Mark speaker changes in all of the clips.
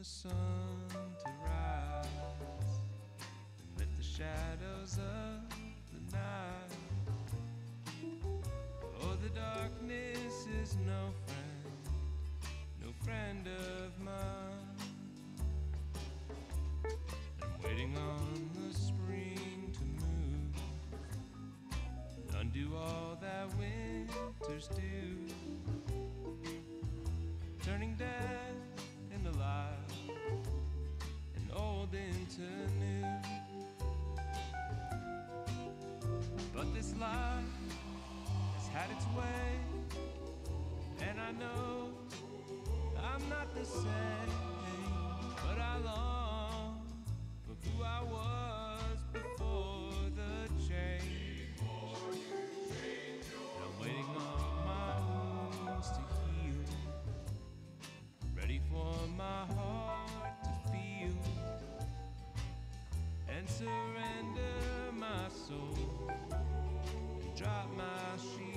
Speaker 1: the sun to rise and lift the shadows of the night. Oh, the darkness is no friend of mine. I'm waiting on the spring to move and undo all that winters do, turning death into life and old into new. But this life has had its way, and I know I'm not the same, but I long for who I was before the change. I'm waiting on my wounds to heal, ready for my heart to feel and surrender my soul and drop my shield.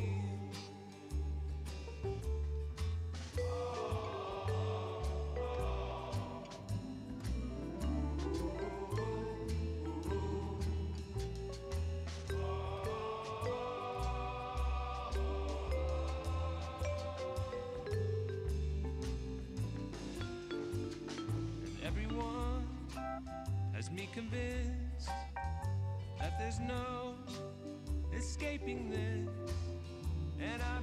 Speaker 1: Has me convinced that there's no escaping this, and I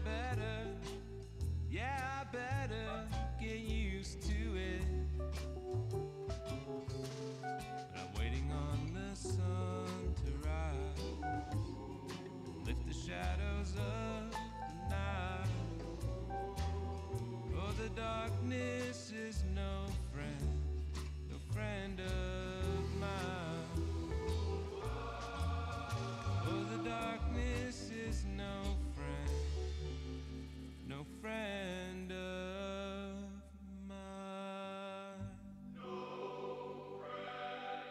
Speaker 1: better get used to it. But I'm waiting on the sun to rise, lift the shadows of the night. Oh, the darkness is no friend of mine. Oh, the darkness is no friend of mine. No friend.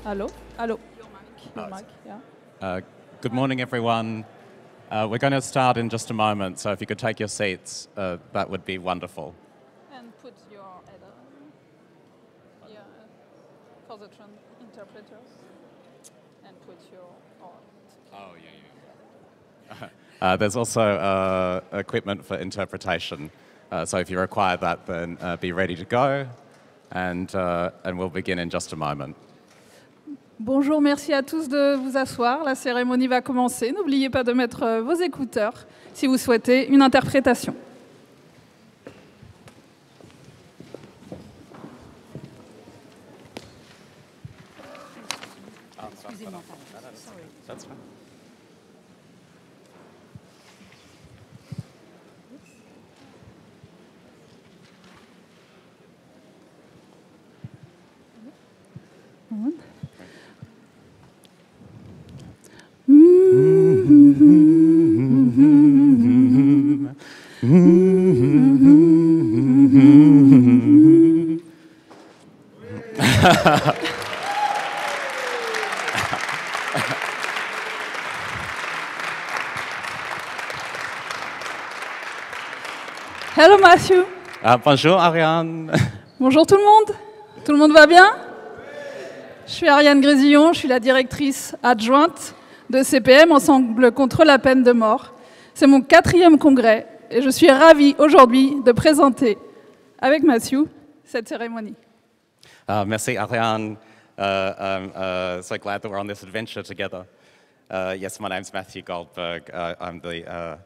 Speaker 2: Hello? Hello. Your mic, yeah.
Speaker 3: Good morning, everyone. We're going to start in just a moment, so if you could take your seats, that would be wonderful.
Speaker 2: And put your head on. Yeah, for the interpreters. And put your heart.
Speaker 3: Oh, yeah. There's also equipment for interpretation, so if you require that, then be ready to go, and we'll begin in just a moment.
Speaker 2: Bonjour, merci à tous de vous asseoir. La cérémonie va commencer. N'oubliez pas de mettre vos écouteurs si vous souhaitez une interprétation.
Speaker 4: Excusez-moi, sorry.
Speaker 3: That's fine.
Speaker 2: Hello Matthew.
Speaker 3: Bonjour, Ariane.
Speaker 2: Bonjour tout le monde. Tout le monde va bien? Je suis Ariane Grésillon, je suis la directrice adjointe de ECPM, Ensemble contre la peine de mort. C'est mon 4e congrès et je suis ravie aujourd'hui de présenter avec Matthew cette cérémonie.
Speaker 3: Merci, Ariane. I'm so glad that we're on this adventure together. Yes, my name's Matthew Goldberg. I'm the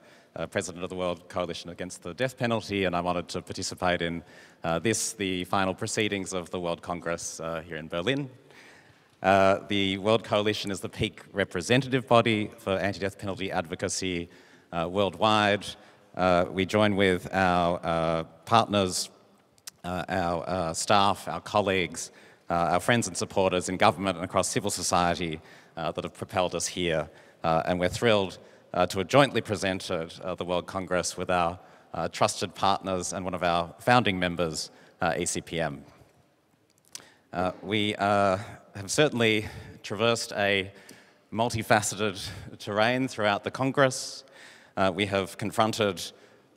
Speaker 3: president of the World Coalition Against the Death Penalty, and I'm honored to participate in the final proceedings of the World Congress here in Berlin. The World Coalition is the peak representative body for anti-death penalty advocacy worldwide. We join with our partners, our staff, our colleagues, our friends and supporters in government and across civil society that have propelled us here. And we're thrilled to have jointly presented the World Congress with our trusted partners and one of our founding members, ECPM. We have certainly traversed a multifaceted terrain throughout the Congress. We have confronted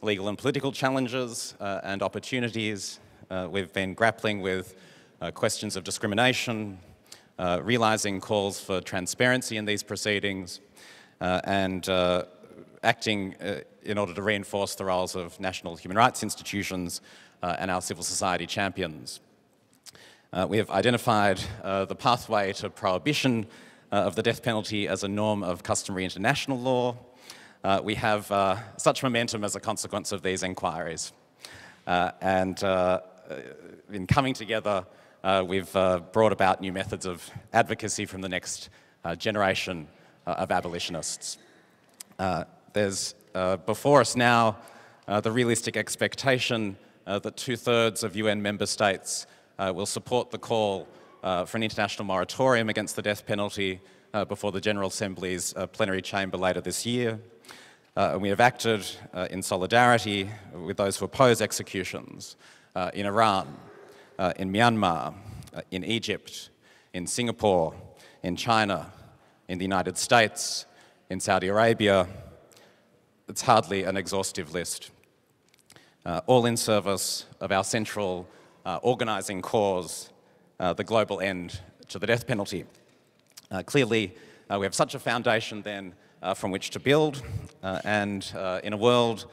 Speaker 3: legal and political challenges and opportunities. We've been grappling with questions of discrimination, realizing calls for transparency in these proceedings, and acting in order to reinforce the roles of national human rights institutions and our civil society champions. We have identified the pathway to prohibition of the death penalty as a norm of customary international law. We have such momentum as a consequence of these inquiries. And in coming together, we've brought about new methods of advocacy from the next generation of abolitionists. There's before us now the realistic expectation that 2/3 of UN member states will support the call for an international moratorium against the death penalty before the General Assembly's plenary chamber later this year. And we have acted in solidarity with those who oppose executions in Iran, in Myanmar, in Egypt, in Singapore, in China, in the United States, in Saudi Arabia. It's hardly an exhaustive list. All in service of our central organizing cause, the global end to the death penalty. Clearly, we have such a foundation then from which to build, and in a world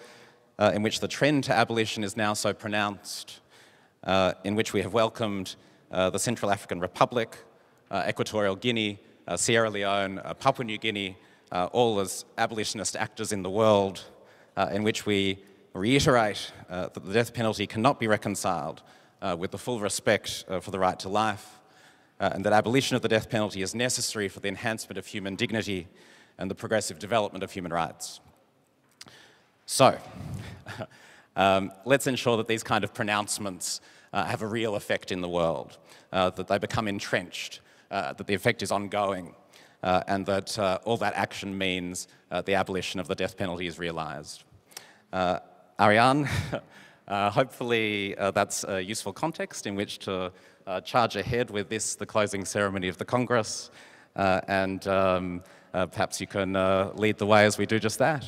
Speaker 3: in which the trend to abolition is now so pronounced, in which we have welcomed the Central African Republic, Equatorial Guinea, Sierra Leone, Papua New Guinea, all as abolitionist actors in the world, in which we reiterate that the death penalty cannot be reconciled with the full respect for the right to life, and that abolition of the death penalty is necessary for the enhancement of human dignity and the progressive development of human rights. So, let's ensure that these kind of pronouncements have a real effect in the world, that they become entrenched, that the effect is ongoing, and that all that action means the abolition of the death penalty is realized. Ariane, Hopefully that's a useful context in which to charge ahead with this, the closing ceremony of the Congress, and perhaps you can lead the way as we do just that.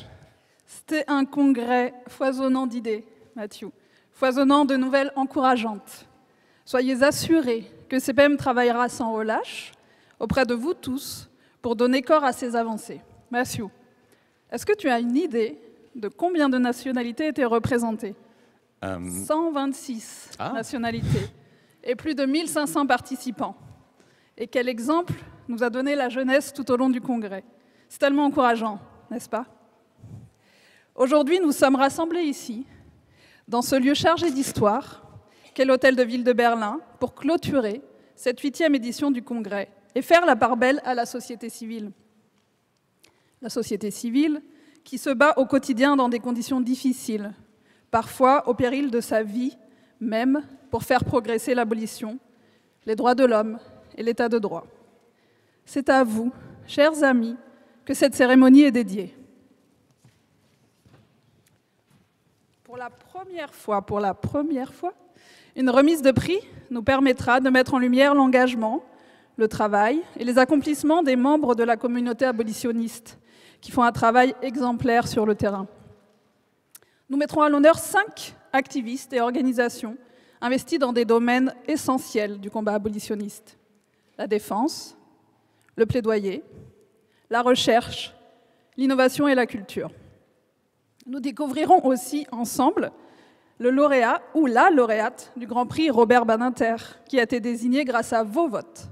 Speaker 2: C'était un congrès foisonnant d'idées, Mathieu, foisonnant de nouvelles encourageantes. Soyez assurés que CPM travaillera sans relâche auprès de vous tous pour donner corps à ces avancées. Mathieu, est-ce que tu as une idée de combien de nationalités étaient représentées? 126 nationalités et plus de 1500 participants. Et quel exemple nous a donné la jeunesse tout au long du congrès. C'est tellement encourageant, n'est-ce pas? Aujourd'hui, nous sommes rassemblés ici, dans ce lieu chargé d'histoire, qu'est l'Hôtel de Ville de Berlin, pour clôturer cette 8e édition du congrès et faire la part belle à la société civile. La société civile qui se bat au quotidien dans des conditions difficiles, parfois au péril de sa vie même, pour faire progresser l'abolition, les droits de l'homme et l'état de droit. C'est à vous, chers amis, que cette cérémonie est dédiée. Pour la première fois, une remise de prix nous permettra de mettre en lumière l'engagement, le travail et les accomplissements des membres de la communauté abolitionniste qui font un travail exemplaire sur le terrain. Nous mettrons à l'honneur 5 activistes et organisations investis dans des domaines essentiels du combat abolitionniste. La défense, le plaidoyer, la recherche, l'innovation et la culture. Nous découvrirons aussi ensemble le lauréat ou la lauréate du Grand Prix Robert Badinter, qui a été désigné grâce à vos votes.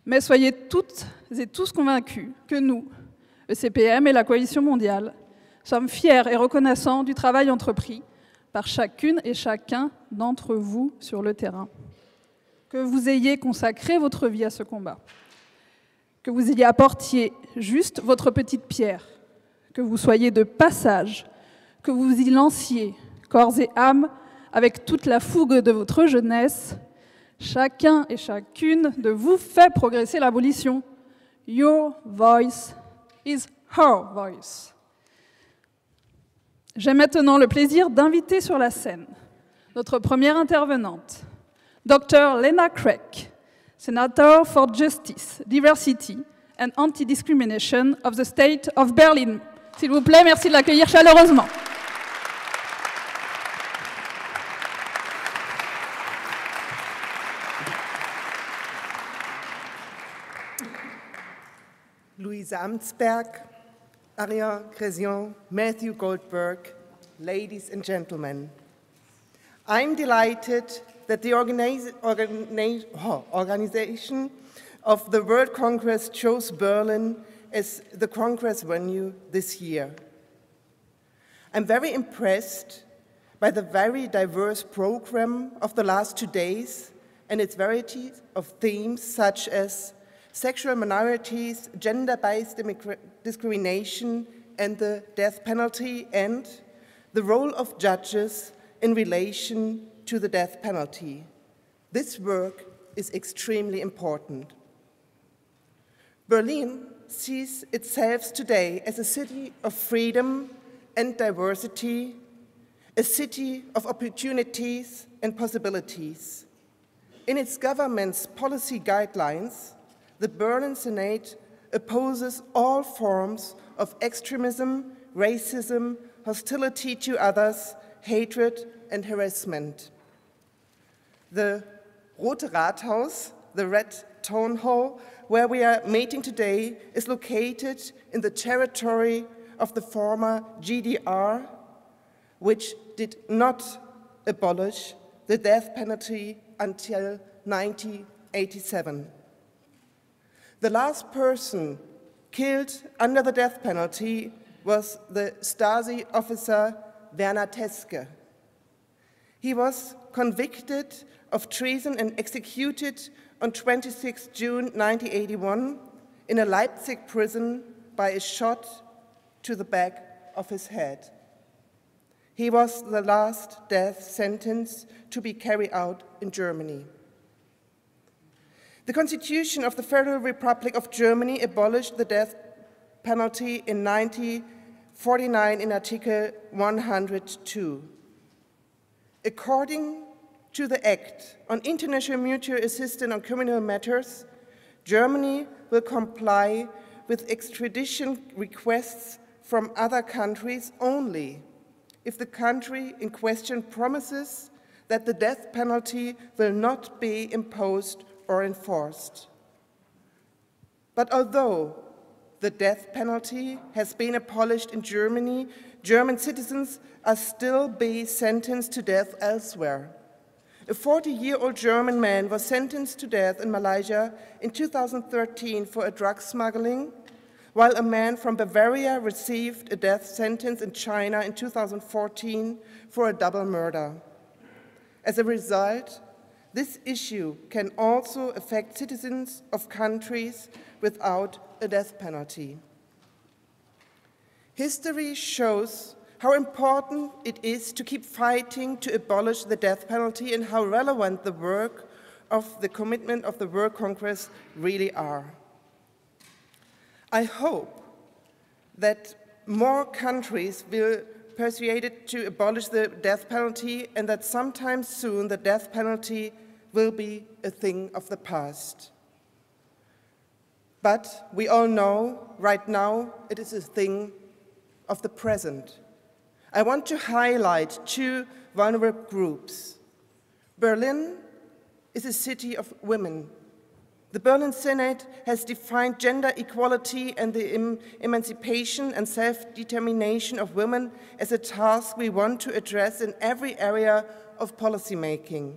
Speaker 2: Mais soyez toutes et tous convaincus que nous, ECPM et la Coalition mondiale, sommes fiers et reconnaissants du travail entrepris par chacune et chacun d'entre vous sur le terrain. Que vous ayez consacré votre vie à ce combat, que vous y apportiez juste votre petite pierre, que vous soyez de passage, que vous y lanciez corps et âme avec toute la fougue de votre jeunesse, chacun et chacune de vous fait progresser l'abolition. Your voice is her voice. J'ai maintenant le plaisir d'inviter sur la scène notre première intervenante, Dr. Lena Craig, Senator for Justice, Diversity and Anti-Discrimination of the State of Berlin. S'il vous plaît, merci de l'accueillir chaleureusement.
Speaker 5: Louise Amtsberg, Ariane Grezillon, Matthew Goldberg, ladies and gentlemen. I'm delighted that the organization of the World Congress chose Berlin as the Congress venue this year. I'm very impressed by the very diverse program of the last 2 days and its variety of themes such as sexual minorities, gender-based discrimination and the death penalty, and the role of judges in relation to the death penalty. This work is extremely important. Berlin sees itself today as a city of freedom and diversity, a city of opportunities and possibilities. In its government's policy guidelines, the Berlin Senate opposes all forms of extremism, racism, hostility to others, hatred, and harassment. The Rote Rathaus, the Red Town Hall, where we are meeting today, is located in the territory of the former GDR, which did not abolish the death penalty until 1987. The last person killed under the death penalty was the Stasi officer Werner Teske. He was convicted of treason and executed on 26 June 1981 in a Leipzig prison by a shot to the back of his head. He was the last death sentence to be carried out in Germany. The Constitution of the Federal Republic of Germany abolished the death penalty in 1949 in Article 102. According to the Act on International Mutual Assistance on Criminal Matters, Germany will comply with extradition requests from other countries only if the country in question promises that the death penalty will not be imposed or enforced. But although the death penalty has been abolished in Germany, German citizens are still being sentenced to death elsewhere. A 40-year-old German man was sentenced to death in Malaysia in 2013 for a drug smuggling, while a man from Bavaria received a death sentence in China in 2014 for a double murder. As a result, this issue can also affect citizens of countries without a death penalty. History shows how important it is to keep fighting to abolish the death penalty and how relevant the work of the commitment of the World Congress really are. I hope that more countries will persuaded to abolish the death penalty and that sometime soon the death penalty will be a thing of the past. But we all know right now it is a thing of the present. I want to highlight two vulnerable groups. Berlin is a city of women. The Berlin Senate has defined gender equality and the emancipation and self-determination of women as a task we want to address in every area of policymaking.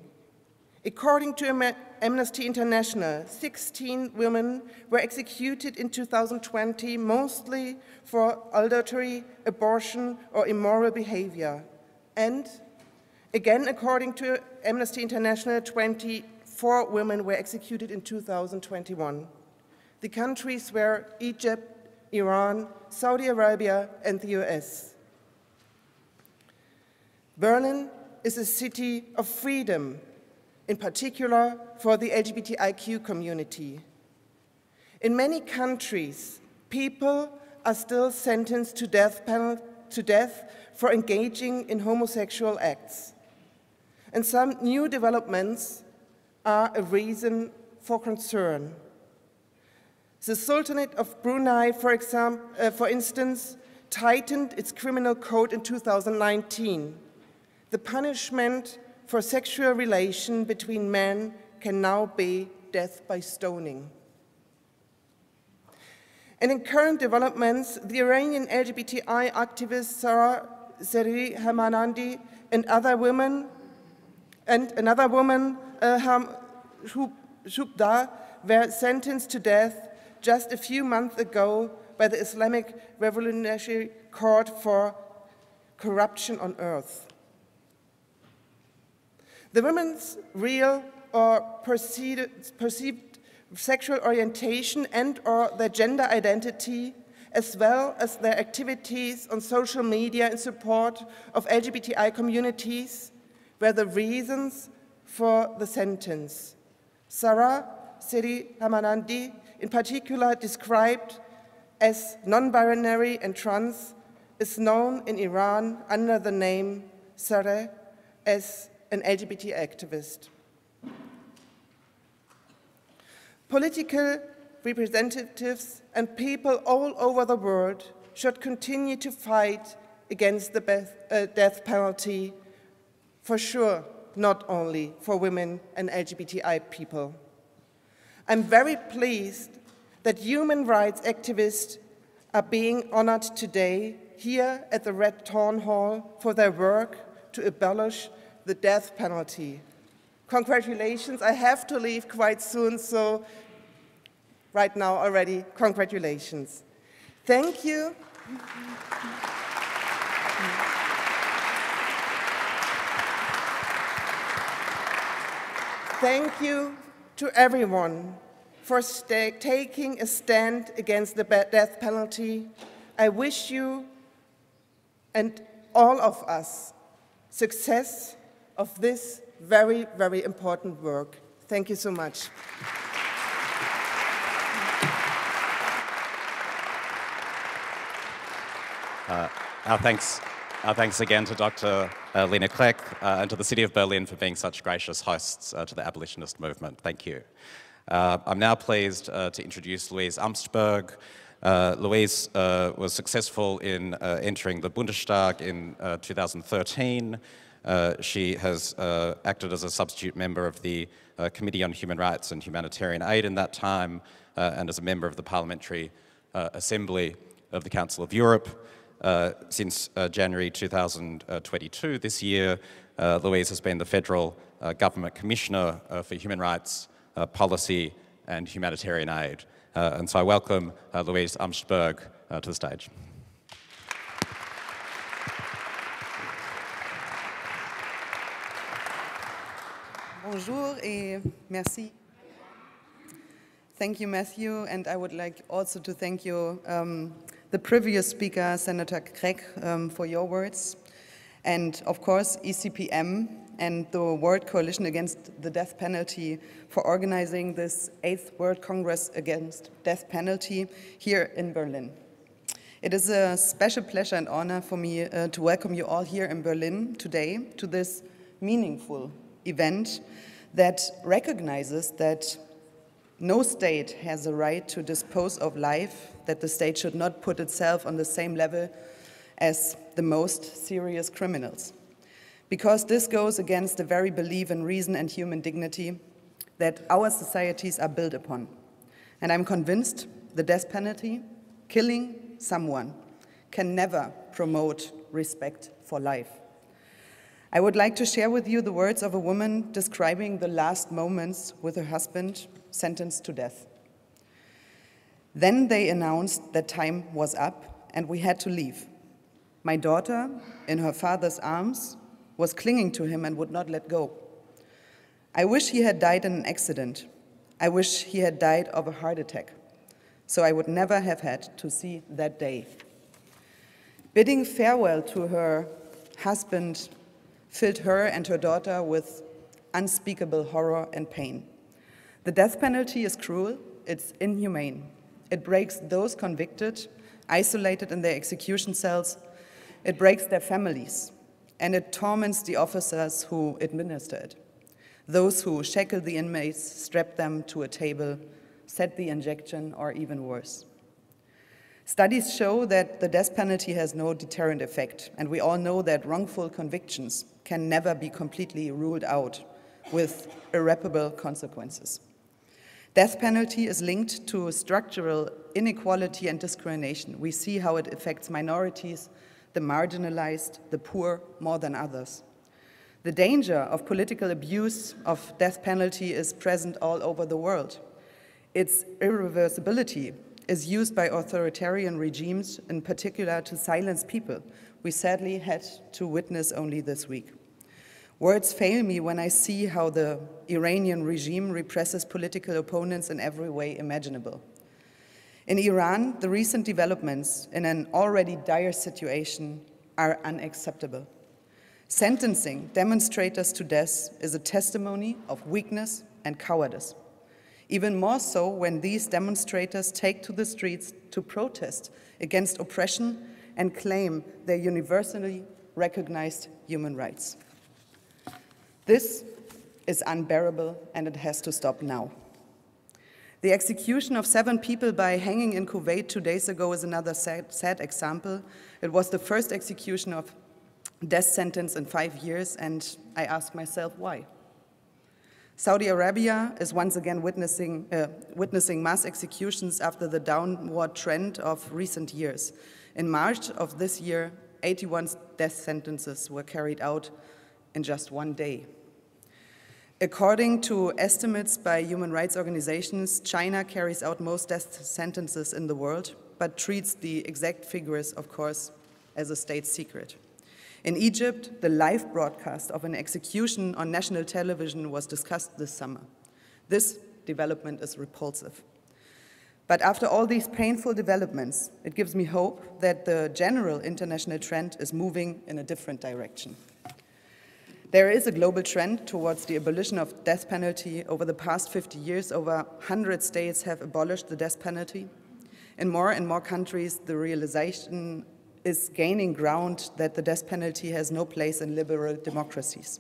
Speaker 5: According to Amnesty International, 16 women were executed in 2020, mostly for adultery, abortion, or immoral behavior. And again, according to Amnesty International, 24 women were executed in 2021. The countries were Egypt, Iran, Saudi Arabia, and the US. Berlin is a city of freedom, in particular for the LGBTIQ community. In many countries, people are still sentenced to death for engaging in homosexual acts. And some new developments are a reason for concern. The Sultanate of Brunei, for instance, tightened its criminal code in 2019. The punishment for sexual relation between men can now be death by stoning. And in current developments, the Iranian LGBTI activist Sarah Seri Hamanandi and another woman, Shubda, were sentenced to death just a few months ago by the Islamic Revolutionary Court for corruption on earth. The women's real or perceived sexual orientation and/or their gender identity, as well as their activities on social media in support of LGBTI communities, were the reasons for the sentence. Sarah Seri Hamanandi, in particular described as non-binary and trans, is known in Iran under the name Sarah as an LGBT activist. Political representatives and people all over the world should continue to fight against the death penalty, for sure, not only for women and LGBTI people. I'm very pleased that human rights activists are being honored today here at the Red Town Hall for their work to abolish the death penalty. Congratulations. I have to leave quite soon, so right now already, congratulations. Thank you. Thank you to everyone for taking a stand against the death penalty. I wish you and all of us success of this very, very important work. Thank you so much.
Speaker 3: Our thanks Our thanks again to Dr. Lena Kleck and to the City of Berlin for being such gracious hosts to the abolitionist movement. Thank you. I'm now pleased to introduce Louise Amstberg. Louise was successful in entering the Bundestag in 2013. She has acted as a substitute member of the Committee on Human Rights and Humanitarian Aid in that time, and as a member of the Parliamentary Assembly of the Council of Europe. Since January 2022, this year, Louise has been the Federal Government Commissioner for Human Rights, Policy and Humanitarian Aid. And so I welcome Louise Amstberg to the stage.
Speaker 6: Bonjour et merci. Thank you, Matthew, and I would like also to thank you, the previous speaker, Senator Craig, for your words, and of course ECPM and the World Coalition Against the Death Penalty for organizing this 8th World Congress Against Death Penalty here in Berlin. It is a special pleasure and honor for me to welcome you all here in Berlin today to this meaningful event that recognizes that no state has a right to dispose of life, that the state should not put itself on the same level as the most serious criminals. Because this goes against the very belief in reason and human dignity that our societies are built upon. And I'm convinced the death penalty, killing someone, can never promote respect for life. I would like to share with you the words of a woman describing the last moments with her husband sentenced to death. Then they announced that time was up and we had to leave. My daughter, in her father's arms, was clinging to him and would not let go. I wish he had died in an accident. I wish he had died of a heart attack, so I would never have had to see that day. Bidding farewell to her husband filled her and her daughter with unspeakable horror and pain. The death penalty is cruel, it's inhumane. It breaks those convicted, isolated in their execution cells. It breaks their families, and it torments the officers who administer it. Those who shackle the inmates, strap them to a table, set the injection, or even worse. Studies show that the death penalty has no deterrent effect, and we all know that wrongful convictions can never be completely ruled out with irreparable consequences. Death penalty is linked to structural inequality and discrimination. We see how it affects minorities, the marginalized, the poor, more than others. The danger of political abuse of death penalty is present all over the world. Its irreversibility is used by authoritarian regimes, in particular to silence people. We sadly had to witness only this week. Words fail me when I see how the Iranian regime represses political opponents in every way imaginable. In Iran, the recent developments in an already dire situation are unacceptable. Sentencing demonstrators to death is a testimony of weakness and cowardice. Even more so when these demonstrators take to the streets to protest against oppression and claim their universally recognized human rights. This is unbearable and it has to stop now. The execution of 7 people by hanging in Kuwait 2 days ago is another sad example. It was the first execution of death sentence in 5 years, and I ask myself why. Saudi Arabia is once again witnessing mass executions after the downward trend of recent years. In March of this year, 81 death sentences were carried out in just 1 day. According to estimates by human rights organizations, China carries out most death sentences in the world, but treats the exact figures, of course, as a state secret. In Egypt, the live broadcast of an execution on national television was discussed this summer. This development is repulsive. But after all these painful developments, it gives me hope that the general international trend is moving in a different direction. There is a global trend towards the abolition of death penalty. Over the past 50 years, over 100 states have abolished the death penalty. In more and more countries, the realization is gaining ground that the death penalty has no place in liberal democracies,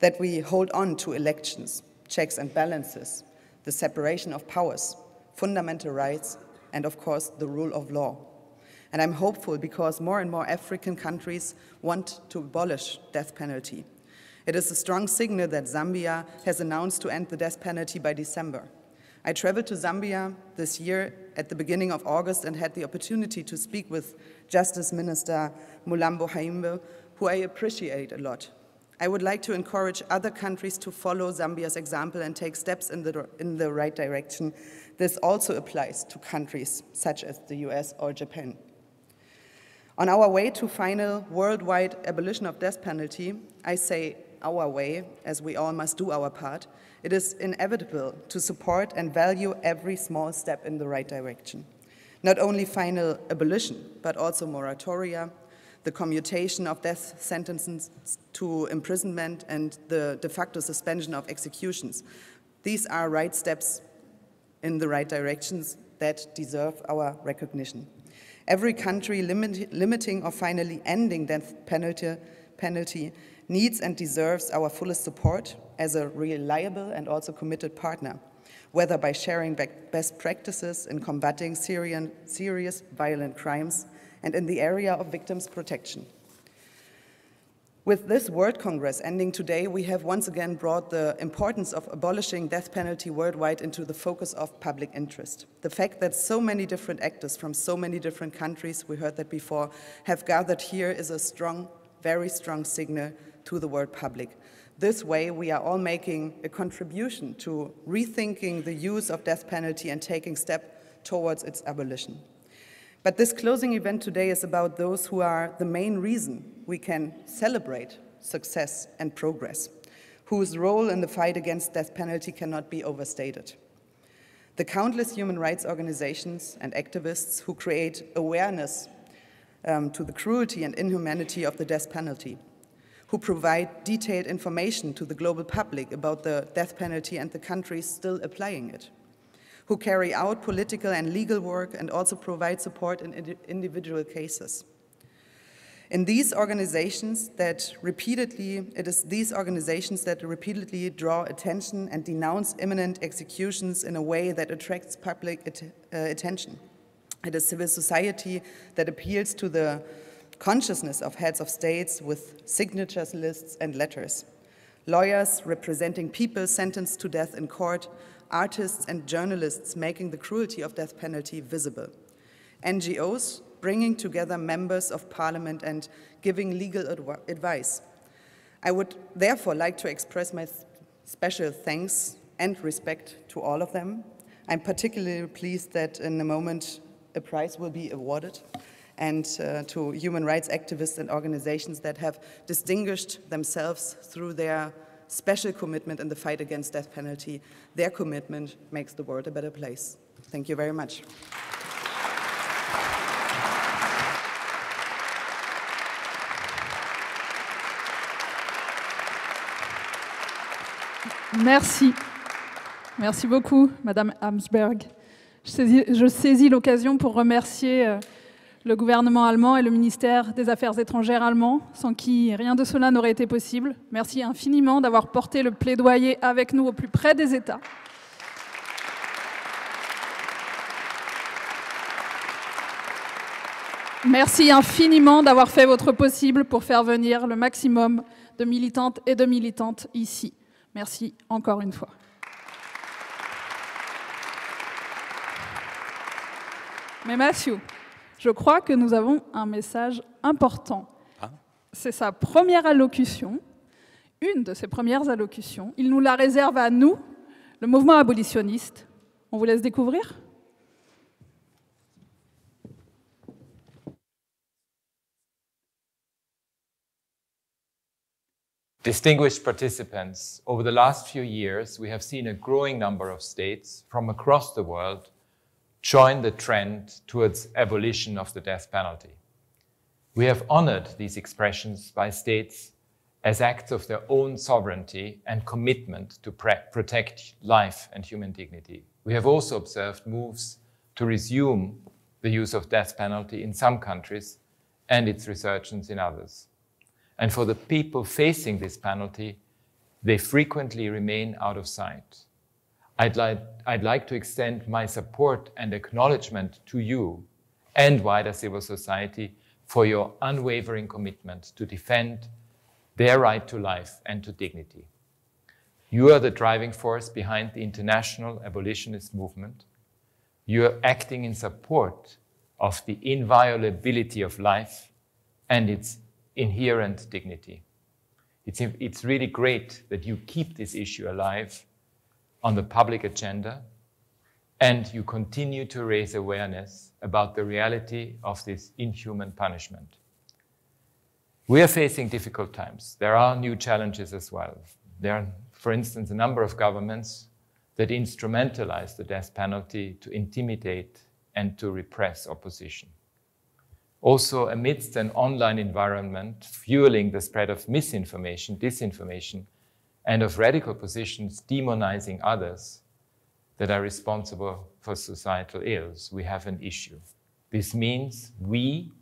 Speaker 6: that we hold on to elections, checks and balances, the separation of powers, fundamental rights, and of course, the rule of law. And I'm hopeful because more and more African countries want to abolish death penalty. It is a strong signal that Zambia has announced to end the death penalty by December. I traveled to Zambia this year at the beginning of August and had the opportunity to speak with Justice Minister Mulambo Haimbe, who I appreciate a lot. I would like to encourage other countries to follow Zambia's example and take steps in the right direction. This also applies to countries such as the US or Japan. On our way to final worldwide abolition of death penalty, I say our way, as we all must do our part, it is inevitable to support and value every small step in the right direction. Not only final abolition, but also moratoria, the commutation of death sentences to imprisonment, and the de facto suspension of executions. These are right steps in the right directions that deserve our recognition. Every country limiting or finally ending death penalty needs and deserves our fullest support as a reliable and also committed partner, whether by sharing best practices in combating serious violent crimes and in the area of victims' protection. With this World Congress ending today, we have once again brought the importance of abolishing death penalty worldwide into the focus of public interest. The fact that so many different actors from so many different countries, we heard that before, have gathered here is a strong, very strong signal to the world public. This way, we are all making a contribution to rethinking the use of death penalty and taking steps towards its abolition. But this closing event today is about those who are the main reason we can celebrate success and progress, whose role in the fight against death penalty cannot be overstated. The countless human rights organizations and activists who create awareness to the cruelty and inhumanity of the death penalty, who provide detailed information to the global public about the death penalty and the countries still applying it, who carry out political and legal work and also provide support in individual cases. It is these organizations that repeatedly draw attention and denounce imminent executions in a way that attracts public attention. It is civil society that appeals to the consciousness of heads of states with signatures lists and letters. Lawyers representing people sentenced to death in court, artists and journalists making the cruelty of death penalty visible. NGOs bringing together members of parliament and giving legal advice. I would therefore like to express my special thanks and respect to all of them. I'm particularly pleased that in a moment a prize will be awarded, and to human rights activists and organizations that have distinguished themselves through their special commitment in the fight against death penalty. Their commitment makes the world a better place. Thank you very much.
Speaker 2: Merci. Merci beaucoup, Madame Amsberg. Je saisis l'occasion pour remercier le gouvernement allemand et le ministère des Affaires étrangères allemand, sans qui rien de cela n'aurait été possible. Merci infiniment d'avoir porté le plaidoyer avec nous au plus près des États. Merci infiniment d'avoir fait votre possible pour faire venir le maximum de militantes et de militantes ici. Merci encore une fois. Mais Mathieu, je crois que nous avons un message important. C'est sa première allocution, une de ses premières allocutions. Il nous la réserve à nous, le mouvement abolitionniste. On vous laisse découvrir ?
Speaker 7: Distinguished participants, over the last few years, we have seen a growing number of states from across the world join the trend towards abolition of the death penalty. We have honored these expressions by states as acts of their own sovereignty and commitment to protect life and human dignity. We have also observed moves to resume the use of death penalty in some countries and its resurgence in others. And for the people facing this penalty, they frequently remain out of sight. I'd like to extend my support and acknowledgement to you and wider civil society for your unwavering commitment to defend their right to life and to dignity. You are the driving force behind the international abolitionist movement. You are acting in support of the inviolability of life and its inherent dignity. It's really great that you keep this issue alive on the public agenda and you continue to raise awareness about the reality of this inhuman punishment. We are facing difficult times. There are new challenges as well. There are, for instance, a number of governments that instrumentalize the death penalty to intimidate and to repress opposition. Also, amidst an online environment fueling the spread of misinformation, disinformation, and of radical positions demonizing others that are responsible for societal ills, we have an issue. This means we,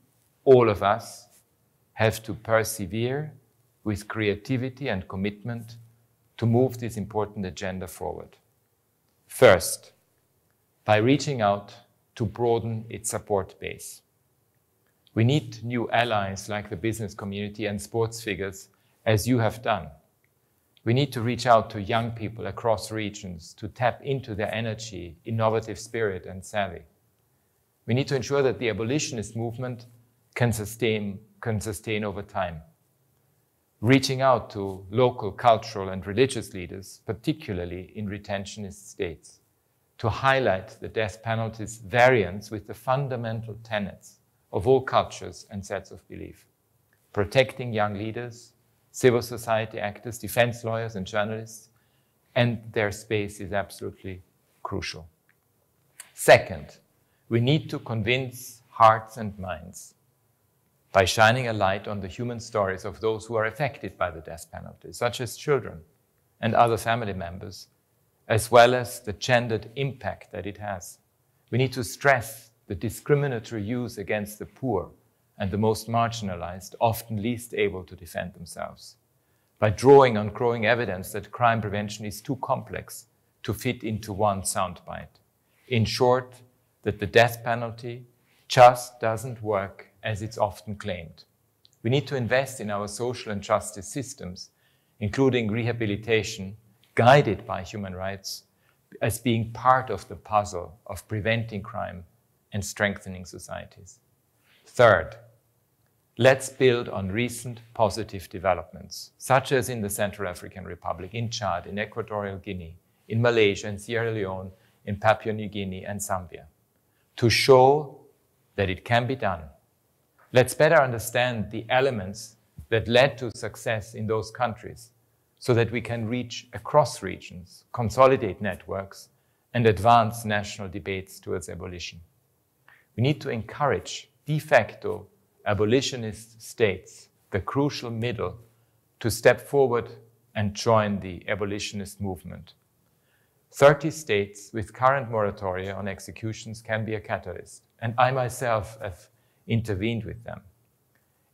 Speaker 7: all of us, have to persevere with creativity and commitment to move this important agenda forward. First, by reaching out to broaden its support base. We need new allies like the business community and sports figures, as you have done. We need to reach out to young people across regions to tap into their energy, innovative spirit, and savvy. We need to ensure that the abolitionist movement can sustain over time. Reaching out to local cultural and religious leaders, particularly in retentionist states, to highlight the death penalty's variance with the fundamental tenets of all cultures and sets of belief. Protecting young leaders, civil society actors, defense lawyers, and journalists, and their space is absolutely crucial. Second, we need to convince hearts and minds by shining a light on the human stories of those who are affected by the death penalty, such as children and other family members, as well as the gendered impact that it has. We need to stress the discriminatory use against the poor and the most marginalized, often least able to defend themselves, by drawing on growing evidence that crime prevention is too complex to fit into one soundbite. In short, that the death penalty just doesn't work as it's often claimed. We need to invest in our social and justice systems, including rehabilitation, guided by human rights, as being part of the puzzle of preventing crime and strengthening societies. Third, let's build on recent positive developments, such as in the Central African Republic, in Chad, in Equatorial Guinea, in Malaysia, in Sierra Leone, in Papua New Guinea, and Zambia, to show that it can be done. Let's better understand the elements that led to success in those countries so that we can reach across regions, consolidate networks, and advance national debates towards abolition. We need to encourage de facto abolitionist states, the crucial middle, to step forward and join the abolitionist movement. 30 states with current moratoria on executions can be a catalyst, and I myself have intervened with them.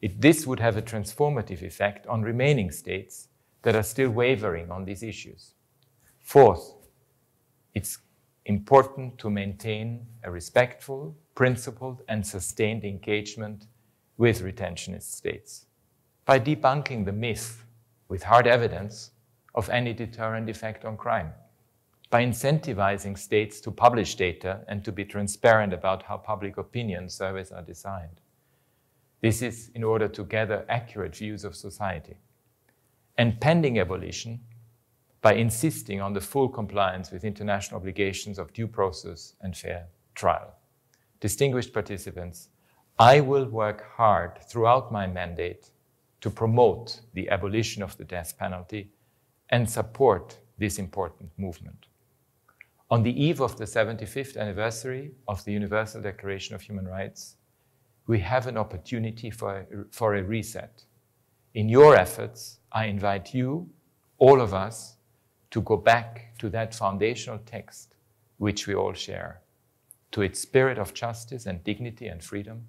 Speaker 7: This would have a transformative effect on remaining states that are still wavering on these issues. Fourth, it's important to maintain a respectful, principled, and sustained engagement with retentionist states by debunking the myth with hard evidence of any deterrent effect on crime, by incentivizing states to publish data and to be transparent about how public opinion surveys are designed. This is in order to gather accurate views of society. And pending abolition, by insisting on the full compliance with international obligations of due process and fair trial. Distinguished participants, I will work hard throughout my mandate to promote the abolition of the death penalty and support this important movement. On the eve of the 75th anniversary of the Universal Declaration of Human Rights, we have an opportunity for a reset. In your efforts, I invite you, all of us, to go back to that foundational text which we all share, to its spirit of justice and dignity and freedom,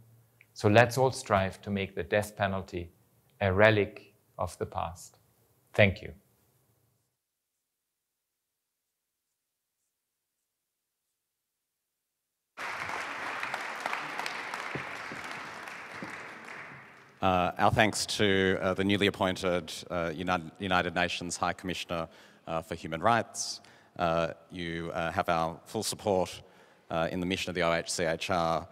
Speaker 7: So let's all strive to make the death penalty a relic of the past. Thank you.
Speaker 3: Our thanks to the newly appointed United Nations High Commissioner for Human Rights. You have our full support in the mission of the OHCHR.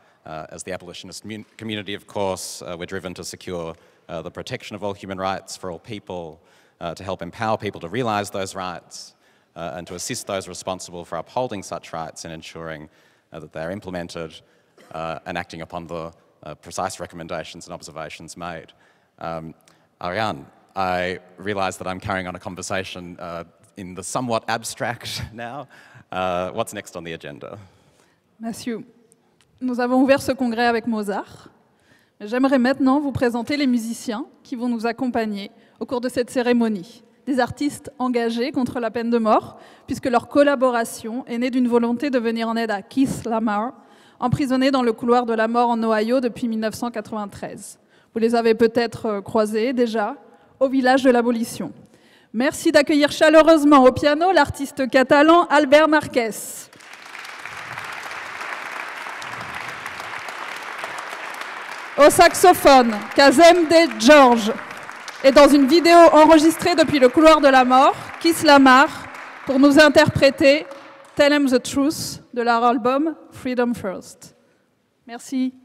Speaker 3: As the abolitionist community, of course, we're driven to secure the protection of all human rights for all people, to help empower people to realise those rights, and to assist those responsible for upholding such rights and ensuring that they're implemented and acting upon the precise recommendations and observations made. Ariane, I realise that I'm carrying on a conversation in the somewhat abstract now. What's next on the agenda?
Speaker 2: Mathieu, nous avons ouvert ce congrès avec Mozart. J'aimerais maintenant vous présenter les musiciens qui vont nous accompagner au cours de cette cérémonie. Des artistes engagés contre la peine de mort, puisque leur collaboration est née d'une volonté de venir en aide à Keith Lamar, emprisonné dans le couloir de la mort en Ohio depuis 1993. Vous les avez peut-être croisés déjà au village de l'abolition. Merci d'accueillir chaleureusement au piano l'artiste catalan Albert Marquès. Au saxophone, Kazem De George. Et dans une vidéo enregistrée depuis le couloir de la mort, Keith Lamar, pour nous interpréter Tell 'em the Truth de leur album Freedom First. Merci.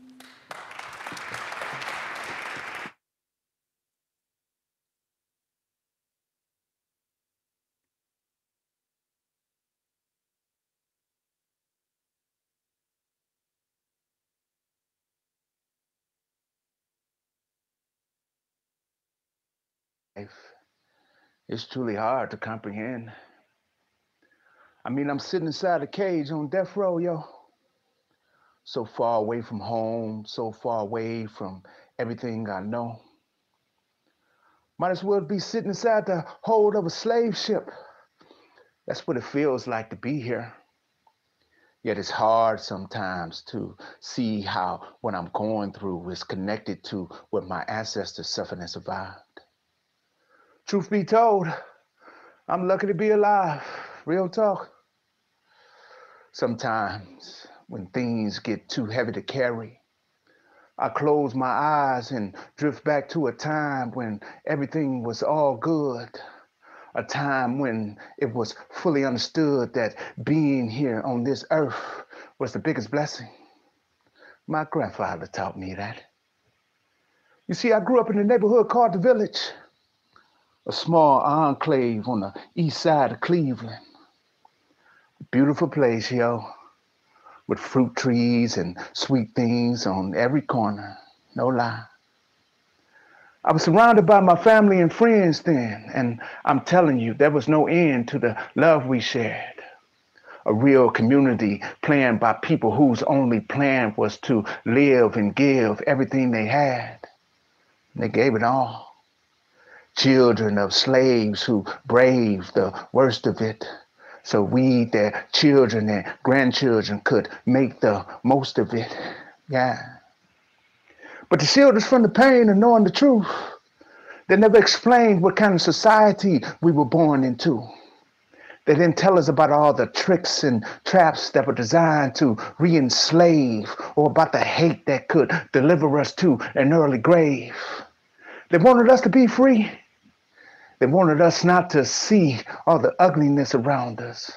Speaker 8: It's truly hard to comprehend. I mean, I'm sitting inside a cage on death row, yo. So far away from home, so far away from everything I know. Might as well be sitting inside the hold of a slave ship. That's what it feels like to be here. Yet it's hard sometimes to see how what I'm going through is connected to what my ancestors suffered and survived. Truth be told, I'm lucky to be alive. Real talk. Sometimes when things get too heavy to carry, I close my eyes and drift back to a time when everything was all good. A time when it was fully understood that being here on this earth was the biggest blessing. My grandfather taught me that. You see, I grew up in a neighborhood called the Village, a small enclave on the east side of Cleveland. A beautiful place, yo, with fruit trees and sweet things on every corner, no lie. I was surrounded by my family and friends then, and I'm telling you, there was no end to the love we shared. A real community planned by people whose only plan was to live and give everything they had. And they gave it all. Children of slaves who braved the worst of it, so we, their children and grandchildren, could make the most of it. Yeah. But to shield us from the pain of knowing the truth, they never explained what kind of society we were born into. They didn't tell us about all the tricks and traps that were designed to re-enslave, or about the hate that could deliver us to an early grave. They wanted us to be free. They wanted us not to see all the ugliness around us.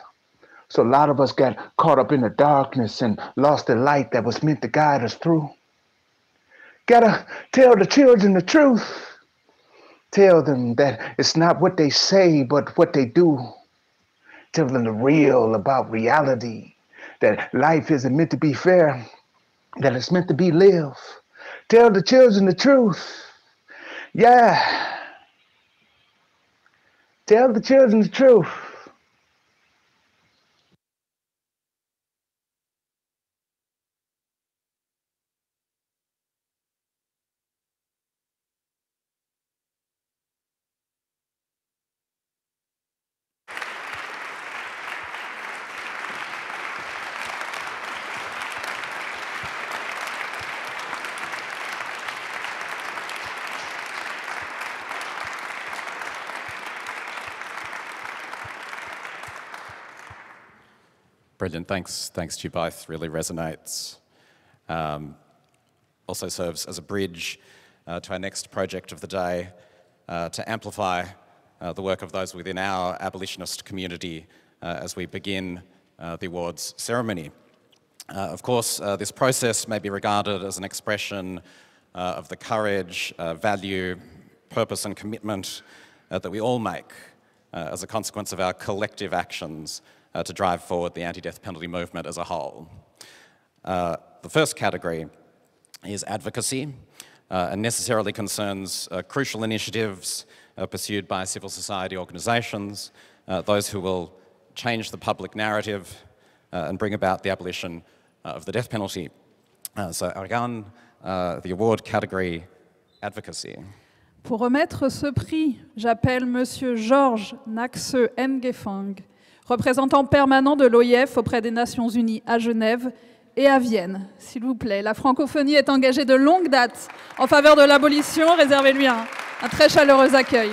Speaker 8: So a lot of us got caught up in the darkness and lost the light that was meant to guide us through. Gotta tell the children the truth. Tell them that it's not what they say, but what they do. Tell them the real about reality, that life isn't meant to be fair, that it's meant to be lived. Tell the children the truth. Yeah. Tell the children the truth.
Speaker 3: brilliant. Thanks to you both. Really resonates. Also serves as a bridge to our next project of the day, to amplify the work of those within our abolitionist community as we begin the awards ceremony. Of course, this process may be regarded as an expression of the courage, value, purpose and commitment that we all make as a consequence of our collective actions to drive forward the anti-death penalty movement as a whole. The first category is advocacy, and necessarily concerns crucial initiatives pursued by civil society organisations, those who will change the public narrative and bring about the abolition of the death penalty. So Ariane, the award category advocacy.
Speaker 2: Pour remettre ce prix, j'appelle Monsieur Georges Naxeux Ngefang, représentant permanent de l'OIF auprès des Nations Unies à Genève et à Vienne. S'il vous plaît, la francophonie est engagée de longue date en faveur de l'abolition. Réservez-lui un très chaleureux accueil.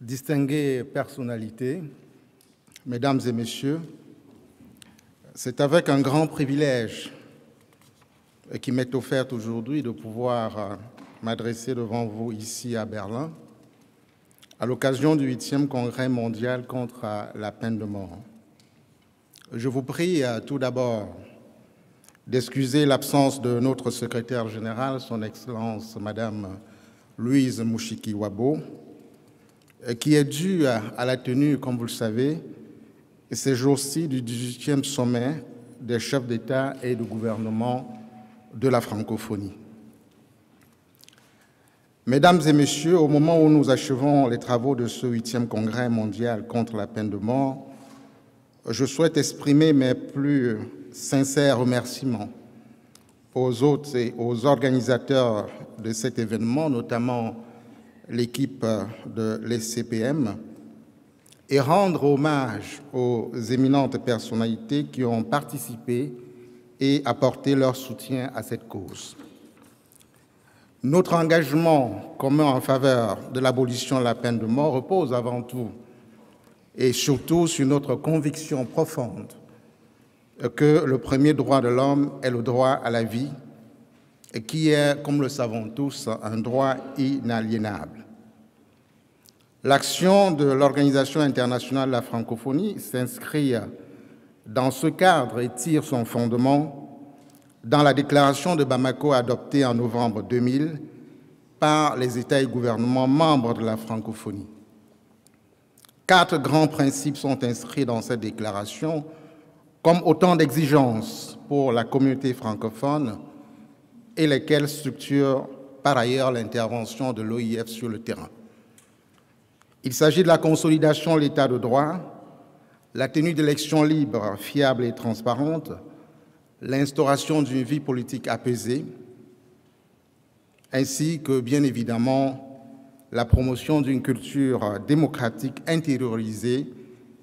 Speaker 9: Distinguées personnalités, mesdames et messieurs, c'est avec un grand privilège qui m'est offert aujourd'hui de pouvoir m'adresser devant vous ici à Berlin, à l'occasion du 8e Congrès mondial contre la peine de mort. Je vous prie tout d'abord d'excuser l'absence de notre secrétaire général, son Excellence Madame Louise Mouchiki-Wabo, qui est due à la tenue, comme vous le savez, ces jours-ci du 18e sommet des chefs d'État et de gouvernement de la francophonie. Mesdames et messieurs, au moment où nous achevons les travaux de ce 8e Congrès mondial contre la peine de mort, je souhaite exprimer mes plus sincères remerciements aux hôtes et aux organisateurs de cet événement, notamment l'équipe de l'ECPM, et rendre hommage aux éminentes personnalités qui ont participé et apporté leur soutien à cette cause. Notre engagement commun en faveur de l'abolition de la peine de mort repose avant tout et surtout sur notre conviction profonde que le premier droit de l'homme est le droit à la vie, qui est, comme le savons tous, un droit inaliénable. L'action de l'Organisation internationale de la francophonie s'inscrit dans ce cadre et tire son fondement dans la déclaration de Bamako adoptée en novembre 2000 par les États et gouvernements membres de la francophonie. 4 grands principes sont inscrits dans cette déclaration comme autant d'exigences pour la communauté francophone et lesquelles structurent par ailleurs l'intervention de l'OIF sur le terrain. Il s'agit de la consolidation de l'état de droit, la tenue d'élections libres, fiables et transparentes, l'instauration d'une vie politique apaisée, ainsi que, bien évidemment, la promotion d'une culture démocratique intériorisée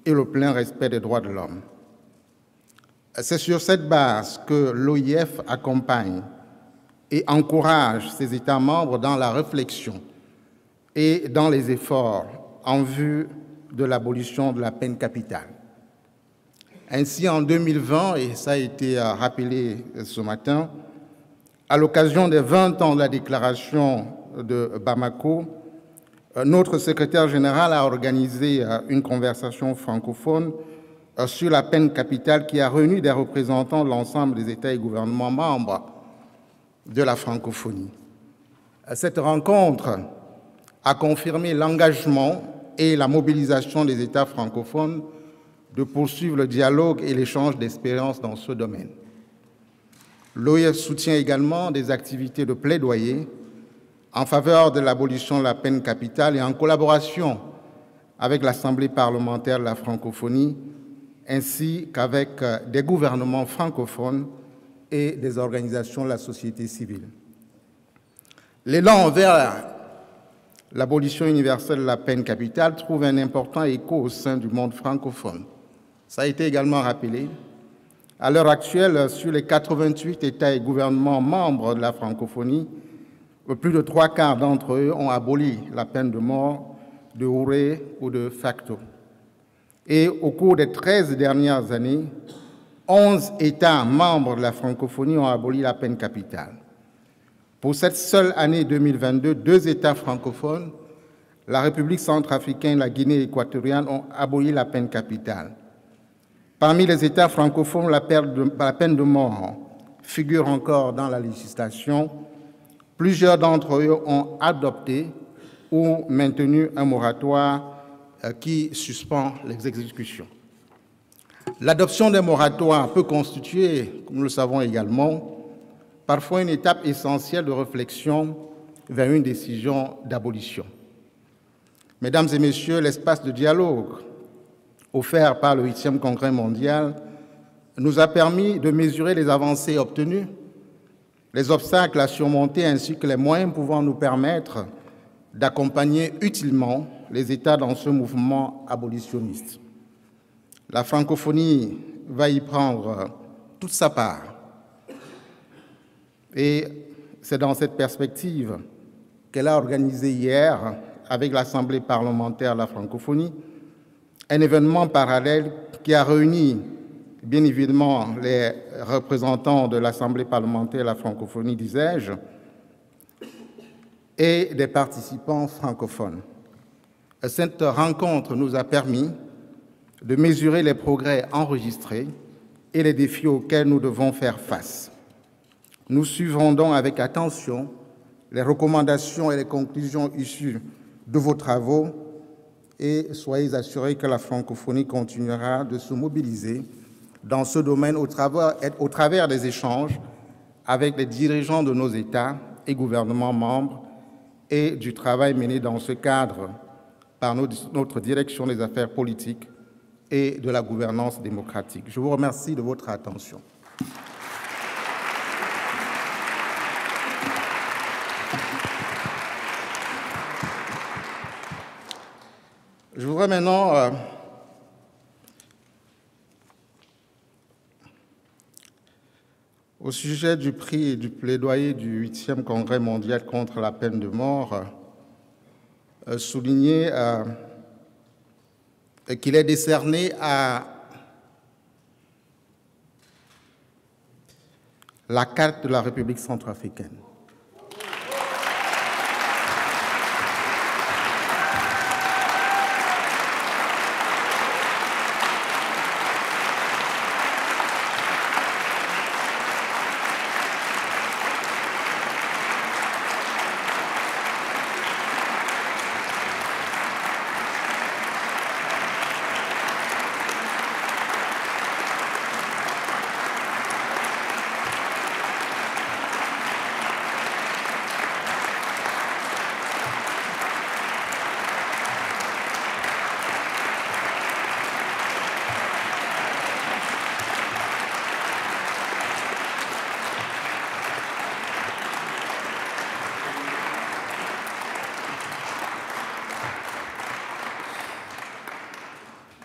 Speaker 9: et le plein respect des droits de l'homme. C'est sur cette base que l'OIF accompagne et encourage ses États membres dans la réflexion et dans les efforts en vue de l'abolition de la peine capitale. Ainsi, en 2020, et ça a été rappelé ce matin, à l'occasion des 20 ans de la déclaration de Bamako, notre secrétaire général a organisé une conversation francophone sur la peine capitale qui a réuni des représentants de l'ensemble des États et gouvernements membres de la francophonie. Cette rencontre a confirmé l'engagement et la mobilisation des États francophones de poursuivre le dialogue et l'échange d'expériences dans ce domaine. L'OIF soutient également des activités de plaidoyer en faveur de l'abolition de la peine capitale et en collaboration avec l'Assemblée parlementaire de la francophonie ainsi qu'avec des gouvernements francophones et des organisations de la société civile. L'élan vers l'abolition universelle de la peine capitale trouve un important écho au sein du monde francophone. Ça a été également rappelé. À l'heure actuelle, sur les 88 États et gouvernements membres de la francophonie, plus de 3/4 d'entre eux ont aboli la peine de mort de jure ou de facto. Et au cours des 13 dernières années, 11 États membres de la francophonie ont aboli la peine capitale. Pour cette seule année 2022, 2 États francophones, la République centrafricaine et la Guinée équatoriale, ont aboli la peine capitale. Parmi les États francophones, la peine de mort figure encore dans la législation. Plusieurs d'entre eux ont adopté ou maintenu un moratoire qui suspend les exécutions. L'adoption des moratoires peut constituer, comme nous le savons également, parfois une étape essentielle de réflexion vers une décision d'abolition. Mesdames et messieurs, l'espace de dialogue offert par le 8e Congrès mondial nous a permis de mesurer les avancées obtenues, les obstacles à surmonter ainsi que les moyens pouvant nous permettre d'accompagner utilement les États dans ce mouvement abolitionniste. La francophonie va y prendre toute sa part. Et c'est dans cette perspective qu'elle a organisé hier, avec l'Assemblée parlementaire de la francophonie, un événement parallèle qui a réuni bien évidemment les représentants de l'Assemblée parlementaire de la francophonie, disais-je, et des participants francophones. Cette rencontre nous a permis de mesurer les progrès enregistrés et les défis auxquels nous devons faire face. Nous suivrons donc avec attention les recommandations et les conclusions issues de vos travaux et soyez assurés que la francophonie continuera de se mobiliser dans ce domaine au travers des échanges avec les dirigeants de nos États et gouvernements membres et du travail mené dans ce cadre par notre direction des affaires politiques et de la gouvernance démocratique. Je vous remercie de votre attention. Je voudrais maintenant au sujet du prix et du plaidoyer du 8e Congrès mondial contre la peine de mort, souligner qu'il est décerné à la carte de la République centrafricaine.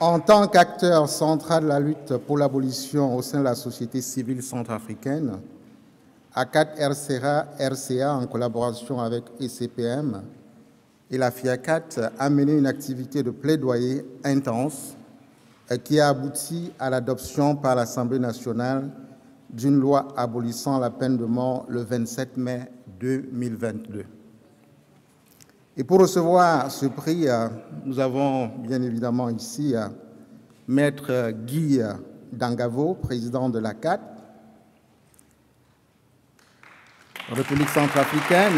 Speaker 9: En tant qu'acteur central de la lutte pour l'abolition au sein de la société civile centrafricaine, ACAT-RCA, en collaboration avec ECPM et la FIACAT, a mené une activité de plaidoyer intense qui a abouti à l'adoption par l'Assemblée nationale d'une loi abolissant la peine de mort le 27 mai 2022. Et pour recevoir ce prix, nous avons bien évidemment ici Maître Guy Dangavo, président de l'ACAT, République centrafricaine,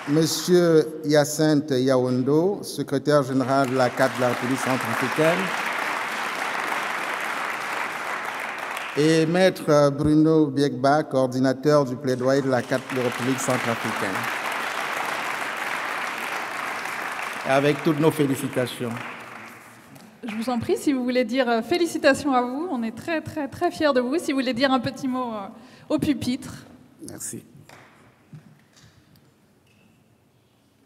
Speaker 9: Monsieur Hyacinthe Yaondo, secrétaire général de l'ACAT de la République centrafricaine, et Maître Bruno Biegba, coordinateur du plaidoyer de la CAT de la République centrafricaine. Avec toutes nos félicitations.
Speaker 2: Je vous en prie, si vous voulez dire félicitations à vous, on est très, très, très fiers de vous. Si vous voulez dire un petit mot au pupitre.
Speaker 10: Merci.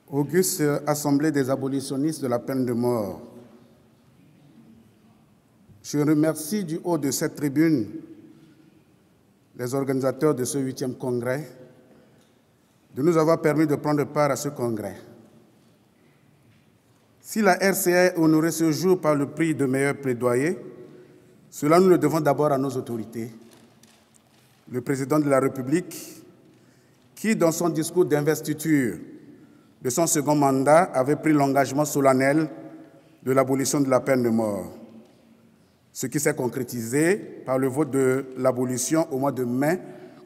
Speaker 10: Auguste Assemblée des abolitionnistes de la peine de mort, je remercie du haut de cette tribune les organisateurs de ce 8e congrès, de nous avoir permis de prendre part à ce congrès. Si la RCA est honorée ce jour par le prix de meilleur plaidoyer, cela nous le devons d'abord à nos autorités. Le président de la République, qui, dans son discours d'investiture de son second mandat, avait pris l'engagement solennel de l'abolition de la peine de mort, ce qui s'est concrétisé par le vote de l'abolition au mois de mai,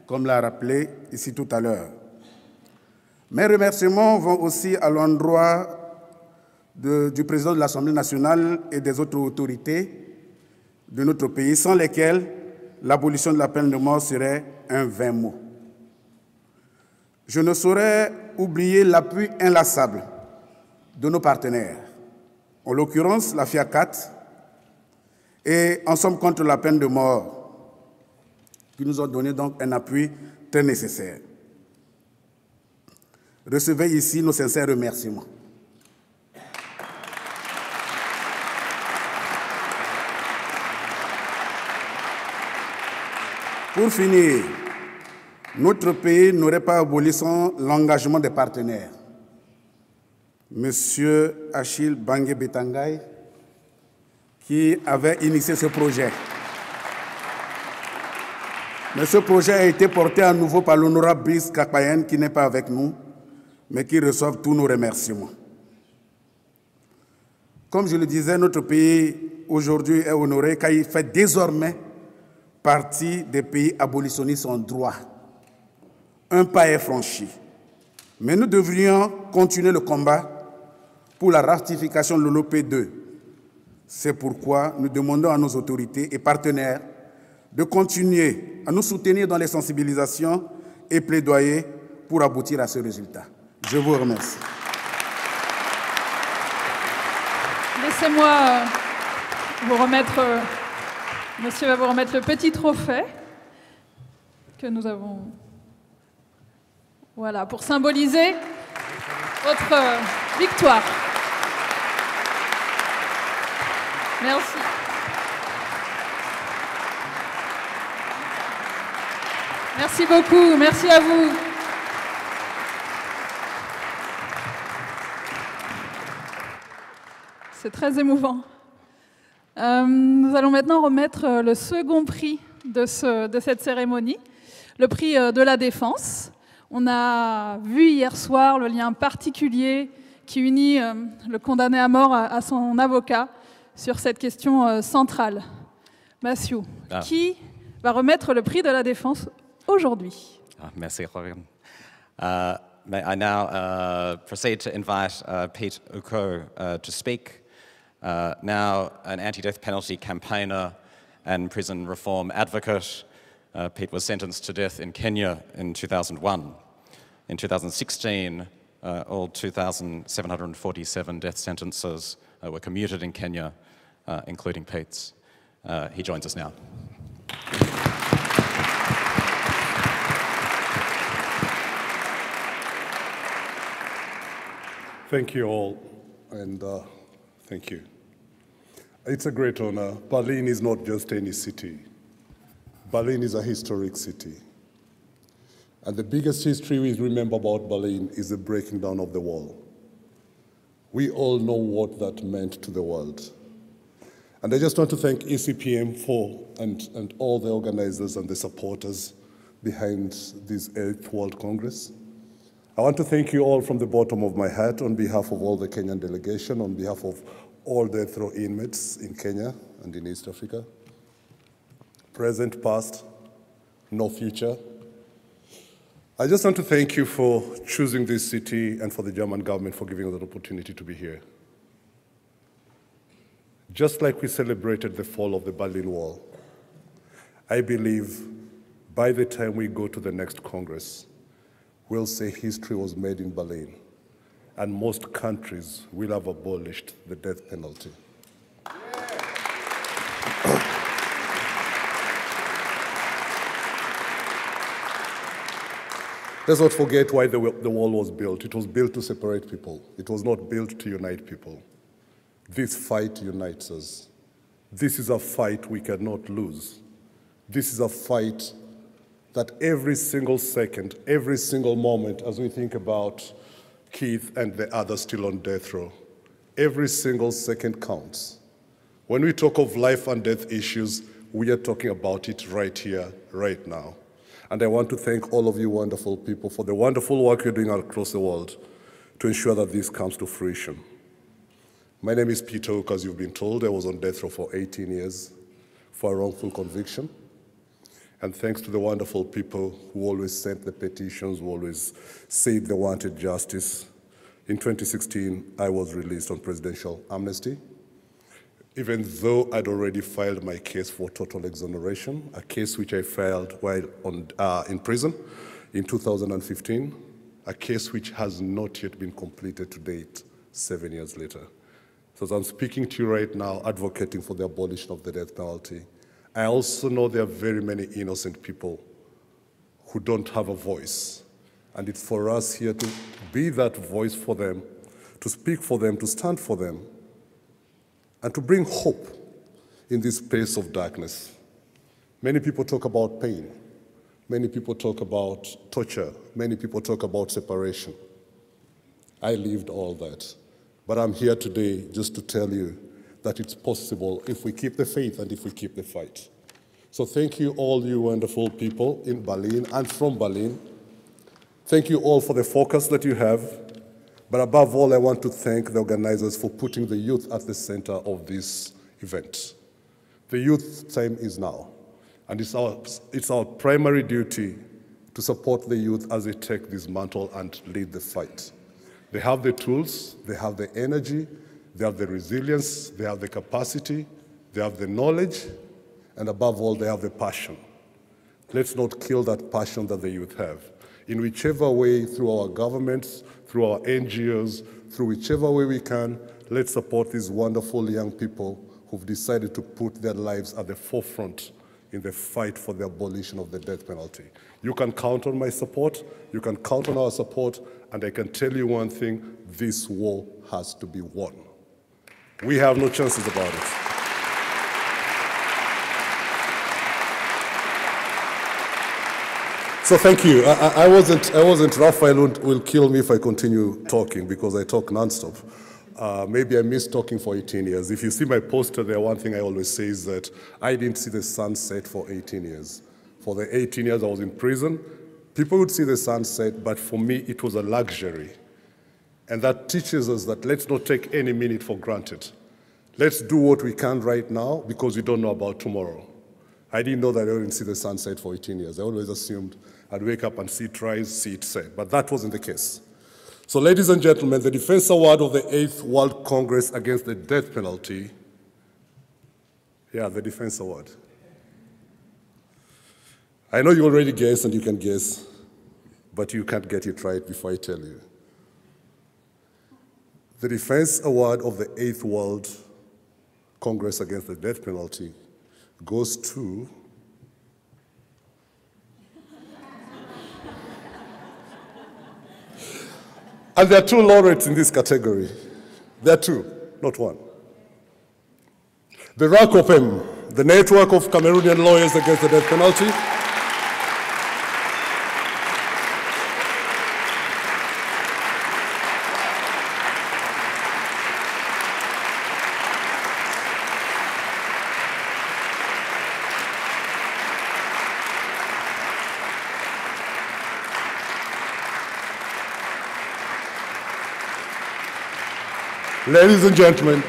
Speaker 10: comme l'a rappelé ici tout à l'heure. Mes remerciements vont aussi à l'endroit du président de l'Assemblée nationale et des autres autorités de notre pays, sans lesquels l'abolition de la peine de mort serait un vain mot. Je ne saurais oublier l'appui inlassable de nos partenaires, en l'occurrence la FIACAT et Ensemble contre la peine de mort, qui nous ont donné donc un appui très nécessaire. Recevez ici nos sincères remerciements. Pour finir, notre pays n'aurait pas aboli sans l'engagement des partenaires. Monsieur Achille Bangé Betangay, qui avait initié ce projet. Mais ce projet a été porté à nouveau par l'honorable Brice Kakpayen, qui n'est pas avec nous, mais qui reçoit tous nos remerciements. Comme je le disais, notre pays aujourd'hui est honoré car il fait désormais partie des pays abolitionnistes en droit. Un pas est franchi. Mais nous devrions continuer le combat pour la ratification de l'OP2. C'est pourquoi nous demandons à nos autorités et partenaires de continuer à nous soutenir dans les sensibilisations et plaidoyer pour aboutir à ce résultat. Je vous remercie.
Speaker 2: Laissez-moi vous remettre, monsieur va vous remettre le petit trophée que nous avons, voilà, pour symboliser votre victoire. Merci. Merci beaucoup, merci à vous. C'est très émouvant. Nous allons maintenant remettre le second prix de cette cérémonie, le prix de la défense. On a vu hier soir le lien particulier qui unit le condamné à mort à son avocat sur cette question centrale. Mathieu, qui va remettre le prix de la défense aujourd'hui?
Speaker 3: Merci, Florian. May I now proceed to invite Pete Uko to speak. Now an anti-death penalty campaigner and prison reform advocate, Pete was sentenced to death in Kenya in 2001. In 2016, all 2,747 death sentences were commuted in Kenya, including Pete's. He joins us now.
Speaker 11: Thank you all, and thank you. It's a great honor. Berlin is not just any city. Berlin is a historic city. And the biggest history we remember about Berlin is the breaking down of the wall. We all know what that meant to the world. And I just want to thank ECPM and all the organizers and the supporters behind this 8th World Congress. I want to thank you all from the bottom of my heart on behalf of all the Kenyan delegation, on behalf of all the death row inmates in Kenya and in East Africa. Present, past, no future. I just want to thank you for choosing this city and for the German government for giving us the opportunity to be here. Just like we celebrated the fall of the Berlin Wall, I believe by the time we go to the next Congress, we'll say history was made in Berlin, and most countries will have abolished the death penalty. Let's not forget why the wall was built. It was built to separate people. It was not built to unite people. This fight unites us. This is a fight we cannot lose. This is a fight that every single second, every single moment, as we think about Keith and the others still on death row, every single second counts. When we talk of life and death issues, we are talking about it right here, right now. And I want to thank all of you wonderful people for the wonderful work you're doing across the world to ensure that this comes to fruition. My name is Peter Hook, as you've been told. I was on death row for 18 years for a wrongful conviction. And thanks to the wonderful people who always sent the petitions, who always said they wanted justice, in 2016, I was released on presidential amnesty, even though I'd already filed my case for total exoneration, a case which I filed while in prison in 2015, a case which has not yet been completed to date, 7 years later. So as I'm speaking to you right now, advocating for the abolition of the death penalty, I also know there are very many innocent people who don't have a voice. And it's for us here to be that voice for them, to speak for them, to stand for them, and to bring hope in this space of darkness. Many people talk about pain. Many people talk about torture. Many people talk about separation. I lived all that. But I'm here today just to tell you that it's possible if we keep the faith and if we keep the fight. So thank you all you wonderful people in Berlin and from Berlin. Thank you all for the focus that you have. But above all, I want to thank the organizers for putting the youth at the center of this event. The youth time is now. And it's our primary duty to support the youth as they take this mantle and lead the fight. They have the tools, they have the energy, they have the resilience, they have the capacity, they have the knowledge, and above all, they have the passion. Let's not kill that passion that the youth have. In whichever way, through our governments, through our NGOs, through whichever way we can, let's support these wonderful young people who've decided to put their lives at the forefront in the fight for the abolition of the death penalty. You can count on my support, you can count on our support, and I can tell you one thing, this war has to be won. We have no chances about it. So thank you. I wasn't, Raphael will kill me if I continue talking because I talk nonstop. Maybe I missed talking for 18 years. If you see my poster there, one thing I always say is that I didn't see the sunset for 18 years. For the 18 years I was in prison, people would see the sunset, but for me it was a luxury. And that teaches us that let's not take any minute for granted. Let's do what we can right now because we don't know about tomorrow. I didn't know that I wouldn't see the sunset for 18 years. I always assumed I'd wake up and see it rise, see it set, but that wasn't the case. So ladies and gentlemen, the Defense Award of the 8th World Congress Against the Death Penalty, the Defense Award. I know you already guessed and you can guess, but you can't get it right before I tell you. The Defense Award of the 8th World Congress Against the Death Penalty goes to and there are two laureates in this category. There are two, not one. The RACOPEM, the Network of Cameroonian Lawyers Against the Death Penalty, ladies and gentlemen,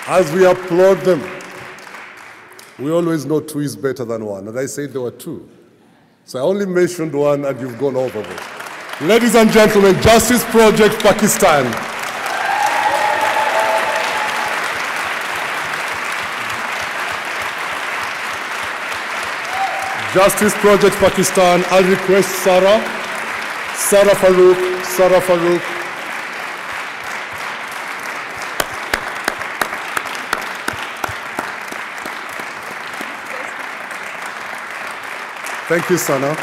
Speaker 11: as we applaud them, we always know two is better than one, and I said there were two. So I only mentioned one and you've gone overboard. Ladies and gentlemen, Justice Project Pakistan. Justice Project Pakistan, I'll request Sarah Farouk. Thank you, Sana.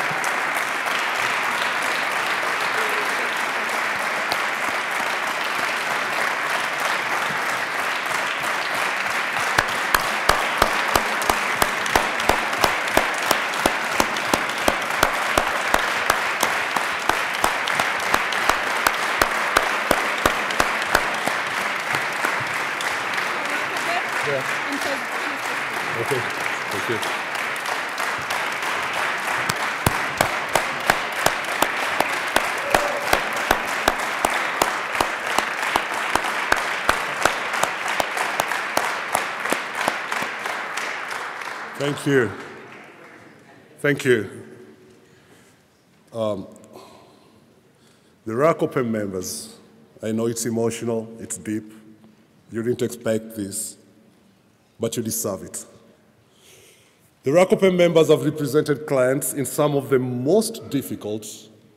Speaker 11: Okay. Thank you. Thank you. Thank you. The RACOPEM members, I know it's emotional, it's deep. You didn't expect this, but you deserve it. The RACOPEM members have represented clients in some of the most difficult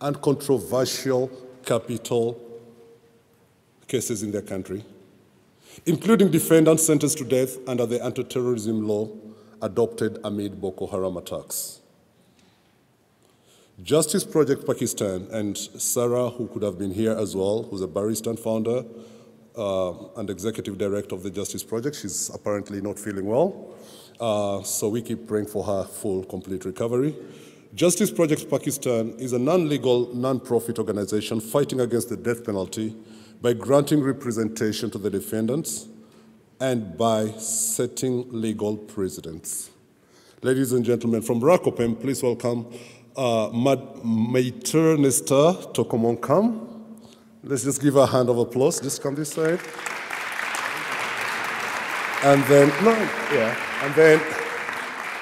Speaker 11: and controversial capital cases in their country, including defendants sentenced to death under the anti-terrorism law adopted amid Boko Haram attacks. Justice Project Pakistan, and Sarah, who could have been here as well, who's a barrister and founder and executive director of the Justice Project. She's apparently not feeling well, so we keep praying for her full, complete recovery. Justice Project Pakistan is a non-legal, non-profit organization fighting against the death penalty by granting representation to the defendants and by setting legal precedents. Ladies and gentlemen, from RACOPEM, please welcome Mater Nesta Tokomonkam. Let's just give her a hand of applause. Just come this side. And then, no, yeah,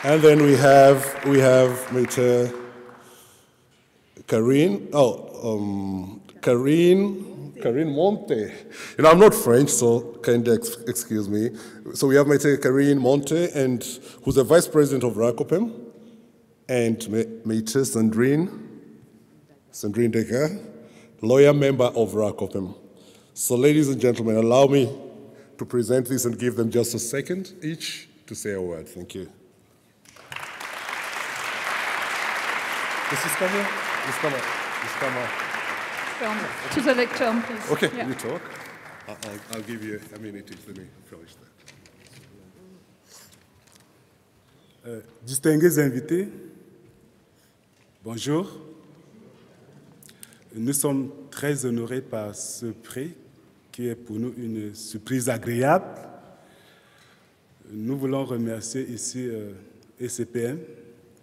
Speaker 11: and then we have Mater Karine, Karine Monte. You know, I'm not French, so kindly excuse me. So we have Mater Karine Monte, and who's the vice president of RACOPEM, and Mater Sandrine Decker, lawyer member of RACOPEM. So ladies and gentlemen, allow me to present this and give them just a second each to say a word. Thank you. Mrs. Kama, Ms. Kama, Ms. Kama.
Speaker 2: To the lectern, please.
Speaker 11: Okay,
Speaker 2: yeah.
Speaker 11: you talk. I'll give you a minute. Let me finish that.
Speaker 10: Distingués invités, bonjour. Nous sommes très honorés par ce prix qui est pour nous une surprise agréable. Nous voulons remercier ici ECPM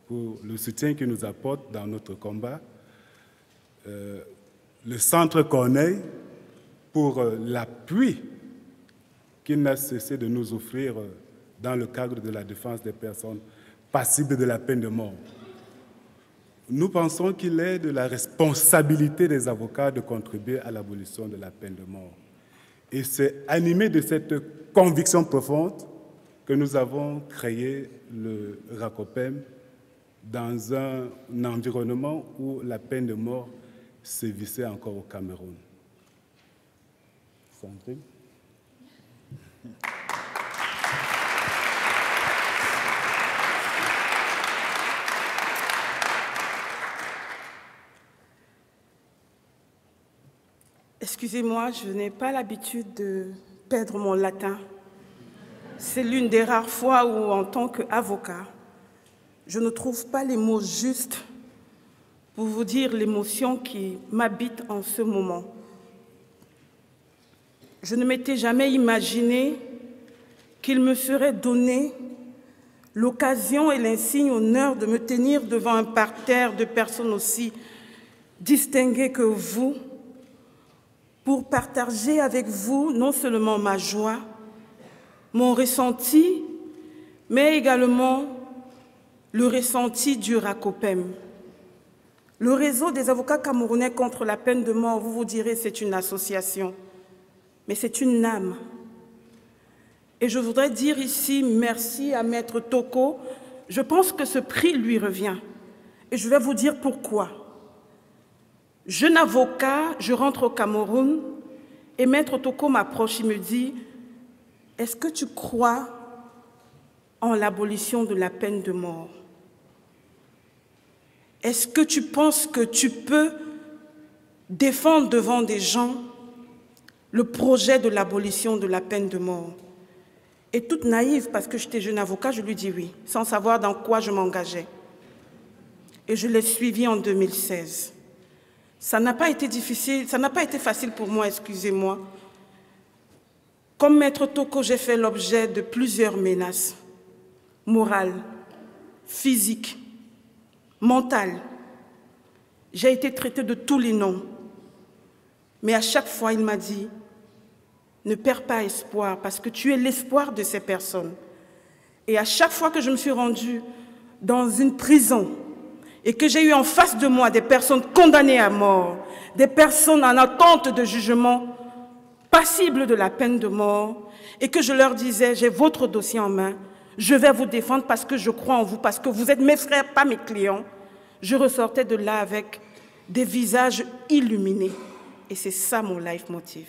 Speaker 10: pour le soutien qu'il nous apporte dans notre combat. Le Centre Corneille pour l'appui qu'il n'a cessé de nous offrir dans le cadre de la défense des personnes passibles de la peine de mort. Nous pensons qu'il est de la responsabilité des avocats de contribuer à l'abolition de la peine de mort. Et c'est animé de cette conviction profonde que nous avons créé le RACOPEM dans un environnement où la peine de mort sévissait encore au Cameroun. Sandrine?
Speaker 5: Excusez-moi, je n'ai pas l'habitude de perdre mon latin. C'est l'une des rares fois où, en tant qu'avocat, je ne trouve pas les mots justes pour vous dire l'émotion qui m'habite en ce moment. Je ne m'étais jamais imaginé qu'il me serait donné l'occasion et l'insigne honneur de me tenir devant un parterre de personnes aussi distinguées que vous, pour partager avec vous non seulement ma joie, mon ressenti, mais également le ressenti du RACOPEM. Le réseau des avocats camerounais contre la peine de mort, vous vous direz, c'est une association, mais c'est une âme. Et je voudrais dire ici merci à Maître Toko. Je pense que ce prix lui revient. Et je vais vous dire pourquoi. Jeune avocat, je rentre au Cameroun et Maître Toko m'approche, il me dit « Est-ce que tu crois en l'abolition de la peine de mort? Est-ce que tu penses que tu peux défendre devant des gens le projet de l'abolition de la peine de mort ?» Et toute naïve, parce que j'étais jeune avocat, je lui dis oui, sans savoir dans quoi je m'engageais. Et je l'ai suivi en 2016. Ça n'a pas été difficile, ça n'a pas été facile pour moi, excusez-moi. Comme Maître Toko, j'ai fait l'objet de plusieurs menaces.
Speaker 12: morale, physique, mentale. J'ai été traitée de tous les noms. Mais à chaque fois, il m'a dit, ne perds pas espoir parce que tu es l'espoir de ces personnes. Et à chaque fois que je me suis rendue dans une prison et que j'ai eu en face de moi des personnes condamnées à mort, des personnes en attente de jugement, passibles de la peine de mort, et que je leur disais, j'ai votre dossier en main, je vais vous défendre parce que je crois en vous, parce que vous êtes mes frères, pas mes clients, je ressortais de là avec des visages illuminés. Et c'est ça mon leitmotiv.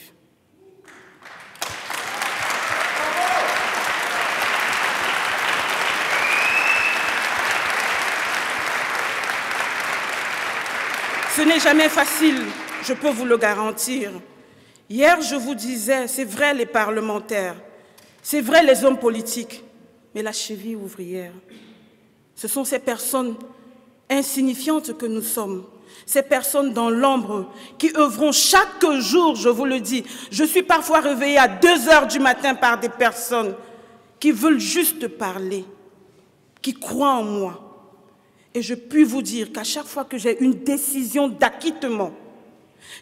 Speaker 12: Ce n'est jamais facile, je peux vous le garantir. Hier, je vous disais, c'est vrai les parlementaires, c'est vrai les hommes politiques, mais la cheville ouvrière, ce sont ces personnes insignifiantes que nous sommes, ces personnes dans l'ombre qui œuvront chaque jour, je vous le dis. Je suis parfois réveillée à 2 h du matin par des personnes qui veulent juste parler, qui croient en moi. Et je puis vous dire qu'à chaque fois que j'ai une décision d'acquittement,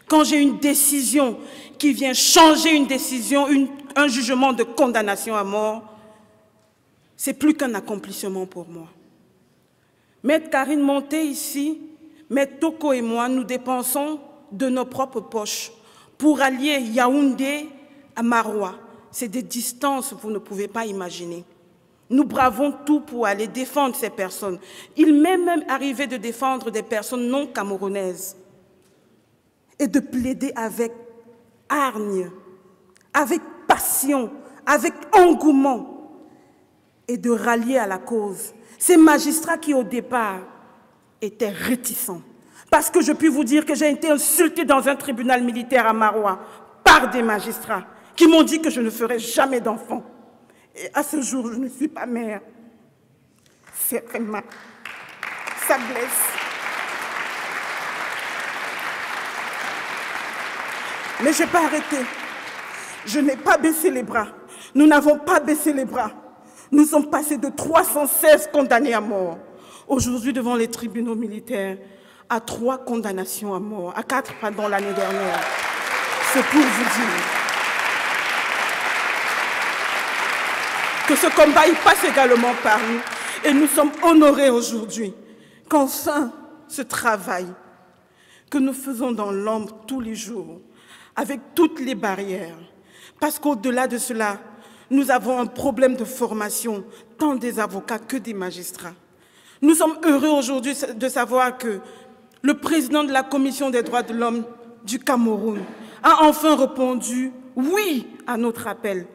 Speaker 12: quand j'ai une décision qui vient changer une décision, un jugement de condamnation à mort, c'est plus qu'un accomplissement pour moi. Maître Karine Monté ici, Maître Toko et moi, nous dépensons de nos propres poches pour allier Yaoundé à Maroua. C'est des distances que vous ne pouvez pas imaginer. Nous bravons tout pour aller défendre ces personnes. Il m'est même arrivé de défendre des personnes non camerounaises et de plaider avec hargne, avec passion, avec engouement et de rallier à la cause. Ces magistrats qui, au départ, étaient réticents. Parce que je puis vous dire que j'ai été insultée dans un tribunal militaire à Maroua par des magistrats qui m'ont dit que je ne ferais jamais d'enfant. Et à ce jour, je ne suis pas mère. C'est très mal. Ça blesse. Mais je n'ai pas arrêté. Je n'ai pas baissé les bras. Nous n'avons pas baissé les bras. Nous sommes passés de 316 condamnés à mort, aujourd'hui devant les tribunaux militaires, à 3 condamnations à mort, à 4 pardon, l'année dernière. C'est pour vous dire que ce combat, il passe également par nous. Et nous sommes honorés aujourd'hui qu'enfin ce travail que nous faisons dans l'ombre tous les jours, avec toutes les barrières, parce qu'au-delà de cela, nous avons un problème de formation, tant des avocats que des magistrats. Nous sommes heureux aujourd'hui de savoir que le président de la Commission des droits de l'homme du Cameroun a enfin répondu oui à notre appel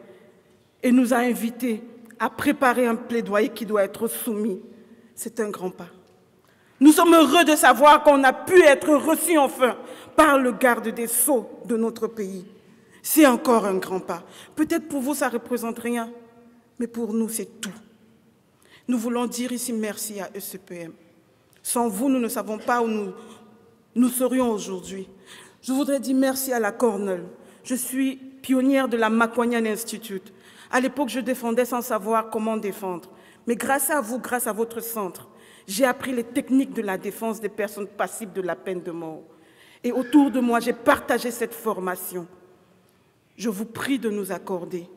Speaker 12: et nous a invités à préparer un plaidoyer qui doit être soumis. C'est un grand pas. Nous sommes heureux de savoir qu'on a pu être reçus enfin par le garde des Sceaux de notre pays. C'est encore un grand pas. Peut-être pour vous, ça ne représente rien, mais pour nous, c'est tout. Nous voulons dire ici merci à ECPM. Sans vous, nous ne savons pas où nous serions aujourd'hui. Je voudrais dire merci à la Cornell. Je suis pionnière de la Makwanian Institute. À l'époque, je défendais sans savoir comment défendre. Mais grâce à vous, grâce à votre centre, j'ai appris les techniques de la défense des personnes passibles de la peine de mort. Et autour de moi, j'ai partagé cette formation. Je vous prie de nous accorder,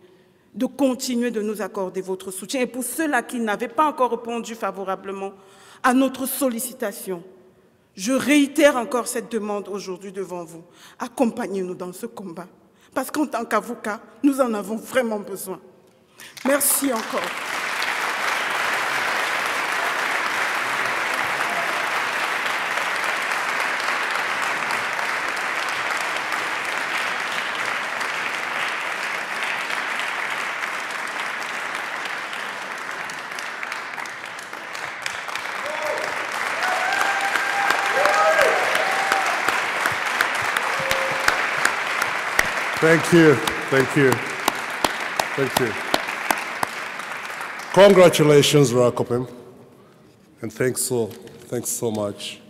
Speaker 12: de continuer de nous accorder votre soutien. Et pour ceux-là qui n'avaient pas encore répondu favorablement à notre sollicitation, je réitère encore cette demande aujourd'hui devant vous. Accompagnez-nous dans ce combat. Parce qu'en tant qu'avocats, nous en avons vraiment besoin. Merci encore.
Speaker 11: Thank you, thank you, thank you. Congratulations, Rakopem, and thanks so much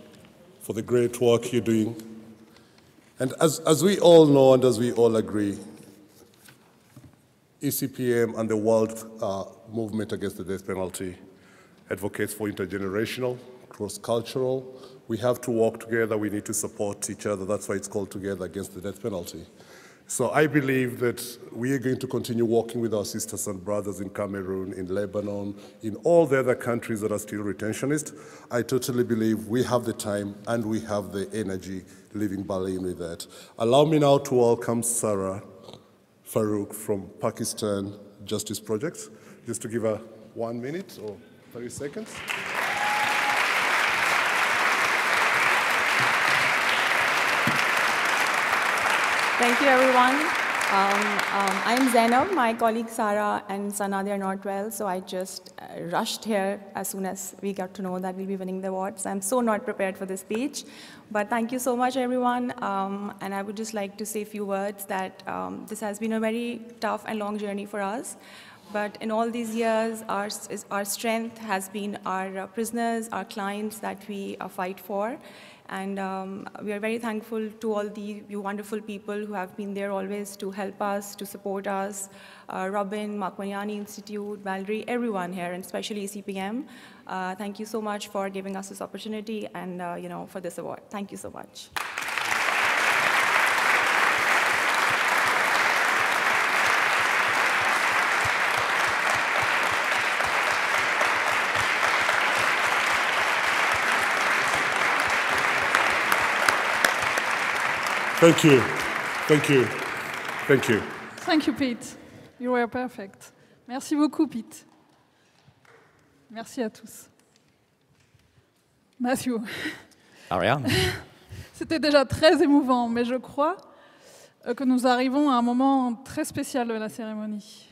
Speaker 11: for the great work you're doing. And as we all know and as we all agree, ECPM and the world movement against the death penalty advocates for intergenerational, cross-cultural. We have to work together. We need to support each other. That's why it's called Together Against the Death Penalty. So I believe that we are going to continue working with our sisters and brothers in Cameroon, in Lebanon, in all the other countries that are still retentionist. I totally believe we have the time and we have the energy leaving Berlin with that. Allow me now to welcome Sarah Farouk from Pakistan Justice Project, just to give her 1 minute or 30 seconds.
Speaker 13: Thank you, everyone. I'm Zainab. My colleague Sarah and Sana, they are not well, so I just rushed here as soon as we got to know that we'll be winning the awards. I'm so not prepared for this speech, but thank you so much, everyone. And I would just like to say a few words that this has been a very tough and long journey for us. But in all these years, our strength has been our prisoners, our clients that we fight for. And we are very thankful to all you wonderful people who have been there always to help us, to support us. Robin, Makwanyani Institute, Valerie, everyone here, and especially ECPM. Thank you so much for giving us this opportunity and for this award. Thank you so much.
Speaker 11: Thank you. Thank you. Thank you.
Speaker 2: Thank you, Pete. You were perfect. Merci beaucoup, Pete. Merci à tous. Matthew.
Speaker 3: Ariane.
Speaker 2: C'était déjà très émouvant, mais je crois que nous arrivons à un moment très spécial de la cérémonie.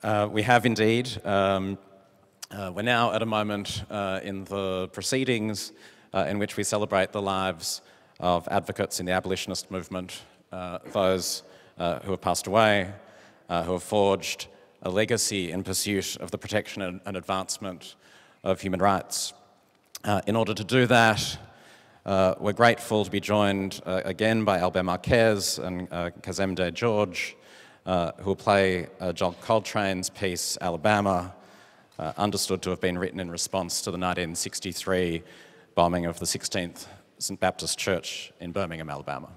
Speaker 3: We have indeed. We're now at a moment in the proceedings in which we celebrate the lives of advocates in the abolitionist movement, those who have passed away, who have forged a legacy in pursuit of the protection and advancement of human rights. In order to do that, we're grateful to be joined again by Albert Marquez and Kazem De George, who will play John Coltrane's piece, Alabama, understood to have been written in response to the 1963 bombing of the 16th St. Baptist Church in Birmingham, Alabama.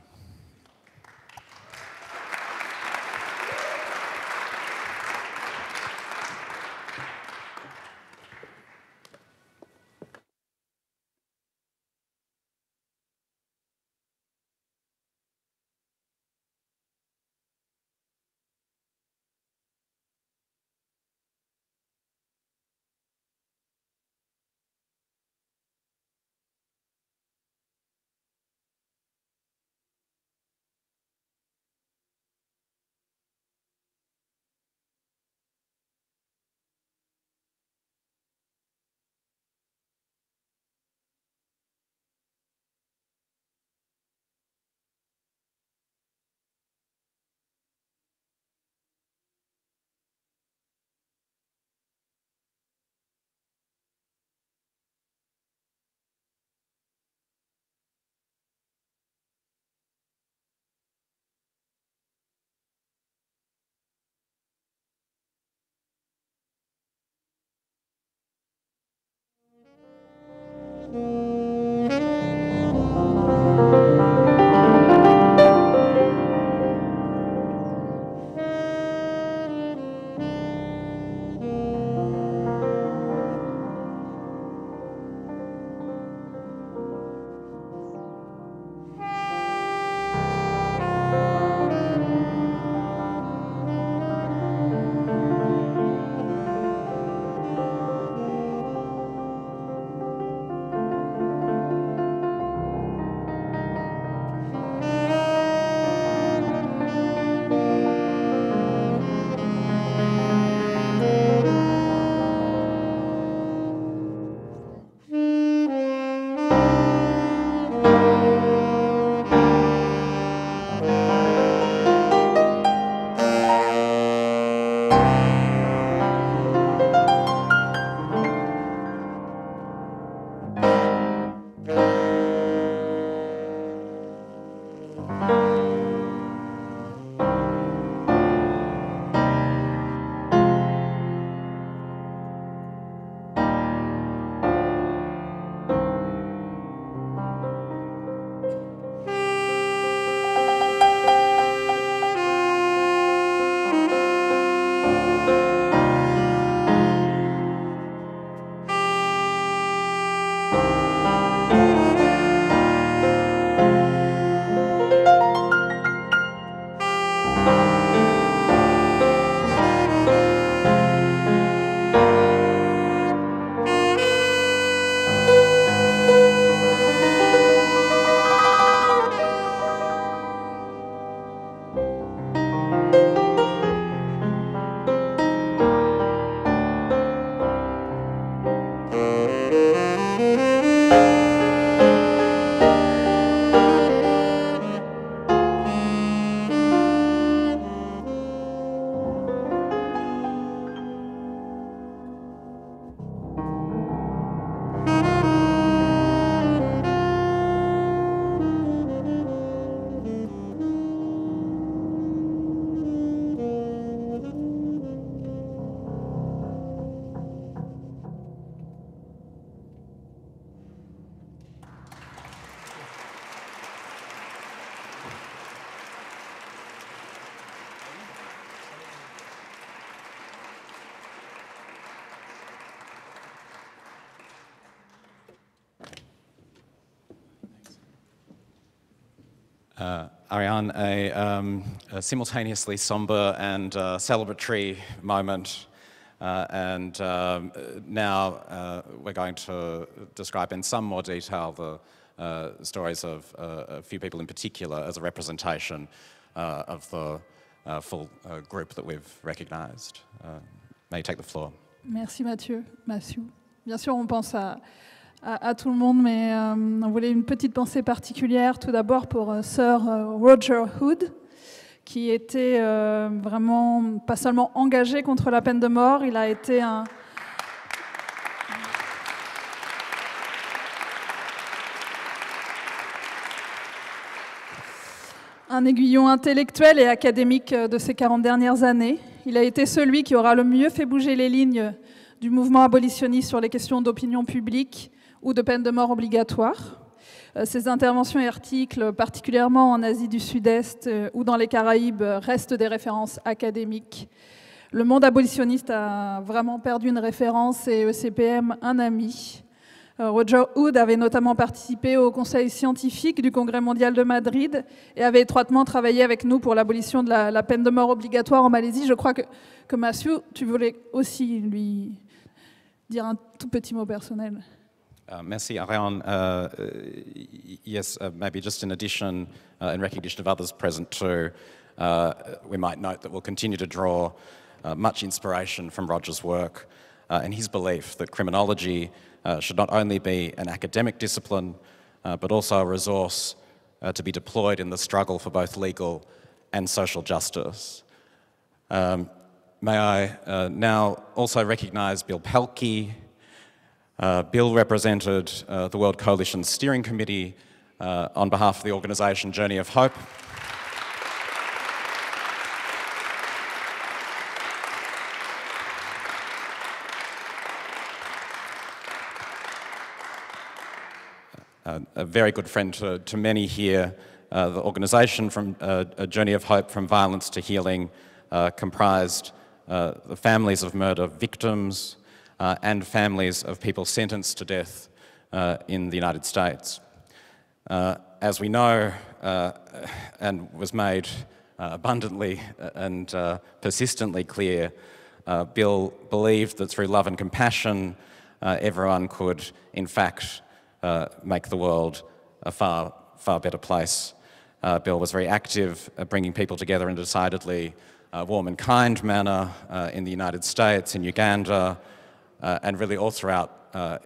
Speaker 3: Ariane, a simultaneously somber and celebratory moment. Now we're going to describe in some more detail the stories of a few people in particular as a representation of the full group that we've recognized. May you take the floor.
Speaker 2: Merci Mathieu. Bien sûr, on pense à tout le monde, mais on voulait une petite pensée particulière, tout d'abord pour Sir Roger Hood, qui était vraiment pas seulement engagé contre la peine de mort, il a été un aiguillon intellectuel et académique de ces 40 dernières années. Il a été celui qui aura le mieux fait bouger les lignes du mouvement abolitionniste sur les questions d'opinion publique ou de peine de mort obligatoire. Ses interventions et articles, particulièrement en Asie du Sud-Est ou dans les Caraïbes, restent des références académiques. Le monde abolitionniste a vraiment perdu une référence et ECPM un ami. Roger Hood avait notamment participé au conseil scientifique du Congrès mondial de Madrid et avait étroitement travaillé avec nous pour l'abolition de la peine de mort obligatoire en Malaisie. Je crois que Mathieu, tu voulais aussi lui dire un tout petit mot personnel.
Speaker 3: Merci, Ariane. Yes, maybe just in addition, in recognition of others present too, we might note that we'll continue to draw much inspiration from Roger's work and his belief that criminology should not only be an academic discipline, but also a resource to be deployed in the struggle for both legal and social justice. May I now also recognise Bill Pelkey. Bill represented the World Coalition Steering Committee on behalf of the organisation Journey of Hope. A very good friend to many here. The organisation from a Journey of Hope from Violence to Healing comprised the families of murder victims and families of people sentenced to death in the United States. As we know, and was made abundantly and persistently clear, Bill believed that through love and compassion, everyone could, in fact, make the world a far, far better place. Bill was very active at bringing people together in a decidedly warm and kind manner in the United States, in Uganda, and really all throughout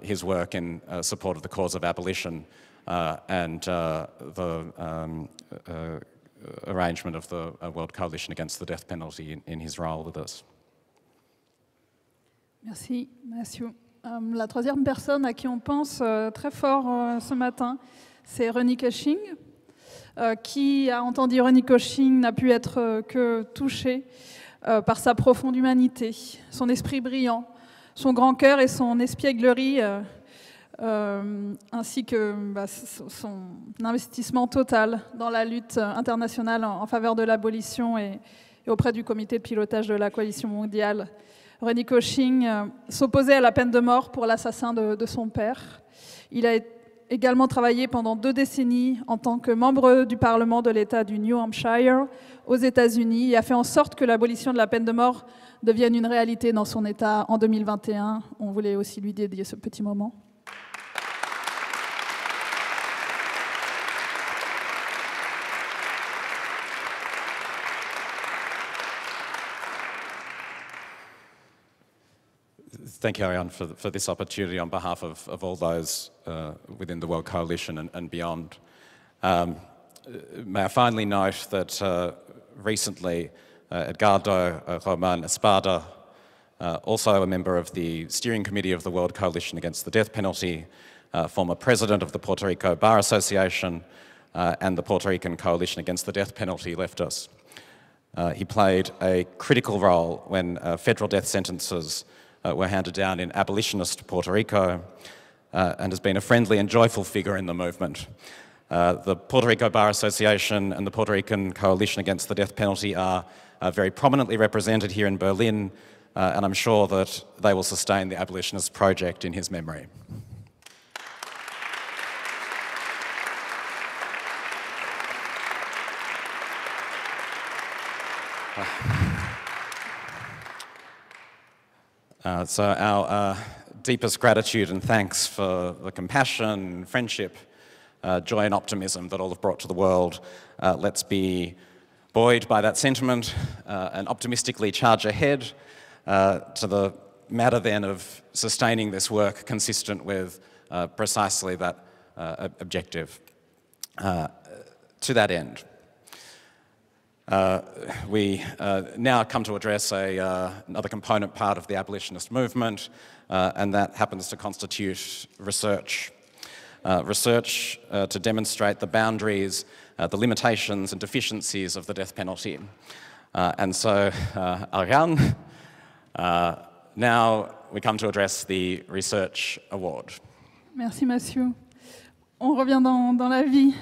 Speaker 3: his work in support of the cause of abolition and the arrangement of the World Coalition Against the Death Penalty in his role with us.
Speaker 2: Merci, Mathieu. La troisième personne à qui on pense très fort ce matin, c'est Rennie Cushing. Qui a entendu Rennie Cushing n'a pu être que touché par sa profonde humanité, son esprit brillant, son grand cœur et son espièglerie, ainsi que son investissement total dans la lutte internationale en faveur de l'abolition et auprès du comité de pilotage de la coalition mondiale. Rennie Cushing s'opposait à la peine de mort pour l'assassin de son père. Il a également travaillé pendant 2 décennies en tant que membre du Parlement de l'État du New Hampshire aux États-Unis et a fait en sorte que l'abolition de la peine de mort devienne une réalité dans son État en 2021. On voulait aussi lui dédier ce petit moment.
Speaker 3: Thank you, Ariane, for this opportunity on behalf of all those within the World Coalition and beyond. May I finally note that recently Edgardo Roman Espada, also a member of the steering committee of the World Coalition Against the Death Penalty, former president of the Puerto Rico Bar Association and the Puerto Rican Coalition Against the Death Penalty, left us. He played a critical role when federal death sentences were handed down in abolitionist Puerto Rico and has been a friendly and joyful figure in the movement. The Puerto Rico Bar Association and the Puerto Rican Coalition Against the Death Penalty are very prominently represented here in Berlin, and I'm sure that they will sustain the abolitionist project in his memory. So our deepest gratitude and thanks for the compassion, friendship, joy and optimism that all have brought to the world. Let's be buoyed by that sentiment and optimistically charge ahead to the matter then of sustaining this work consistent with precisely that objective. To that end, we now come to address another component part of the abolitionist movement, and that happens to constitute research. Research to demonstrate the boundaries, the limitations and deficiencies of the death penalty. And so, Ariane, now we come to address the Research Award.
Speaker 2: Merci Mathieu. On revient dans la vie.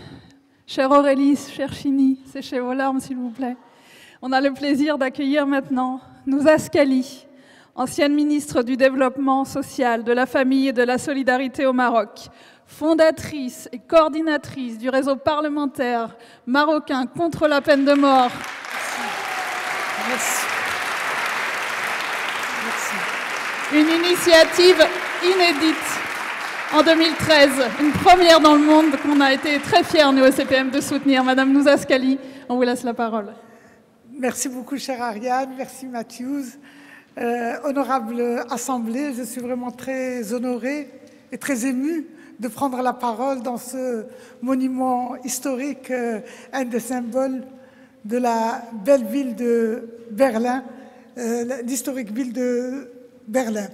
Speaker 2: Chère Aurélie, chère Chini, séchez vos larmes s'il vous plaît. On a le plaisir d'accueillir maintenant Nouza Scali, ancienne ministre du Développement social, de la Famille et de la Solidarité au Maroc, fondatrice et coordinatrice du réseau parlementaire marocain contre la peine de mort.
Speaker 14: Merci. Merci.
Speaker 2: Une initiative inédite en 2013, une première dans le monde qu'on a été très fiers, nous, ECPM, de soutenir. Madame Nouza Scali, on vous laisse la parole.
Speaker 14: Merci beaucoup, chère Ariane. Merci, Mathieu. Honorable Assemblée, je suis vraiment très honorée et très émue de prendre la parole dans ce monument historique, un des symboles de la belle ville de Berlin, l'historique ville de Berlin.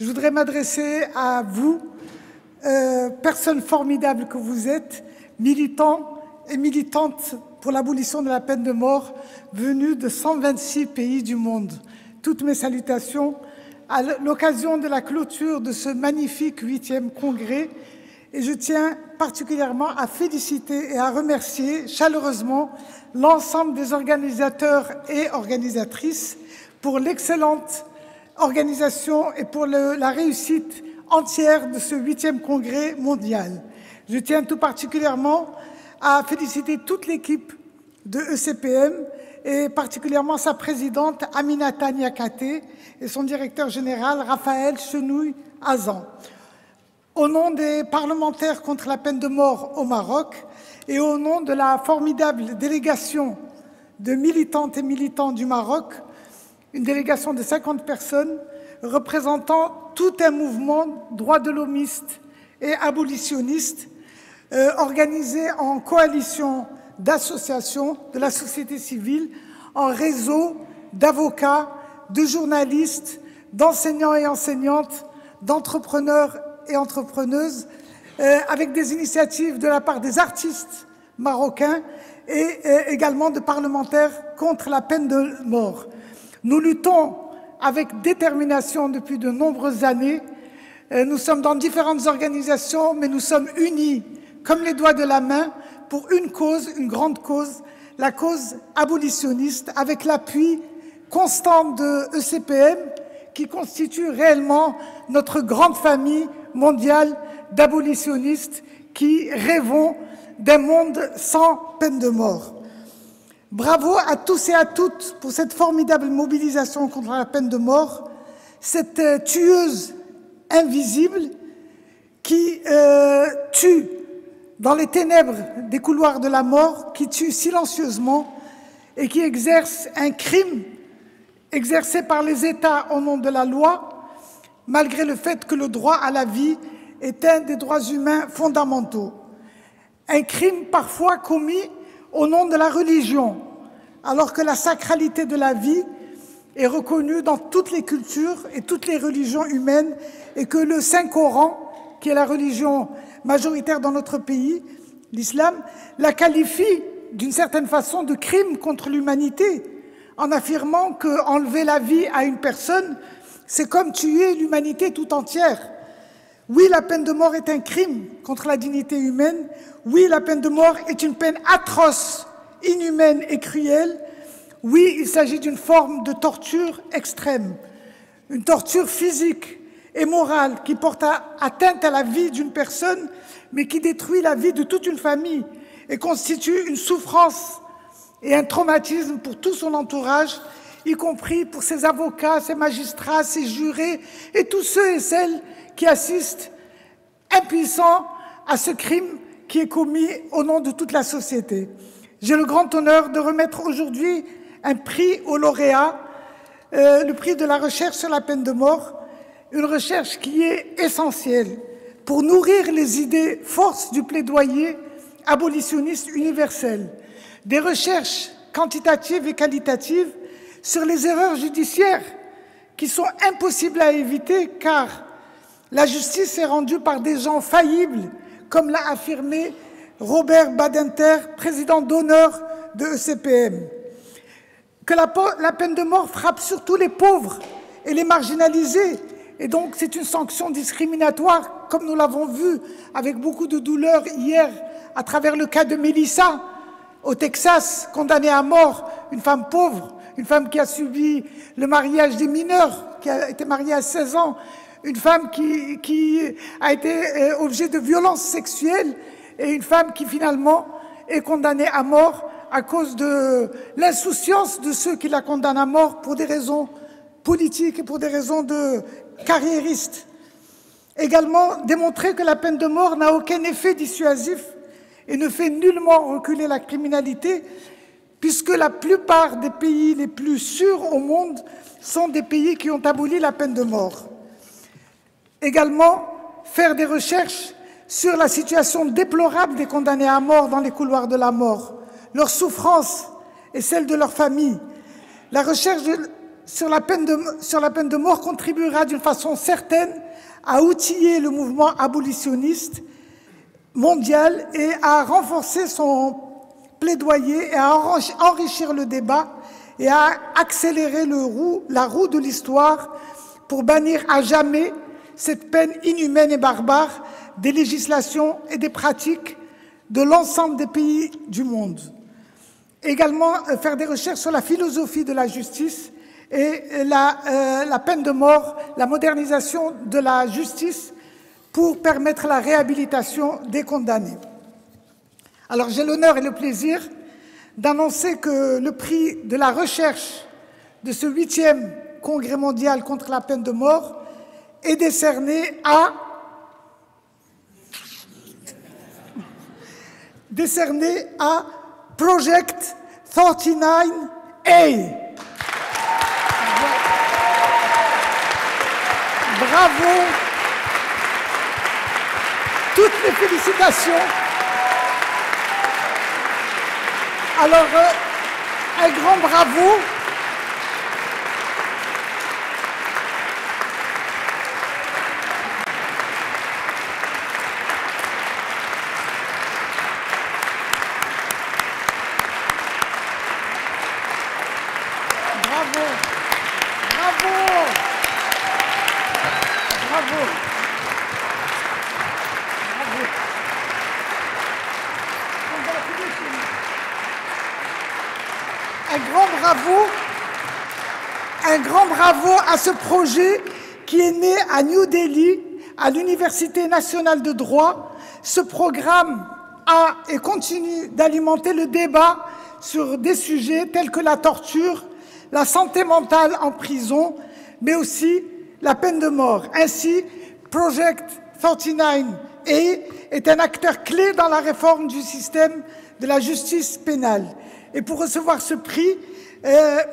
Speaker 14: Je voudrais m'adresser à vous, personnes formidables que vous êtes, militants et militantes pour l'abolition de la peine de mort, venus de 126 pays du monde. Toutes mes salutations à l'occasion de la clôture de ce magnifique 8e congrès, et je tiens particulièrement à féliciter et à remercier chaleureusement l'ensemble des organisateurs et organisatrices pour l'excellente organisation et pour la réussite entière de ce 8e congrès mondial. Je tiens tout particulièrement à féliciter toute l'équipe de ECPM et particulièrement sa présidente Aminata Niakate et son directeur général Raphaël Chenouille-Azan. Au nom des parlementaires contre la peine de mort au Maroc et au nom de la formidable délégation de militantes et militants du Maroc, une délégation de 50 personnes représentant tout un mouvement droit de l'homiste et abolitionniste organisé en coalition d'associations de la société civile, en réseau d'avocats, de journalistes, d'enseignants et enseignantes, d'entrepreneurs et entrepreneuses, avec des initiatives de la part des artistes marocains et également de parlementaires contre la peine de mort. Nous luttons avec détermination depuis de nombreuses années. Nous sommes dans différentes organisations, mais nous sommes unis comme les doigts de la main pour une cause, une grande cause, la cause abolitionniste, avec l'appui constant de ECPM, qui constitue réellement notre grande famille mondiale d'abolitionnistes qui rêvons d'un monde sans peine de mort. Bravo à tous et à toutes pour cette formidable mobilisation contre la peine de mort, cette tueuse invisible qui tue dans les ténèbres des couloirs de la mort, qui tue silencieusement et qui exerce un crime exercé par les États au nom de la loi, malgré le fait que le droit à la vie est un des droits humains fondamentaux. Un crime parfois commis au nom de la religion, alors que la sacralité de la vie est reconnue dans toutes les cultures et toutes les religions humaines, et que le Saint-Coran, qui est la religion majoritaire dans notre pays, l'islam, la qualifie d'une certaine façon de crime contre l'humanité, en affirmant qu'enlever la vie à une personne, c'est comme tuer l'humanité tout entière. Oui, la peine de mort est un crime contre la dignité humaine. Oui, la peine de mort est une peine atroce, inhumaine et cruelle. Oui, il s'agit d'une forme de torture extrême, une torture physique et morale qui porte atteinte à la vie d'une personne, mais qui détruit la vie de toute une famille et constitue une souffrance et un traumatisme pour tout son entourage, y compris pour ses avocats, ses magistrats, ses jurés et tous ceux et celles qui assistent impuissants à ce crime qui est commis au nom de toute la société. J'ai le grand honneur de remettre aujourd'hui un prix aux lauréats, le prix de la recherche sur la peine de mort, une recherche qui est essentielle pour nourrir les idées forces du plaidoyer abolitionniste universel, des recherches quantitatives et qualitatives sur les erreurs judiciaires qui sont impossibles à éviter car la justice est rendue par des gens faillibles, comme l'a affirmé Robert Badinter, président d'honneur de ECPM. Que la peine de mort frappe surtout les pauvres et les marginalisés, et donc c'est une sanction discriminatoire, comme nous l'avons vu avec beaucoup de douleur hier à travers le cas de Melissa, au Texas, condamnée à mort, une femme pauvre, une femme qui a subi le mariage des mineurs, qui a été mariée à 16 ans, une femme qui a été objet de violences sexuelles et une femme qui finalement est condamnée à mort à cause de l'insouciance de ceux qui la condamnent à mort pour des raisons politiques et pour des raisons de carriéristes. Également, démontrer que la peine de mort n'a aucun effet dissuasif et ne fait nullement reculer la criminalité, puisque la plupart des pays les plus sûrs au monde sont des pays qui ont aboli la peine de mort. Également, faire des recherches sur la situation déplorable des condamnés à mort dans les couloirs de la mort, leur souffrance et celle de leur famille. La recherche sur la peine de mort contribuera d'une façon certaine à outiller le mouvement abolitionniste mondial et à renforcer son plaidoyer et à enrichir le débat et à accélérer la roue de l'histoire pour bannir à jamais cette peine inhumaine et barbare des législations et des pratiques de l'ensemble des pays du monde. Également, faire des recherches sur la philosophie de la justice et la peine de mort, la modernisation de la justice pour permettre la réhabilitation des condamnés. Alors, j'ai l'honneur et le plaisir d'annoncer que le prix de la recherche de ce 8e Congrès mondial contre la peine de mort est décerné à Project 39A. Bravo. Toutes les félicitations. Alors, un grand bravo. Bravo. Bravo. Bravo. Un grand bravo à ce projet qui est né à New Delhi, à l'Université nationale de droit. Ce programme a et continue d'alimenter le débat sur des sujets tels que la torture, la santé mentale en prison, mais aussi la peine de mort. Ainsi, Project 39A est un acteur clé dans la réforme du système de la justice pénale. Et pour recevoir ce prix,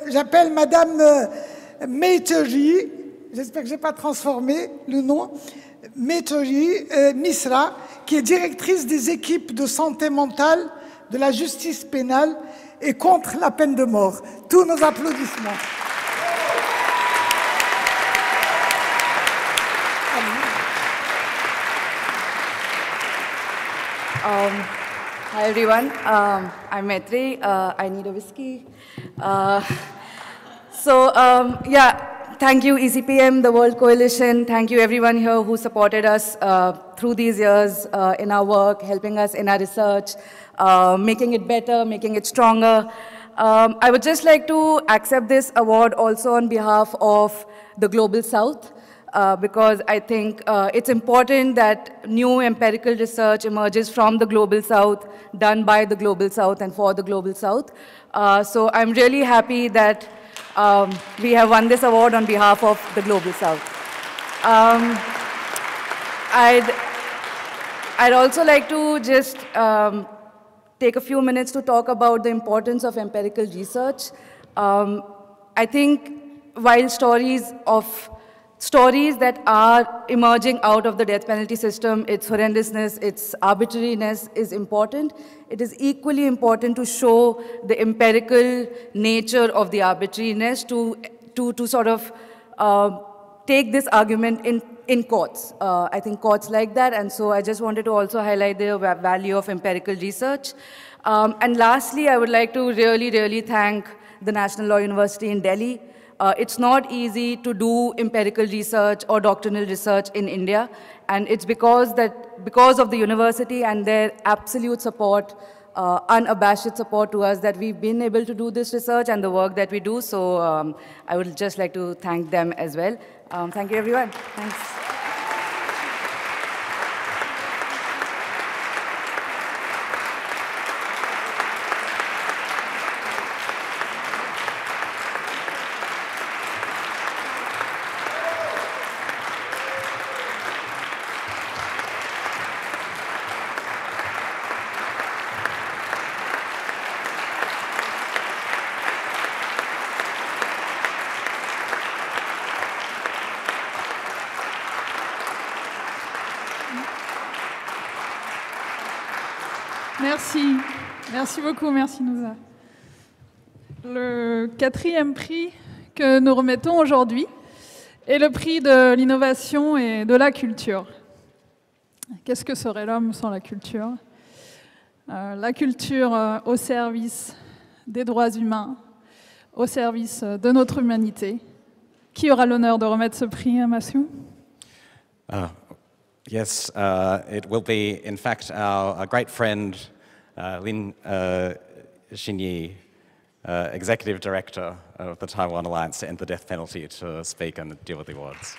Speaker 14: j'appelle Madame Maiteri, j'espère que je n'ai pas transformé le nom, Maiteri Misra, qui est directrice des équipes de santé mentale de la justice pénale et contre la peine de mort. Tous nos applaudissements.
Speaker 15: Hi everyone, I'm Maitri. I need a whiskey. Thank you ECPM, the World Coalition. Thank you everyone here who supported us through these years in our work, helping us in our research, making it better, making it stronger. I would just like to accept this award also on behalf of the Global South. because I think it's important that new empirical research emerges from the Global South, done by the Global South and for the Global South. So I'm really happy that we have won this award on behalf of the Global South. I'd also like to just take a few minutes to talk about the importance of empirical research. I think while stories that are emerging out of the death penalty system, its horrendousness, its arbitrariness is important, it is equally important to show the empirical nature of the arbitrariness to sort of take this argument in courts. I think courts like that, and so I just wanted to also highlight the value of empirical research. And lastly, I would like to really thank the National Law University in Delhi. It's not easy to do empirical research or doctrinal research in India, and it's because of the university and their absolute support, unabashed support to us, that we've been able to do this research and the work that we do. So I would just like to thank them as well. Thank you, everyone. Thanks.
Speaker 2: Merci. Merci beaucoup, merci Nouza. Le 4e prix que nous remettons aujourd'hui est le prix de l'innovation et de la culture. Qu'est-ce que serait l'homme sans la culture? La culture au service des droits humains, au service de notre humanité. Qui aura l'honneur de remettre ce prix, Mathieu?
Speaker 3: Yes, it will be, in fact, our great friend, Lin Xinyi, Executive Director of the Taiwan Alliance to End the Death Penalty, to speak and deal with the awards.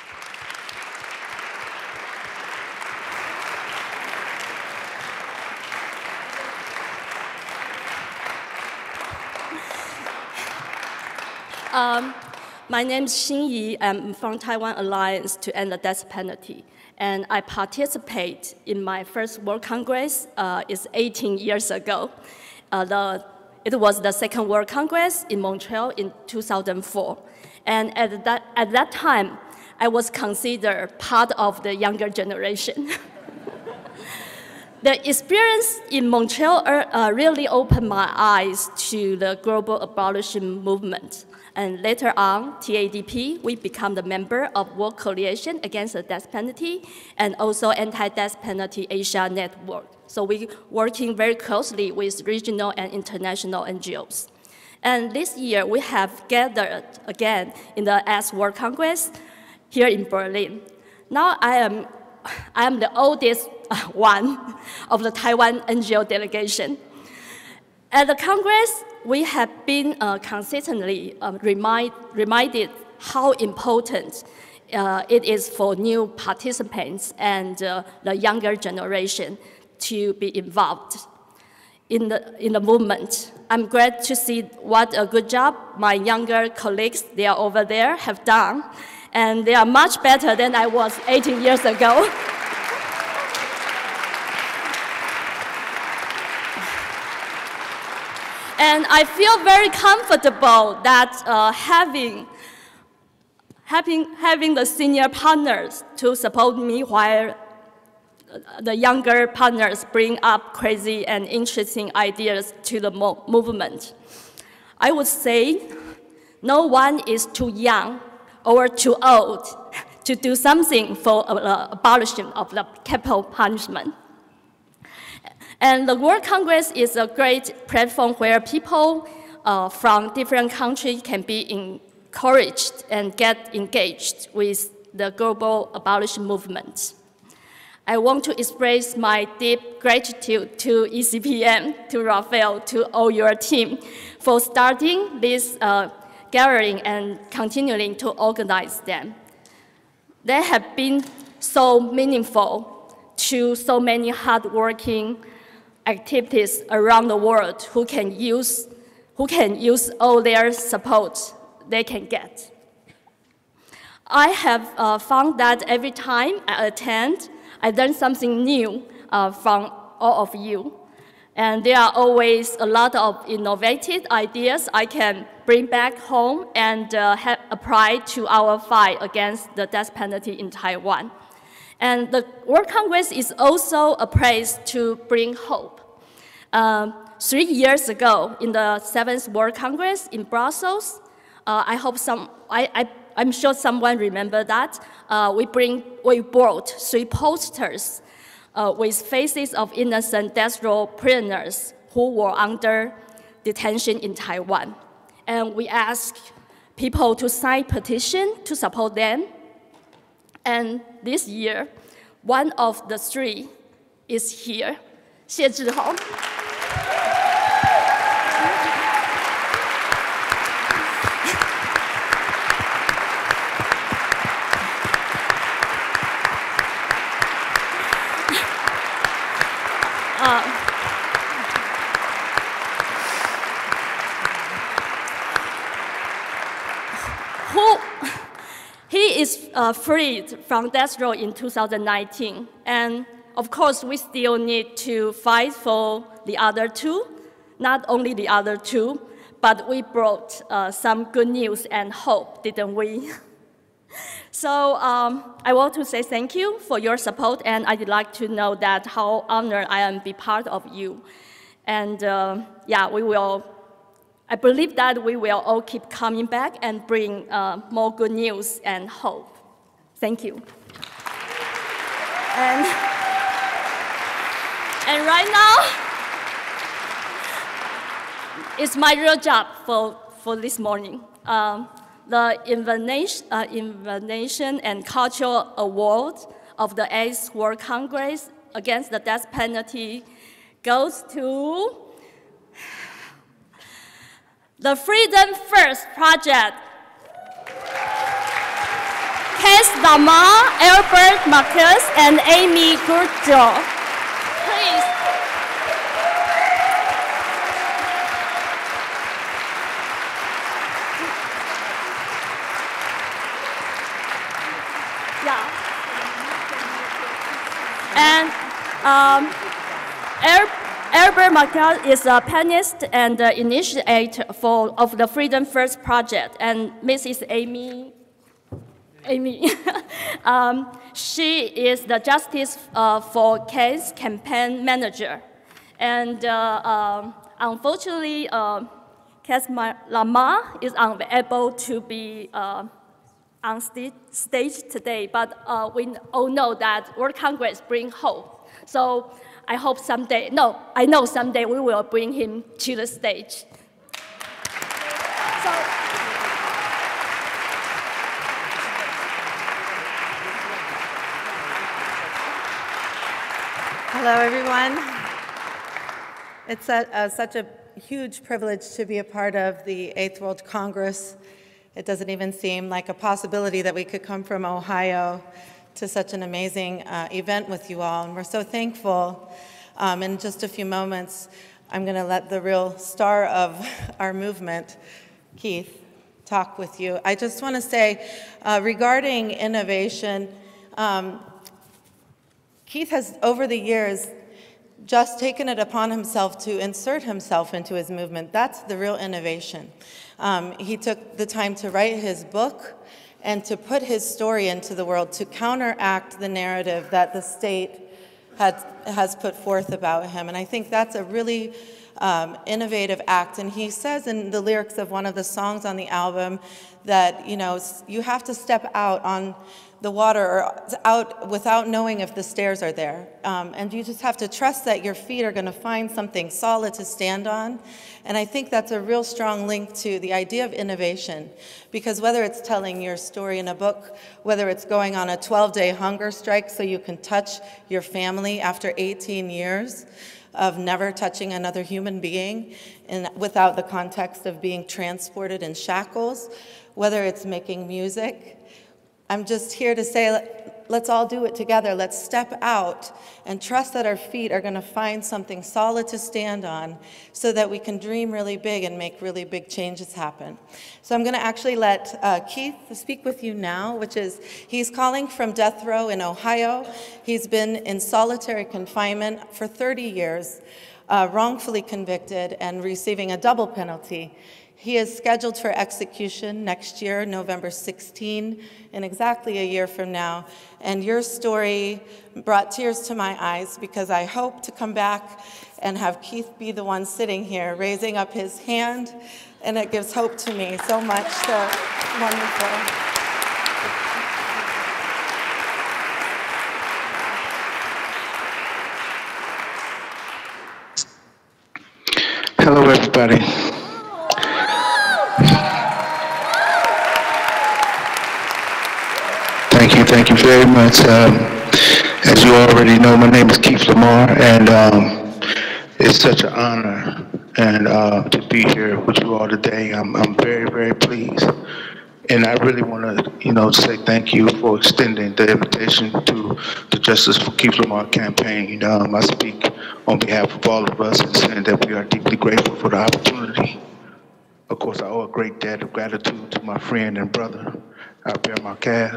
Speaker 16: My name is Xin Yi. I'm from Taiwan Alliance to End the Death Penalty. And I participate in my first World Congress. It's 18 years ago. It was the second World Congress in Montreal in 2004. And at that time, I was considered part of the younger generation. The experience in Montreal really opened my eyes to the global abolition movement. And later on, TADP, we become the member of World Coalition Against the Death Penalty and also Anti-Death Penalty Asia Network. So we're working very closely with regional and international NGOs. And this year, we have gathered again in the AS World Congress here in Berlin. Now I am the oldest one of the Taiwan NGO delegation. At the Congress, we have been consistently reminded how important it is for new participants and the younger generation to be involved in the movement. I'm glad to see what a good job my younger colleagues, they are over there, have done. And they are much better than I was 18 years ago. And I feel very comfortable that having the senior partners to support me while the younger partners bring up crazy and interesting ideas to the movement. I would say no one is too young or too old to do something for the abolition of the capital punishment. And the World Congress is a great platform where people from different countries can be encouraged and get engaged with the global abolition movement. I want to express my deep gratitude to ECPM, to Raphael, to all your team for starting this gathering and continuing to organize them. They have been so meaningful to so many hardworking activities around the world who can use all their support they can get. I have found that every time I attend, I learn something new from all of you. And there are always a lot of innovative ideas I can bring back home and apply to our fight against the death penalty in Taiwan. And the World Congress is also a place to bring hope. 3 years ago, in the 7th World Congress in Brussels, I'm sure someone remember that, we brought 3 posters with faces of innocent death row prisoners who were under detention in Taiwan. And we asked people to sign petition to support them. And this year, one of the 3 is here, 谢志宏. He is freed from death row in 2019, and of course we still need to fight for the other 2, not only the other 2, but we brought some good news and hope, didn't we? So I want to say thank you for your support, and I'd like to know that how honored I am to be part of you. And yeah, I believe that we will all keep coming back and bring more good news and hope. Thank you. And right now, it's my real job for this morning. The Innovation and Cultural Award of the 8th World Congress Against the Death Penalty goes to the Freedom First Project. Kes Dama, Albert Marcus, and Amy Gurjo. Please. Yeah. And Albert Marcus is a pianist and initiator of the Freedom First Project, and Mrs. Amy, she is the Justice for Case campaign manager. And unfortunately, Kes Lama is unable to be on stage today, but we all know that World Congress brings hope. So I hope someday, no, I know someday we will bring him to the stage. So,
Speaker 17: hello, everyone. It's such a huge privilege to be a part of the 8th World Congress. It doesn't even seem like a possibility that we could come from Ohio to such an amazing event with you all, and we're so thankful. In just a few moments, I'm going to let the real star of our movement, Keith, talk with you. I just want to say, regarding innovation, Keith has, over the years, just taken it upon himself to insert himself into his movement. That's the real innovation. He took the time to write his book and to put his story into the world, to counteract the narrative that the state has put forth about him. And I think that's a really innovative act. And he says in the lyrics of one of the songs on the album that, you have to step out on the water or out without knowing if the stairs are there. And you just have to trust that your feet are going to find something solid to stand on. And I think that's a real strong link to the idea of innovation, because whether it's telling your story in a book, whether it's going on a 12-day hunger strike so you can touch your family after 18 years of never touching another human being and without the context of being transported in shackles, whether it's making music, I'm just here to say, let's all do it together. Let's step out and trust that our feet are going to find something solid to stand on so that we can dream really big and make really big changes happen. So I'm going to actually let Keith speak with you now, he's calling from death row in Ohio. He's been in solitary confinement for 30 years, wrongfully convicted and receiving a double penalty. He is scheduled for execution next year, November 16, in exactly a year from now. And your story brought tears to my eyes because I hope to come back and have Keith be the one sitting here, raising up his hand, and it gives hope to me so much. So wonderful.
Speaker 8: Hello, everybody. Thank you very much. As you already know, my name is Keith Lamar, and it's such an honor and to be here with you all today. I'm very, very pleased, and I really want to, say thank you for extending the invitation to the Justice for Keith Lamar campaign. I speak on behalf of all of us and saying that we are deeply grateful for the opportunity. Of course, I owe a great debt of gratitude to my friend and brother, Albert Marquez,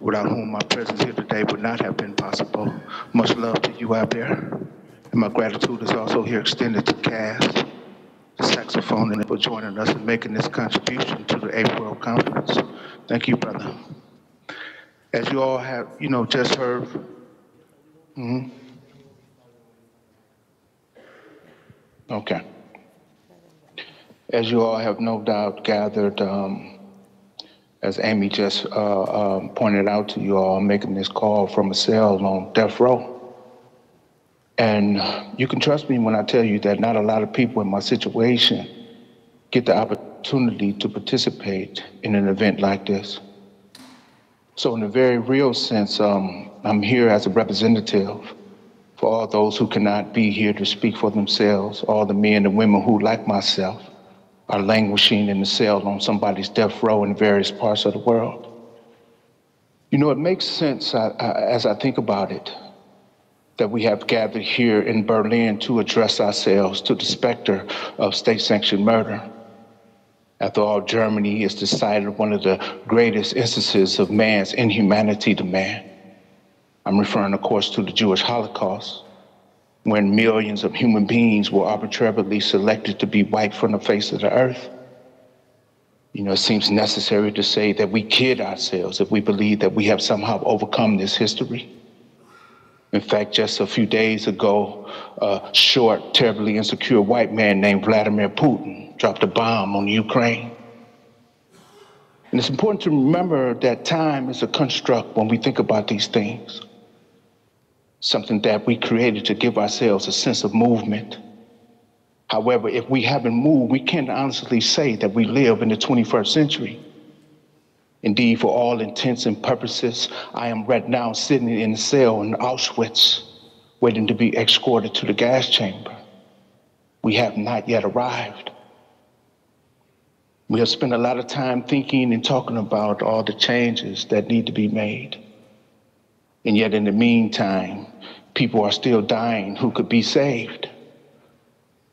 Speaker 8: without whom my presence here today would not have been possible. Much love to you out there. And my gratitude is also here extended to Cass, the saxophone, for joining us and making this contribution to the 8th World Conference. Thank you, brother. As you all have, just heard, Okay. As you all have no doubt gathered, as Amy just pointed out to you all, I'm making this call from a cell on death row. And you can trust me when I tell you that not a lot of people in my situation get the opportunity to participate in an event like this. So in a very real sense, I'm here as a representative for all those who cannot be here to speak for themselves, all the men and women who, like myself, are languishing in the cell on somebody's death row in various parts of the world. It makes sense as I think about it, that we have gathered here in Berlin to address ourselves to the specter of state-sanctioned murder. After all, Germany is the site of one of the greatest instances of man's inhumanity to man. I'm referring, of course, to the Jewish Holocaust, when millions of human beings were arbitrarily selected to be wiped from the face of the earth. It seems necessary to say that we kid ourselves if we believe that we have somehow overcome this history. In fact, just a few days ago, a short, terribly insecure white man named Vladimir Putin dropped a bomb on Ukraine. And it's important to remember that time is a construct when we think about these things. Something that we created to give ourselves a sense of movement. However, if we haven't moved, we can't honestly say that we live in the 21st century. Indeed, for all intents and purposes, I am right now sitting in a cell in Auschwitz, waiting to be escorted to the gas chamber. We have not yet arrived. We have spent a lot of time thinking and talking about all the changes that need to be made. And yet in the meantime, people are still dying who could be saved.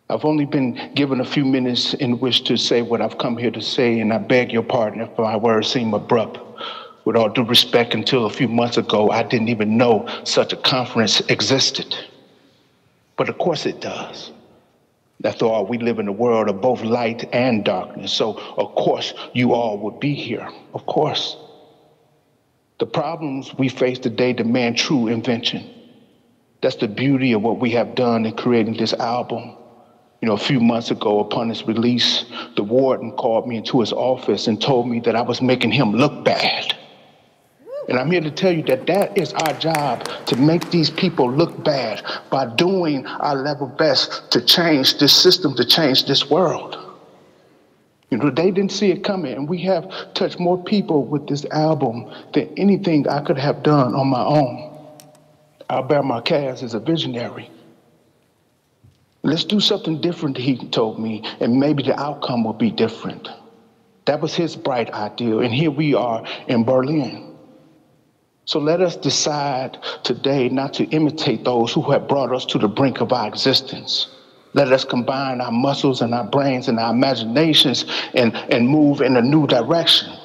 Speaker 8: I've only been given a few minutes in which to say what I've come here to say, and I beg your pardon if my words seem abrupt. With all due respect, until a few months ago, I didn't even know such a conference existed. But of course it does. After all, we live in a world of both light and darkness, so of course you all would be here, of course. The problems we face today demand true invention. That's the beauty of what we have done in creating this album. A few months ago, upon its release, the warden called me into his office and told me that I was making him look bad. And I'm here to tell you that that is our job, to make these people look bad by doing our level best to change this system, to change this world. They didn't see it coming, and we have touched more people with this album than anything I could have done on my own. Albert Marquez is a visionary. Let's do something different, he told me, and maybe the outcome will be different. That was his bright idea, and here we are in Berlin. So let us decide today not to imitate those who have brought us to the brink of our existence. Let us combine our muscles and our brains and our imaginations and move in a new direction.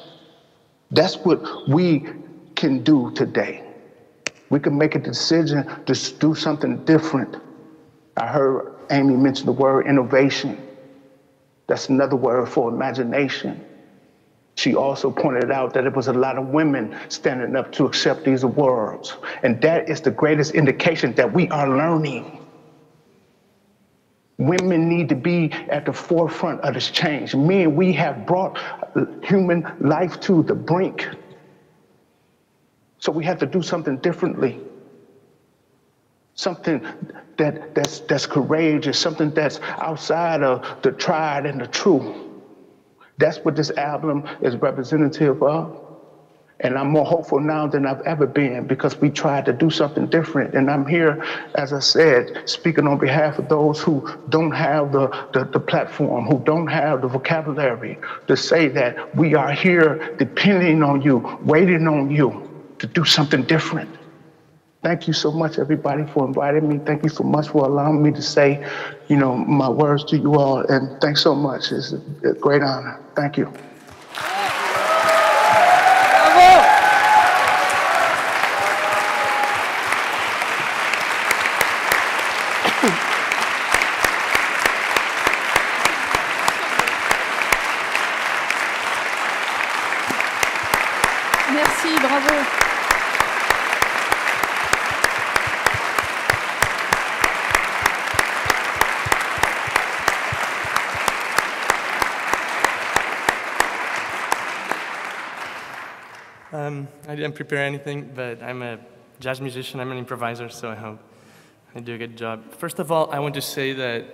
Speaker 8: That's what we can do today. We can make a decision to do something different. I heard Amy mention the word innovation. That's another word for imagination. She also pointed out that it was a lot of women standing up to accept these awards. And that is the greatest indication that we are learning. Women need to be at the forefront of this change. Men, we have brought human life to the brink. So we have to do something differently. Something that's courageous, something that's outside of the tried and the true. That's what this album is representative of. And I'm more hopeful now than I've ever been because we tried to do something different. And I'm here, as I said, speaking on behalf of those who don't have the platform, who don't have the vocabulary to say that we are here depending on you, waiting on you to do something different. Thank you so much, everybody, for inviting me. Thank you so much for allowing me to say, my words to you all. And thanks so much. It's a great honor. Thank you.
Speaker 2: Merci, bravo.
Speaker 18: I didn't prepare anything, but I'm a jazz musician, I'm an improviser, so I hope I do a good job. First of all, I want to say that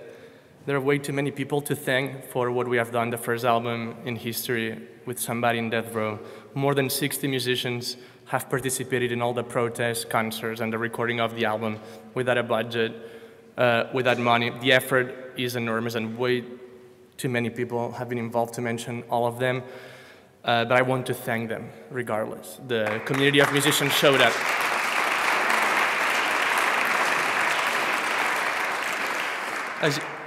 Speaker 18: there are way too many people to thank for what we have done, the first album in history with Somebody in Death Row. More than 60 musicians have participated in all the protests, concerts, and the recording of the album without a budget, without money. The effort is enormous, and way too many people have been involved to mention all of them. But I want to thank them, regardless. The community of musicians showed up.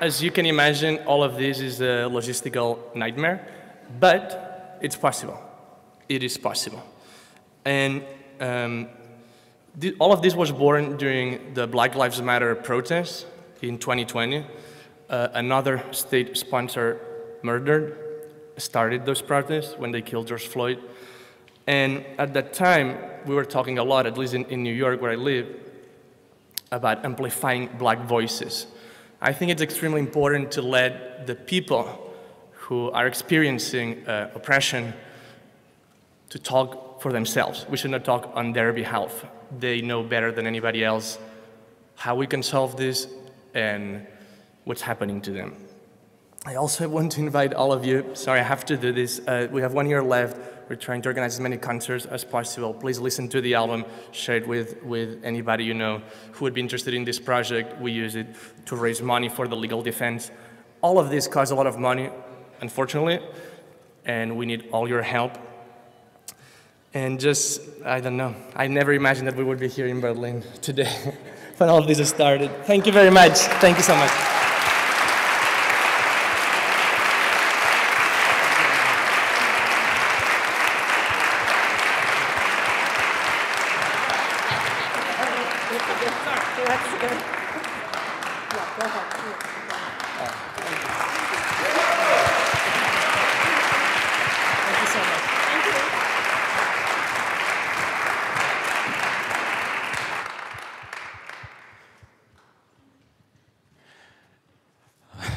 Speaker 18: As you can imagine, all of this is a logistical nightmare, but it's possible. It is possible. And all of this was born during the Black Lives Matter protests in 2020. Another state-sponsored murder started those protests when they killed George Floyd. And at that time, we were talking a lot, at least in New York where I live, about amplifying Black voices. I think it's extremely important to let the people who are experiencing oppression to talk for themselves. We should not talk on their behalf. They know better than anybody else how we can solve this and what's happening to them. I also want to invite all of you, sorry, I have to do this. We have 1 year left. We're trying to organize as many concerts as possible. Please listen to the album, share it with anybody you know who would be interested in this project. We use it to raise money for the legal defense. All of this costs a lot of money, unfortunately, and we need all your help. And just, I don't know, I never imagined that we would be here in Berlin today when all of this started. Thank you very much. Thank you so much.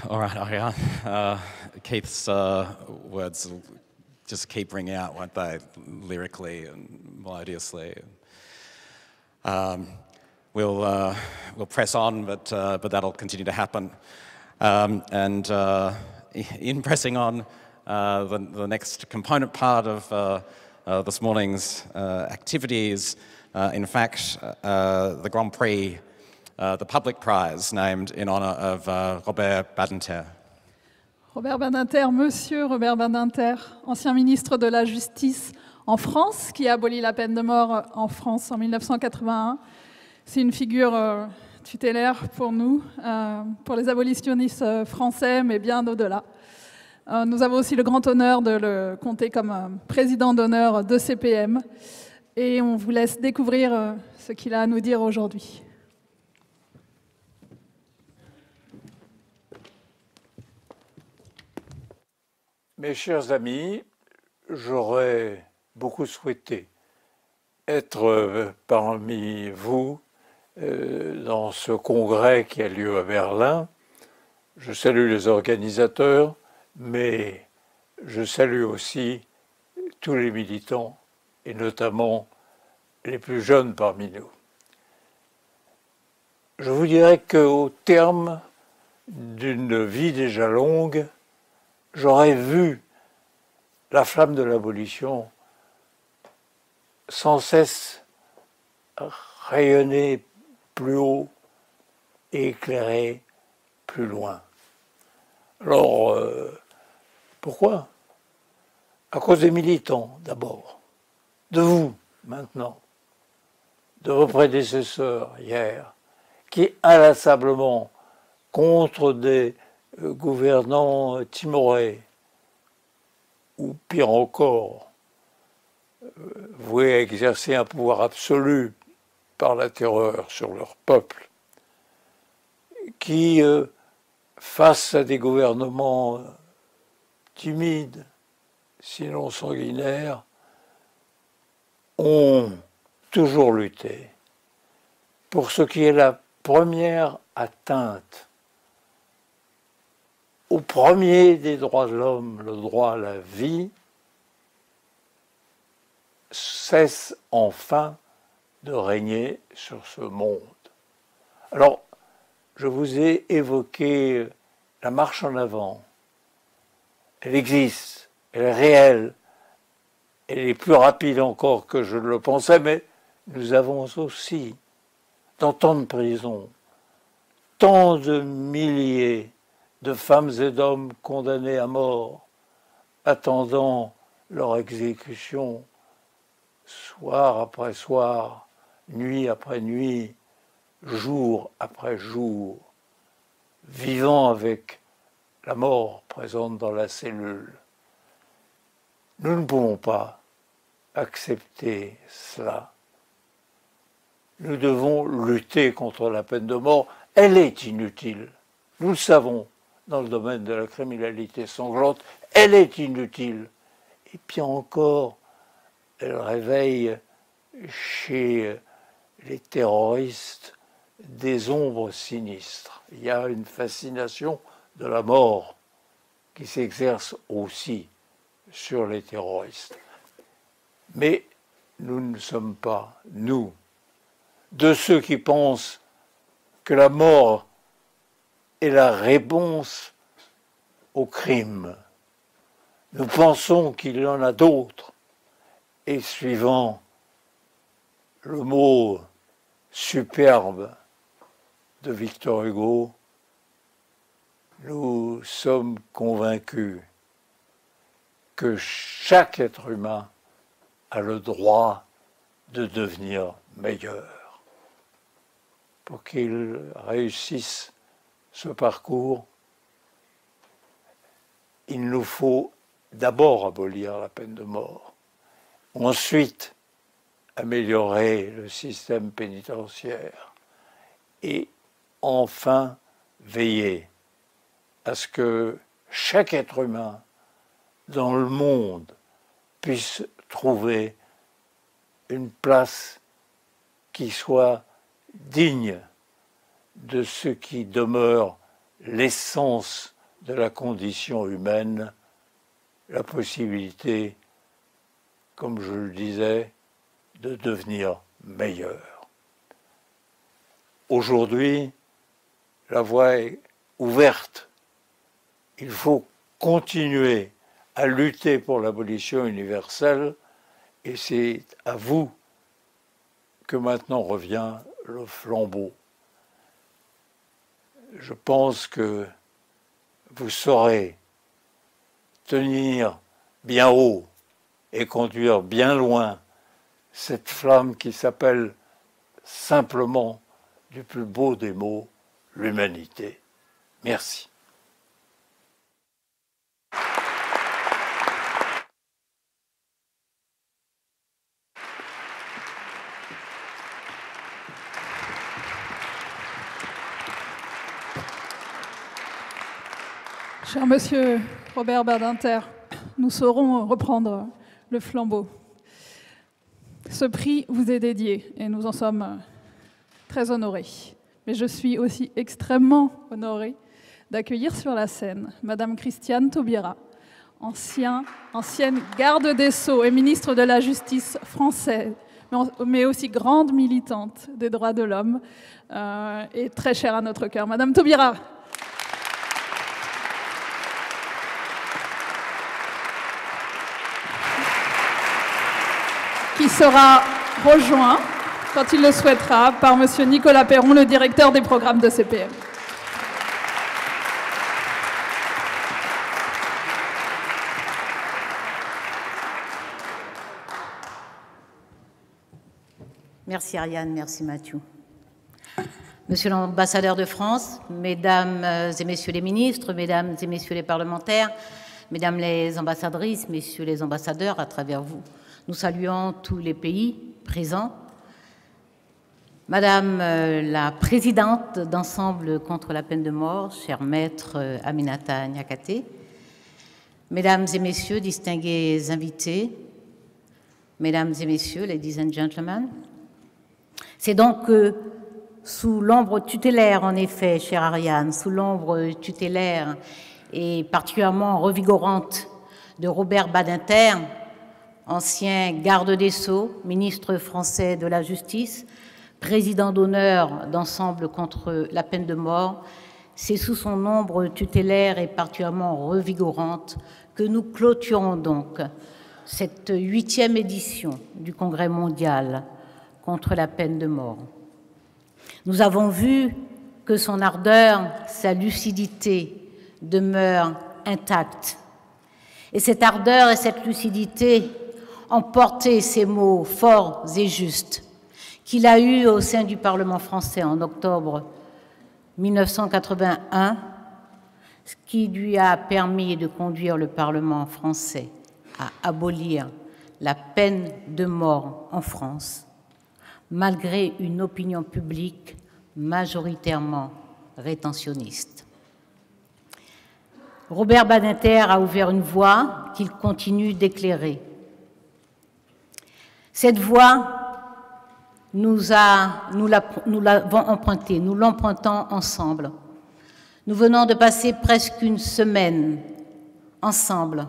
Speaker 3: All right, Ariane. Keith's words will just keep ringing out, won't they, lyrically and melodiously. We'll press on, but that'll continue to happen. And in pressing on, the next component part of this morning's activities, in fact, the Grand Prix, the public prize named in honor of Robert Badinter.
Speaker 2: Robert Badinter, Monsieur Robert Badinter, ancien ministre de la Justice, en France, qui a aboli la peine de mort en France en 1981. C'est une figure tutélaire pour nous, pour les abolitionnistes français, mais bien au-delà. Nous avons aussi le grand honneur de le compter comme président d'honneur de CPM. Et on vous laisse découvrir ce qu'il a à nous dire aujourd'hui.
Speaker 19: Mes chers amis, j'aurais beaucoup souhaité être parmi vous dans ce congrès qui a lieu à Berlin. Je salue les organisateurs, mais je salue aussi tous les militants et notamment les plus jeunes parmi nous. Je vous dirais qu'au terme d'une vie déjà longue, j'aurais vu la flamme de l'abolition sans cesse rayonner plus haut et éclairer plus loin. Alors, pourquoi? À cause des militants, d'abord, de vous, maintenant, de vos prédécesseurs, hier, qui, inlassablement, contre des gouvernants timorés, ou pire encore, voués à exercer un pouvoir absolu par la terreur sur leur peuple, qui, face à des gouvernements timides, sinon sanguinaires, ont toujours lutté pour ce qui est la première atteinte au premier des droits de l'homme, le droit à la vie, cesse enfin de régner sur ce monde. Alors, je vous ai évoqué la marche en avant. Elle existe, elle est réelle, elle est plus rapide encore que je le pensais, mais nous avons aussi, dans tant de prisons, tant de milliers de femmes et d'hommes condamnés à mort, attendant leur exécution, soir après soir, nuit après nuit, jour après jour, vivant avec la mort présente dans la cellule. Nous ne pouvons pas accepter cela. Nous devons lutter contre la peine de mort. Elle est inutile. Nous le savons dans le domaine de la criminalité sanglante. Elle est inutile. Et puis encore, elle réveille chez les terroristes des ombres sinistres. Il y a une fascination de la mort qui s'exerce aussi sur les terroristes. Mais nous ne sommes pas, nous, de ceux qui pensent que la mort est la réponse au crime. Nous pensons qu'il y en a d'autres. Et suivant le mot superbe de Victor Hugo, nous sommes convaincus que chaque être humain a le droit de devenir meilleur. Pour qu'il réussisse ce parcours, il nous faut d'abord abolir la peine de mort, ensuite améliorer le système pénitentiaire et enfin veiller à ce que chaque être humain dans le monde puisse trouver une place qui soit digne de ce qui demeure l'essence de la condition humaine, la possibilité, comme je le disais, de devenir meilleur. Aujourd'hui, la voie est ouverte. Il faut continuer à lutter pour l'abolition universelle et c'est à vous que maintenant revient le flambeau. Je pense que vous saurez tenir bien haut et conduire bien loin cette flamme qui s'appelle simplement, du plus beau des mots, l'humanité. Merci.
Speaker 2: Cher Monsieur Robert Badinter, nous saurons reprendre le flambeau. Ce prix vous est dédié et nous en sommes très honorés. Mais je suis aussi extrêmement honorée d'accueillir sur la scène Madame Christiane Taubira, ancienne garde des Sceaux et ministre de la Justice française, mais aussi grande militante des droits de l'homme et très chère à notre cœur. Madame Taubira. Qui sera rejoint, quand il le souhaitera, par Monsieur Nicolas Perron, le directeur des programmes de CPM.
Speaker 4: Merci Ariane, merci Mathieu. Monsieur l'ambassadeur de France, mesdames et messieurs les ministres, mesdames et messieurs les parlementaires, mesdames les ambassadrices, messieurs les ambassadeurs, à travers vous, nous saluons tous les pays présents. Madame la présidente d'Ensemble contre la peine de mort, chère maître Aminata Niakate, mesdames et messieurs, distingués invités, mesdames et messieurs, ladies and gentlemen, c'est donc sous l'ombre tutélaire, en effet, chère Ariane, sous l'ombre tutélaire et particulièrement revigorante de Robert Badinter, ancien garde des Sceaux, ministre français de la Justice, président d'honneur d'Ensemble contre la peine de mort, c'est sous son ombre tutélaire et particulièrement revigorante que nous clôturons donc cette 8e édition du Congrès mondial contre la peine de mort. Nous avons vu que son ardeur, sa lucidité demeurent intactes. Et cette ardeur et cette lucidité ont porté ces mots forts et justes qu'il a eus au sein du Parlement français en octobre 1981, ce qui lui a permis de conduire le Parlement français à abolir la peine de mort en France, malgré une opinion publique majoritairement rétentionniste. Robert Badinter a ouvert une voie qu'il continue d'éclairer. Cette voie, nous l'avons empruntée, nous l'empruntons ensemble. Nous venons de passer presque une semaine ensemble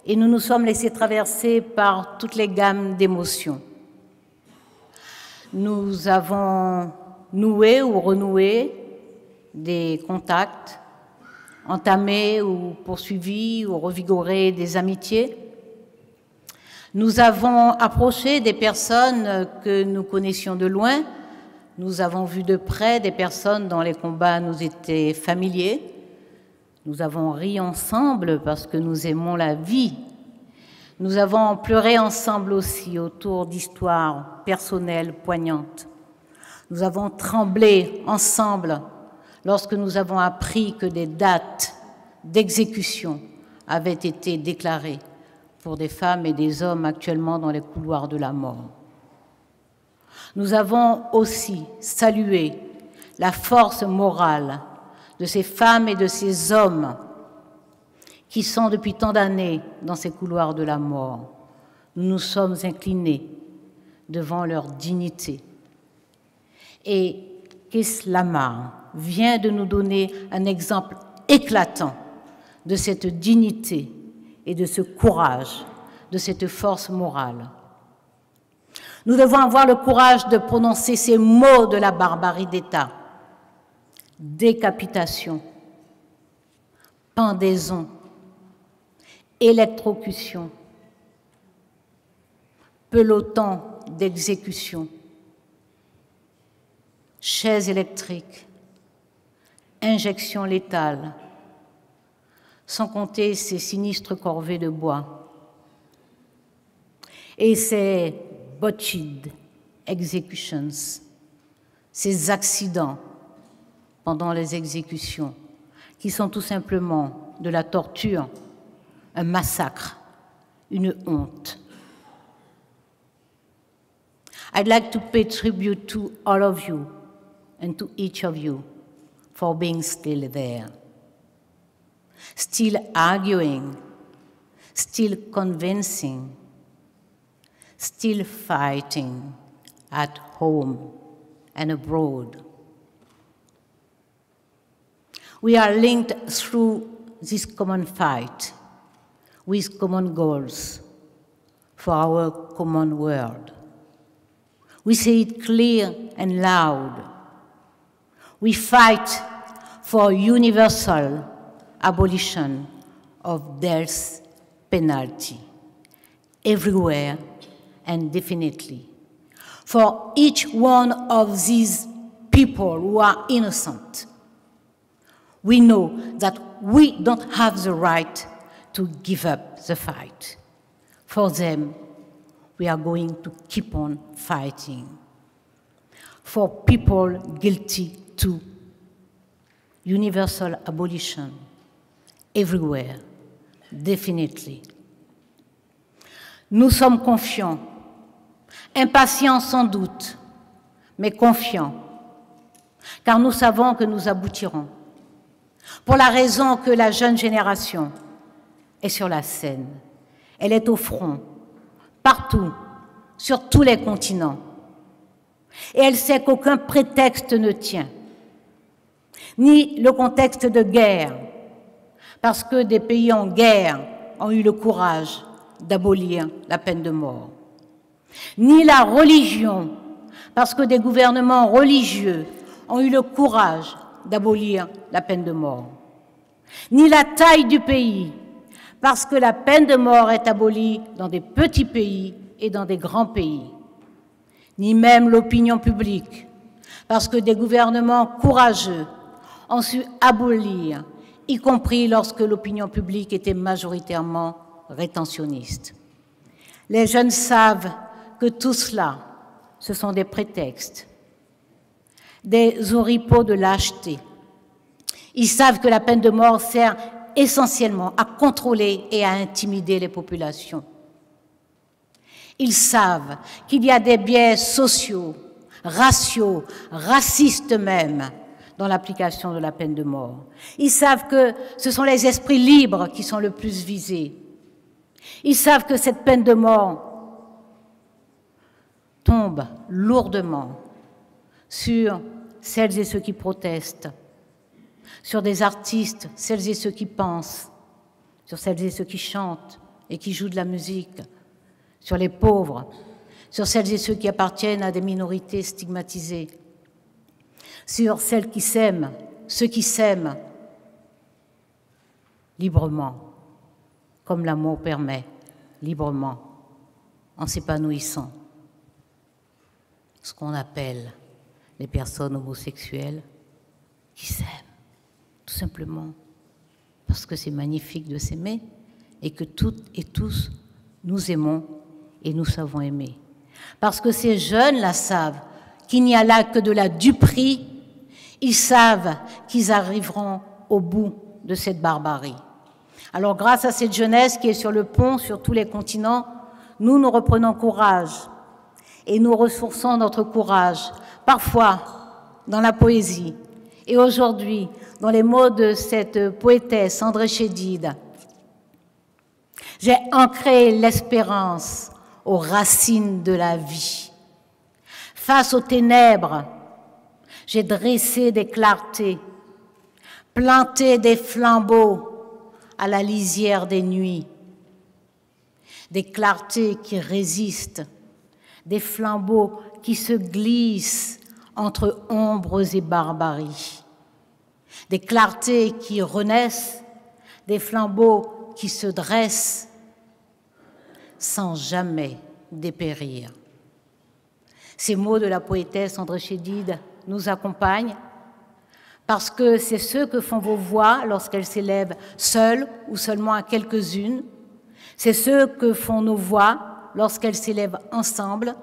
Speaker 4: et nous nous sommes laissés traverser par toutes les gammes d'émotions. Nous avons noué ou renoué des contacts, entamé ou poursuivi ou revigoré des amitiés. Nous avons approché des personnes que nous connaissions de loin. Nous avons vu de près des personnes dont les combats nous étaient familiers. Nous avons ri ensemble parce que nous aimons la vie. Nous avons pleuré ensemble aussi autour d'histoires personnelles poignantes. Nous avons tremblé ensemble lorsque nous avons appris que des dates d'exécution avaient été déclarées pour des femmes et des hommes actuellement dans les couloirs de la mort. Nous avons aussi salué la force morale de ces femmes et de ces hommes qui sont depuis tant d'années dans ces couloirs de la mort. Nous nous sommes inclinés devant leur dignité. Et Keslama vient de nous donner un exemple éclatant de cette dignité et de ce courage, de cette force morale. Nous devons avoir le courage de prononcer ces mots de la barbarie d'État. Décapitation, pendaison, électrocution, peloton d'exécution, chaises électriques, injection létale, sans compter ces sinistres corvées de bois. Et ces botched executions, ces accidents pendant les exécutions, qui sont tout simplement de la torture, un massacre, une honte. I'd like to pay tribute to all of you and to each of you for being still there, still arguing, still convincing, still fighting at home and abroad. We are linked through this common fight with common goals for our common world. We say it clear and loud. We fight for universal abolition of death penalty everywhere and definitely. For each one of these people who are innocent, we know that we don't have the right to give up the fight. For them, we are going to keep on fighting. For people guilty to universal abolition everywhere, definitely. Nous sommes confiants, impatients sans doute, mais confiants, car nous savons que nous aboutirons, pour la raison que la jeune génération est sur la scène, elle est au front, partout, sur tous les continents, et elle sait qu'aucun prétexte ne tient, ni le contexte de guerre, parce que des pays en guerre ont eu le courage d'abolir la peine de mort, ni la religion, parce que des gouvernements religieux ont eu le courage d'abolir la peine de mort, ni la taille du pays, parce que la peine de mort est abolie dans des petits pays et dans des grands pays, ni même l'opinion publique, parce que des gouvernements courageux ont su abolir, y compris lorsque l'opinion publique était majoritairement rétentionniste. Les jeunes savent que tout cela, ce sont des prétextes, des oripeaux de lâcheté. Ils savent que la peine de mort sert essentiellement à contrôler et à intimider les populations. Ils savent qu'il y a des biais sociaux, raciaux, racistes même, dans l'application de la peine de mort. Ils savent que ce sont les esprits libres qui sont le plus visés. Ils savent que cette peine de mort tombe lourdement sur celles et ceux qui protestent, sur des artistes, celles et ceux qui pensent, sur celles et ceux qui chantent et qui jouent de la musique, sur les pauvres, sur celles et ceux qui appartiennent à des minorités stigmatisées, sur celles qui s'aiment, ceux qui s'aiment librement, comme l'amour permet, librement, en s'épanouissant. Ce qu'on appelle les personnes homosexuelles qui s'aiment, tout simplement, parce que c'est magnifique de s'aimer et que toutes et tous nous aimons et nous savons aimer. Parce que ces jeunes-là savent qu'il n'y a là que de la duperie, ils savent qu'ils arriveront au bout de cette barbarie. Alors grâce à cette jeunesse qui est sur le pont, sur tous les continents, nous reprenons courage et nous ressourçons notre courage, parfois dans la poésie et aujourd'hui dans les mots de cette poétesse André Chédid. J'ai ancré l'espérance aux racines de la vie. Face aux ténèbres, j'ai dressé des clartés, planté des flambeaux à la lisière des nuits, des clartés qui résistent, des flambeaux qui se glissent entre ombres et barbarie, des clartés qui renaissent, des flambeaux qui se dressent sans jamais dépérir. Ces mots de la poétesse André Chédid nous accompagnent parce que c'est ce que font vos voix lorsqu'elles s'élèvent seules ou seulement à quelques-unes. C'est ce que font nos voix lorsqu'elles s'élèvent ensemble,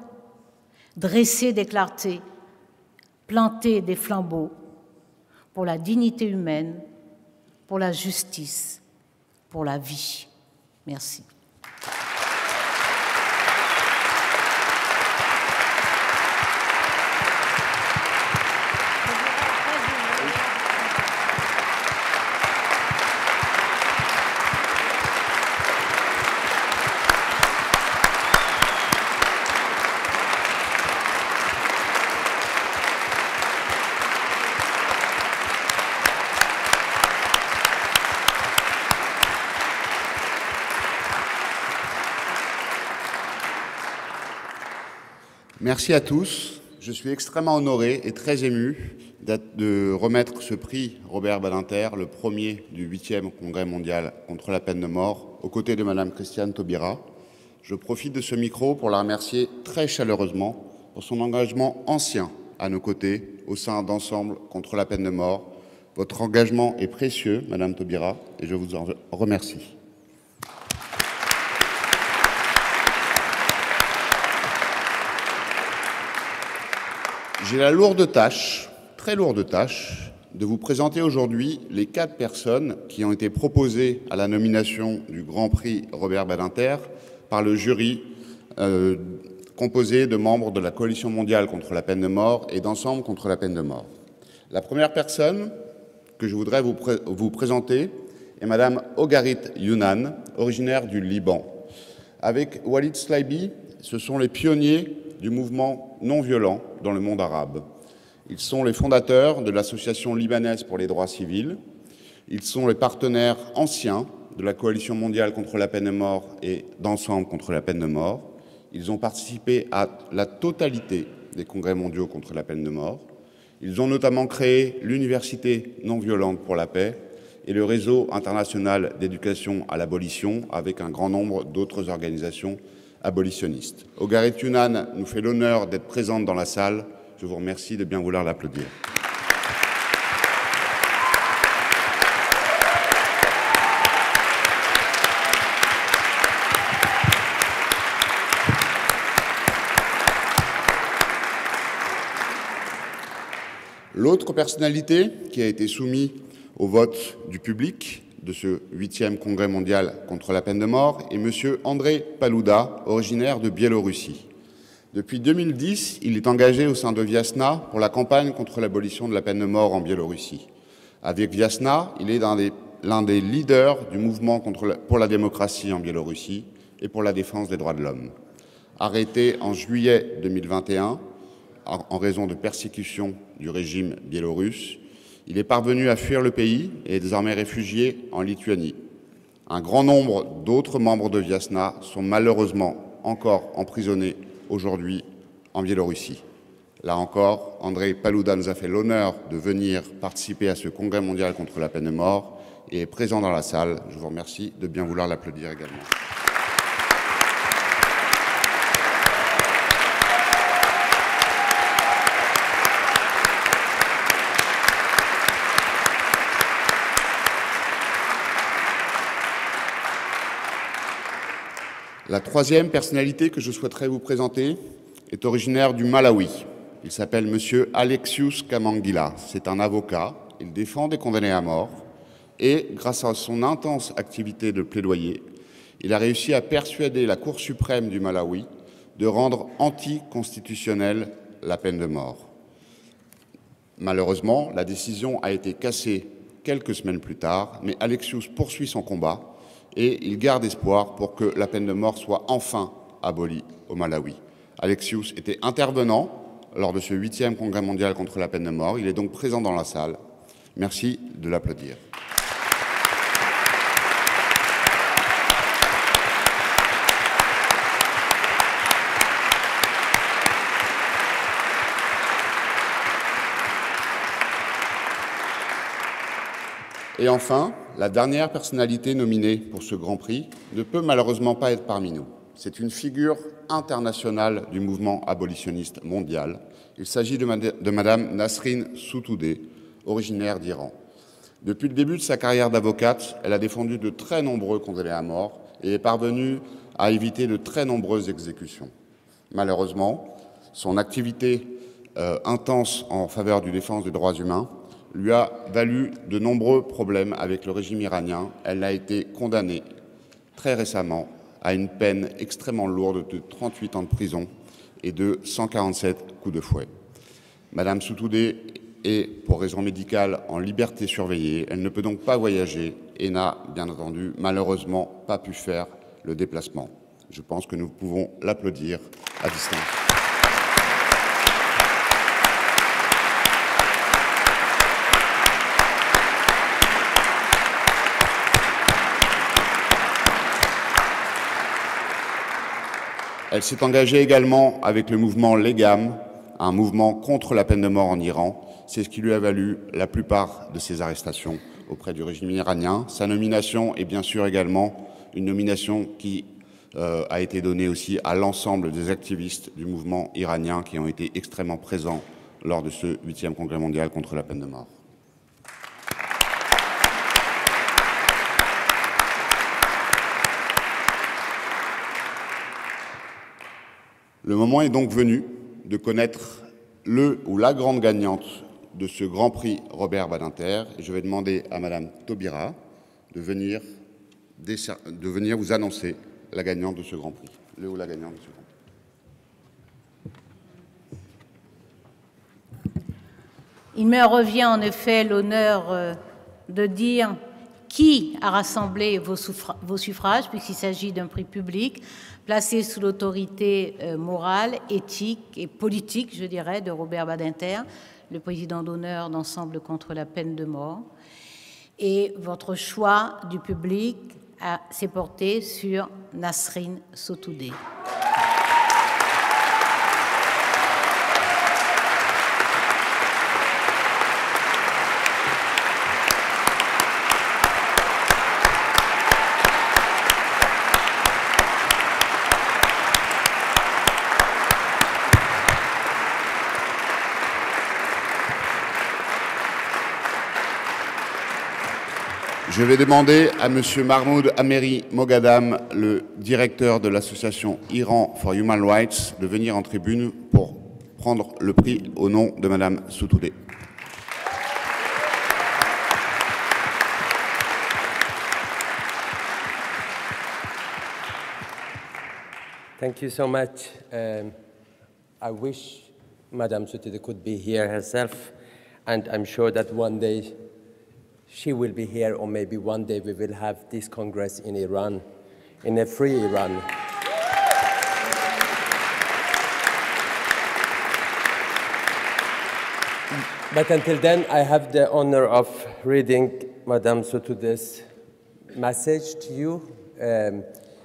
Speaker 4: dresser des clartés, planter des flambeaux pour la dignité humaine, pour la justice, pour la vie. Merci.
Speaker 20: Merci à tous. Je suis extrêmement honoré et très ému de remettre ce prix Robert Badinter, le premier du 8e Congrès mondial contre la peine de mort, aux côtés de Madame Christiane Taubira. Je profite de ce micro pour la remercier très chaleureusement pour son engagement ancien à nos côtés au sein d'Ensemble contre la peine de mort. Votre engagement est précieux, Madame Taubira, et je vous en remercie. J'ai la lourde tâche, très lourde tâche, de vous présenter aujourd'hui les 4 personnes qui ont été proposées à la nomination du Grand Prix Robert Badinter par le jury composé de membres de la Coalition mondiale contre la peine de mort et d'Ensemble contre la peine de mort. La première personne que je voudrais vous présenter est Madame Ogarit Younan, originaire du Liban. Avec Walid Slaibi, ce sont les pionniers du mouvement non-violent dans le monde arabe. Ils sont les fondateurs de l'Association libanaise pour les droits civils. Ils sont les partenaires anciens de la Coalition mondiale contre la peine de mort et d'Ensemble contre la peine de mort. Ils ont participé à la totalité des congrès mondiaux contre la peine de mort. Ils ont notamment créé l'Université non-violente pour la paix et le réseau international d'éducation à l'abolition avec un grand nombre d'autres organisations abolitionnistes. Ogarit Younan nous fait l'honneur d'être présente dans la salle. Je vous remercie de bien vouloir l'applaudir. L'autre personnalité qui a été soumise au vote du public de ce 8e congrès mondial contre la peine de mort est M. André Palouda, originaire de Biélorussie. Depuis 2010, il est engagé au sein de Viasna pour la campagne contre l'abolition de la peine de mort en Biélorussie. Avec Viasna, il est l'un des leaders du mouvement pour la démocratie en Biélorussie et pour la défense des droits de l'homme. Arrêté en juillet 2021 en raison de persécutions du régime biélorusse, il est parvenu à fuir le pays et est désormais réfugié en Lituanie. Un grand nombre d'autres membres de Viasna sont malheureusement encore emprisonnés aujourd'hui en Biélorussie. Là encore, André Palouda nous a fait l'honneur de venir participer à ce congrès mondial contre la peine de mort et est présent dans la salle. Je vous remercie de bien vouloir l'applaudir également. La troisième personnalité que je souhaiterais vous présenter est originaire du Malawi. Il s'appelle M. Alexius Kamangila. C'est un avocat. Il défend des condamnés à mort. Et grâce à son intense activité de plaidoyer, il a réussi à persuader la Cour suprême du Malawi de rendre anticonstitutionnelle la peine de mort. Malheureusement, la décision a été cassée quelques semaines plus tard, mais Alexius poursuit son combat et il garde espoir pour que la peine de mort soit enfin abolie au Malawi. Alexius était intervenant lors de ce 8e congrès mondial contre la peine de mort. Il est donc présent dans la salle. Merci de l'applaudir. Et enfin, la dernière personnalité nominée pour ce Grand Prix ne peut malheureusement pas être parmi nous. C'est une figure internationale du mouvement abolitionniste mondial. Il s'agit de Madame Nasrin Sotoudeh, originaire d'Iran. Depuis le début de sa carrière d'avocate, elle a défendu de très nombreux condamnés à mort et est parvenue a évité de très nombreuses exécutions. Malheureusement, son activité intense en faveur du défense des droits humains lui a valu de nombreux problèmes avec le régime iranien. Elle a été condamnée très récemment à une peine extrêmement lourde de 38 ans de prison et de 147 coups de fouet. Madame Sotoudeh est, pour raison médicale, en liberté surveillée. Elle ne peut donc pas voyager et n'a, bien entendu, malheureusement pas pu faire le déplacement. Je pense que nous pouvons l'applaudir à distance. Elle s'est engagée également avec le mouvement Legam, un mouvement contre la peine de mort en Iran. C'est ce qui lui a valu la plupart de ses arrestations auprès du régime iranien. Sa nomination est bien sûr également une nomination qui a été donnée aussi à l'ensemble des activistes du mouvement iranien qui ont été extrêmement présents lors de ce 8e congrès mondial contre la peine de mort. Le moment est donc venu de connaître le ou la grande gagnante de ce Grand Prix Robert Badinter. Et je vais demander à Madame Taubira de venir vous annoncer la gagnante de ce Grand Prix. Le ou la gagnante de ce Grand Prix.
Speaker 4: Il me revient en effet l'honneur de dire qui a rassemblé vos suffrages, puisqu'il s'agit d'un prix public, placé sous l'autorité morale, éthique et politique, je dirais, de Robert Badinter, le président d'honneur d'Ensemble contre la peine de mort. Et votre choix du public s'est porté sur Nasrin Sotoudeh.
Speaker 20: Je vais demander à M. Mahmoud Ameri Moghadam, le directeur de l'association Iran for Human Rights, de venir en tribune pour prendre le prix au nom de Mme Sotoudeh.
Speaker 21: Thank you so much. I wish Madame Sotoudeh could be here herself, and I'm sure that one day she will be here, or maybe one day we will have this Congress in Iran, in a free Iran. But until then, I have the honor of reading Madame Sotoudeh's message to you.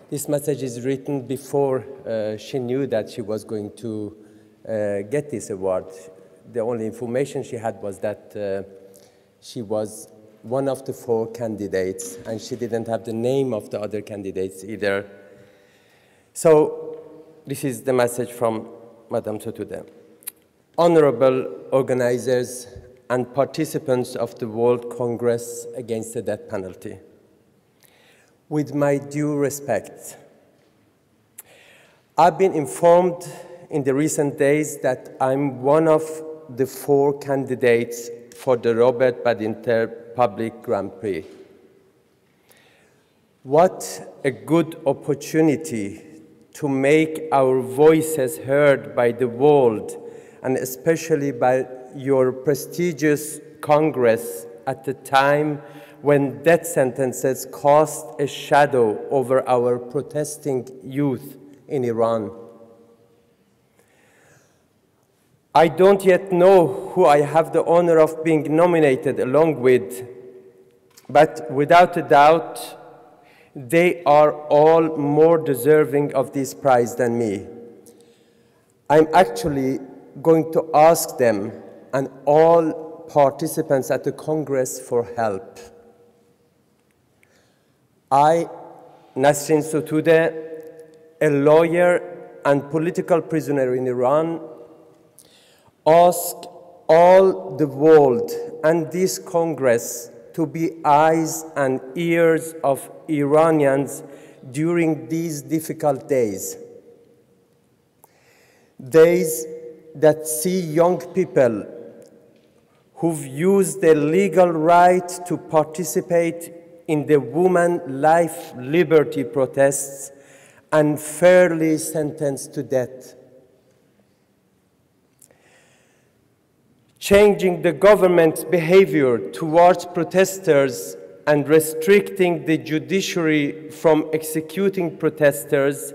Speaker 21: This message is written before she knew that she was going to get this award. The only information she had was that she was one of the 4 candidates, and she didn't have the name of the other candidates either. So this is the message from Madame Sotoudeh. Honorable organizers and participants of the World Congress Against the Death Penalty, with my due respect, I've been informed in the recent days that I'm one of the 4 candidates for the Robert Badinter Public Grand Prix. What a good opportunity to make our voices heard by the world, and especially by your prestigious Congress at the time when death sentences cast a shadow over our protesting youth in Iran. I don't yet know who I have the honor of being nominated along with, but without a doubt, they are all more deserving of this prize than me. I'm actually going to ask them and all participants at the Congress for help. I, Nasrin Sotoudeh, a lawyer and political prisoner in Iran, ask all the world and this Congress to be eyes and ears of Iranians during these difficult days. Days that see young people who've used their legal right to participate in the woman life liberty protests unfairly sentenced to death. Changing the government's behavior towards protesters and restricting the judiciary from executing protesters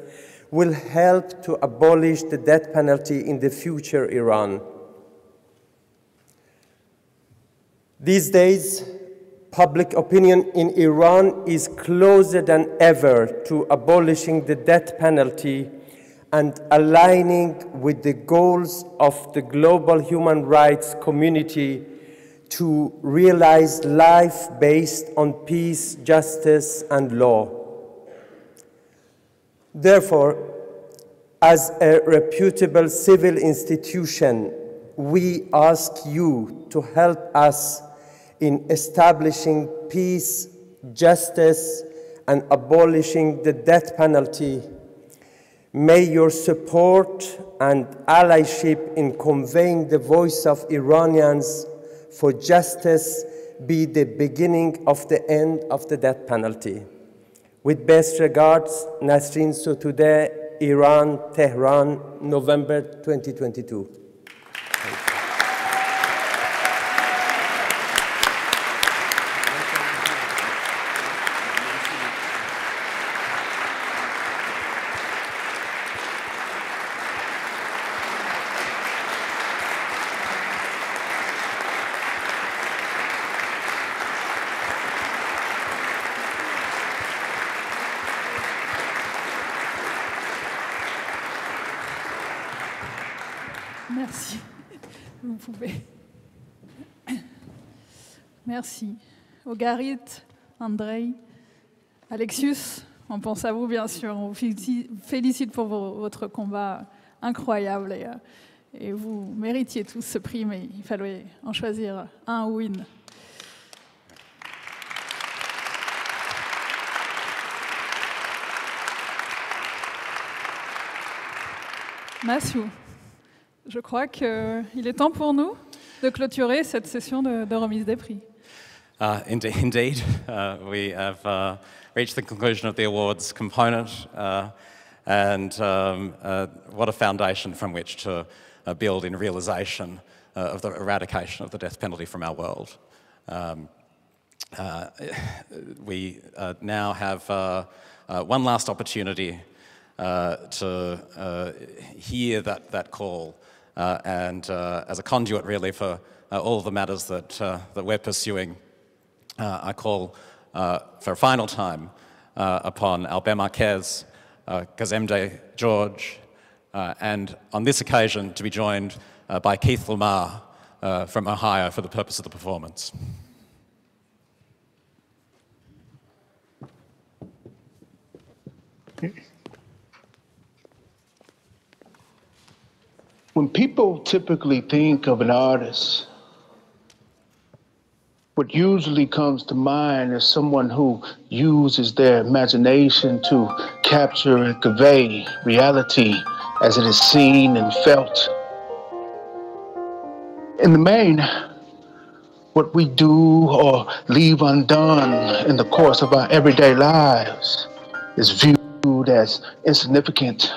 Speaker 21: will help to abolish the death penalty in the future Iran. These days, public opinion in Iran is closer than ever to abolishing the death penalty and aligning with the goals of the global human rights community to realize life based on peace, justice, and law. Therefore, as a reputable civil institution, we ask you to help us in establishing peace, justice, and abolishing the death penalty. May your support and allyship in conveying the voice of Iranians for justice be the beginning of the end of the death penalty. With best regards, Nasrin Sotoudeh, Iran, Tehran, November 2022.
Speaker 2: Merci. Vous pouvez. Merci. Ogarit, Andrei, Alexius, on pense à vous bien sûr. On vous félicite pour votre combat incroyable et vous méritiez tous ce prix, mais il fallait en choisir un ou une. Matthew. Je crois qu'il est temps pour nous de clôturer cette session de remise des prix.
Speaker 3: Indeed, we have reached the conclusion of the awards component, and what a foundation from which to build in realization of the eradication of the death penalty from our world. We now have one last opportunity to hear that call. And as a conduit, really, for all of the matters that we're pursuing, I call for a final time upon Albert Marquez, Kazemde George, and on this occasion to be joined by Keith Lamar from Ohio for the purpose of the performance.
Speaker 8: When people typically think of an artist, what usually comes to mind is someone who uses their imagination to capture and convey reality as it is seen and felt. In the main, what we do or leave undone in the course of our everyday lives is viewed as insignificant,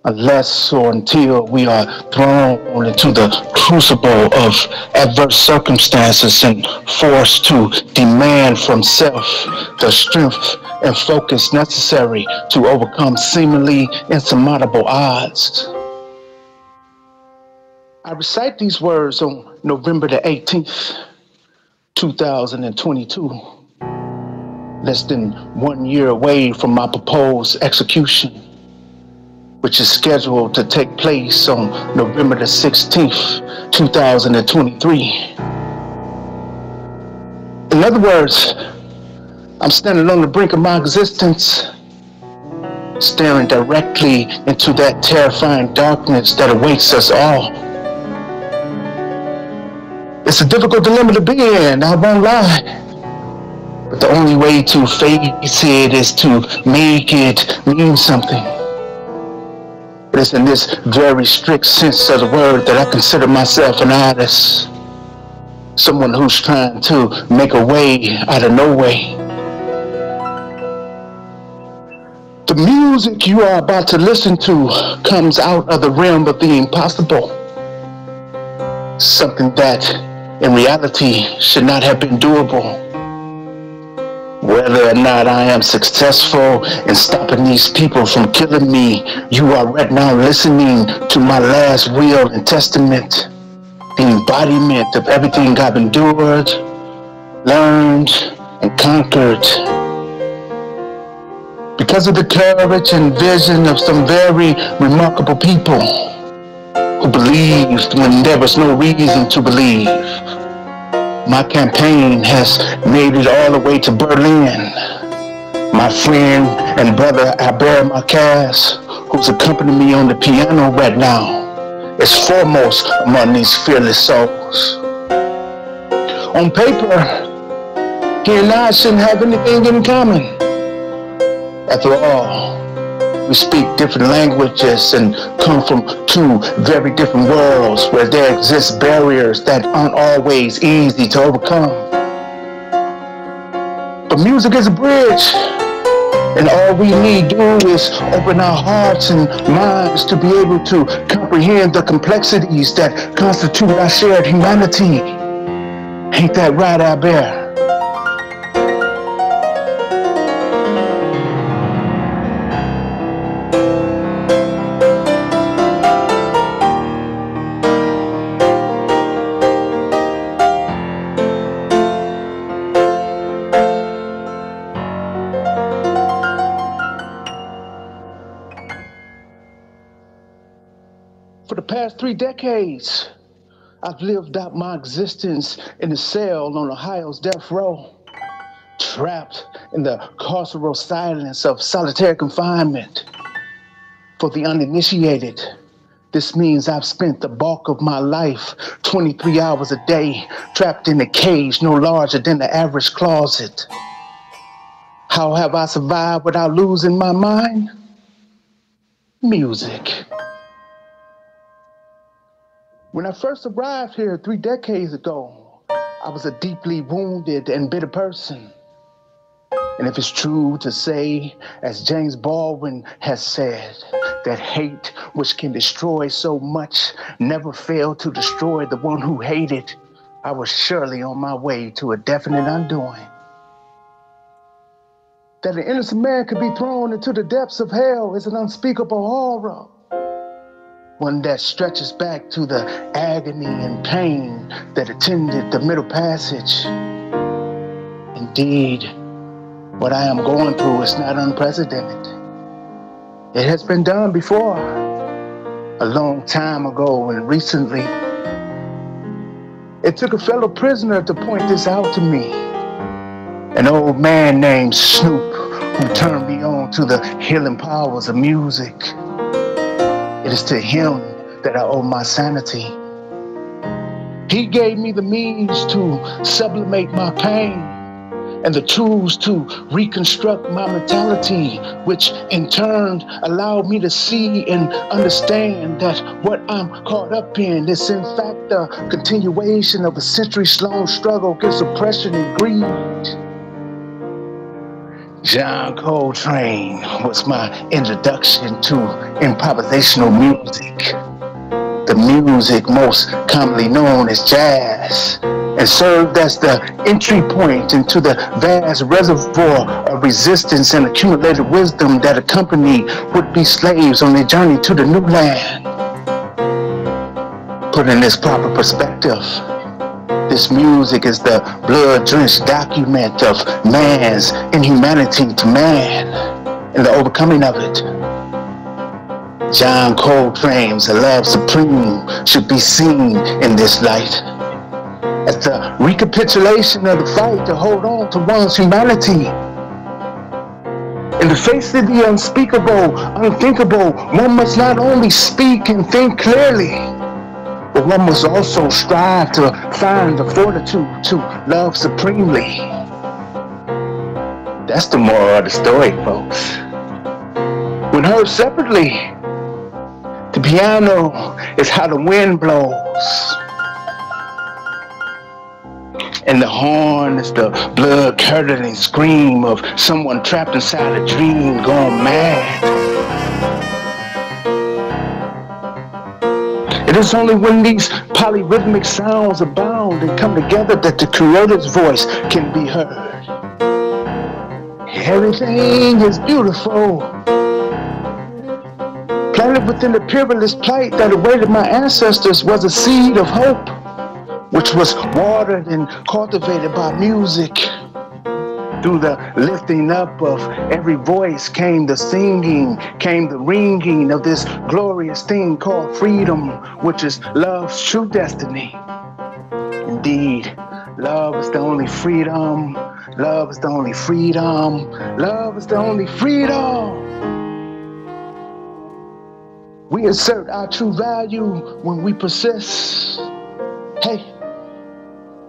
Speaker 8: unless or until we are thrown into the crucible of adverse circumstances and forced to demand from self the strength and focus necessary to overcome seemingly insurmountable odds. I recite these words on November the 18th, 2022, less than 1 year away from my proposed execution, which is scheduled to take place on November the 16th, 2023. In other words, I'm standing on the brink of my existence, staring directly into that terrifying darkness that awaits us all. It's a difficult dilemma to be in, I won't lie. But the only way to face it is to make it mean something. It is in this very strict sense of the word that I consider myself an artist. Someone who's trying to make a way out of no way. The music you are about to listen to comes out of the realm of the impossible. Something that, in reality, should not have been doable. Whether or not I am successful in stopping these people from killing me, you are right now listening to my last will and testament, the embodiment of everything I've endured, learned, and conquered. Because of the courage and vision of some very remarkable people who believed when there was no reason to believe. My campaign has made it all the way to Berlin. My friend and brother Albert Marquez, who's accompanying me on the piano right now, is foremost among these fearless souls. On paper, he and I shouldn't have anything in common. After all, we speak different languages and come from two very different worlds where there exist barriers that aren't always easy to overcome. But music is a bridge, and all we need to do is open our hearts and minds to be able to comprehend the complexities that constitute our shared humanity. Ain't that right, Albert? For the past 3 decades, I've lived out my existence in a cell on Ohio's death row, trapped in the carceral silence of solitary confinement. For the uninitiated, this means I've spent the bulk of my life, 23 hours a day, trapped in a cage no larger than the average closet. How have I survived without losing my mind? Music. When I first arrived here 3 decades ago, I was a deeply wounded and bitter person. And if it's true to say, as James Baldwin has said, that hate which can destroy so much never failed to destroy the one who hated, I was surely on my way to a definite undoing. That an innocent man could be thrown into the depths of hell is an unspeakable horror. One that stretches back to the agony and pain that attended the Middle Passage. Indeed, what I am going through is not unprecedented. It has been done before, a long time ago and recently. It took a fellow prisoner to point this out to me. An old man named Snoop, who turned me on to the healing powers of music. It is to him that I owe my sanity. He gave me the means to sublimate my pain and the tools to reconstruct my mentality, which in turn allowed me to see and understand that what I'm caught up in is in fact a continuation of a centuries-long struggle against oppression and greed. John Coltrane was my introduction to improvisational music, the music most commonly known as jazz, and served as the entry point into the vast reservoir of resistance and accumulated wisdom that accompanied would-be slaves on their journey to the new land. Put in this proper perspective, this music is the blood-drenched document of man's inhumanity to man and the overcoming of it. John Coltrane's Love Supreme should be seen in this light as the recapitulation of the fight to hold on to one's humanity. In the face of the unspeakable, unthinkable, one must not only speak and think clearly, but one must also strive to find the fortitude to love supremely. That's the moral of the story, folks. When heard separately, the piano is how the wind blows. And the horn is the blood-curdling scream of someone trapped inside a dream gone mad. It is only when these polyrhythmic sounds abound and come together that the creator's voice can be heard. Everything is beautiful. Planted within the peerless plight that awaited my ancestors was a seed of hope, which was watered and cultivated by music. Through the lifting up of every voice came the singing, came the ringing of this glorious thing called freedom, which is love's true destiny. Indeed, love is the only freedom. Love is the only freedom. Love is the only freedom. We assert our true value when we persist. Hey.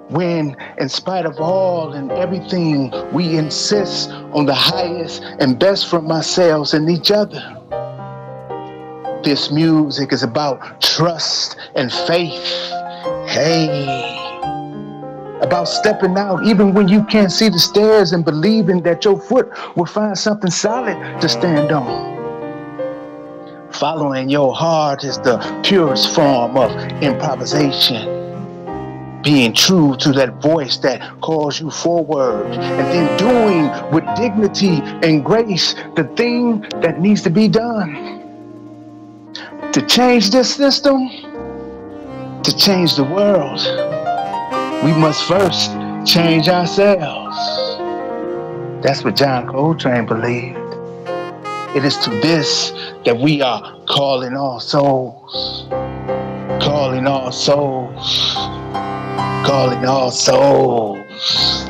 Speaker 8: When, in spite of all and everything, we insist on the highest and best from ourselves and each other. This music is about trust and faith. Hey. About stepping out even when you can't see the stairs and believing that your foot will find something solid to stand on. Following your heart is the purest form of improvisation. Being true to that voice that calls you forward, and then doing with dignity and grace the thing that needs to be done. To change this system, to change the world, we must first change ourselves. That's what John Coltrane believed. It is to this that we are calling all souls. Calling all souls. Calling all souls.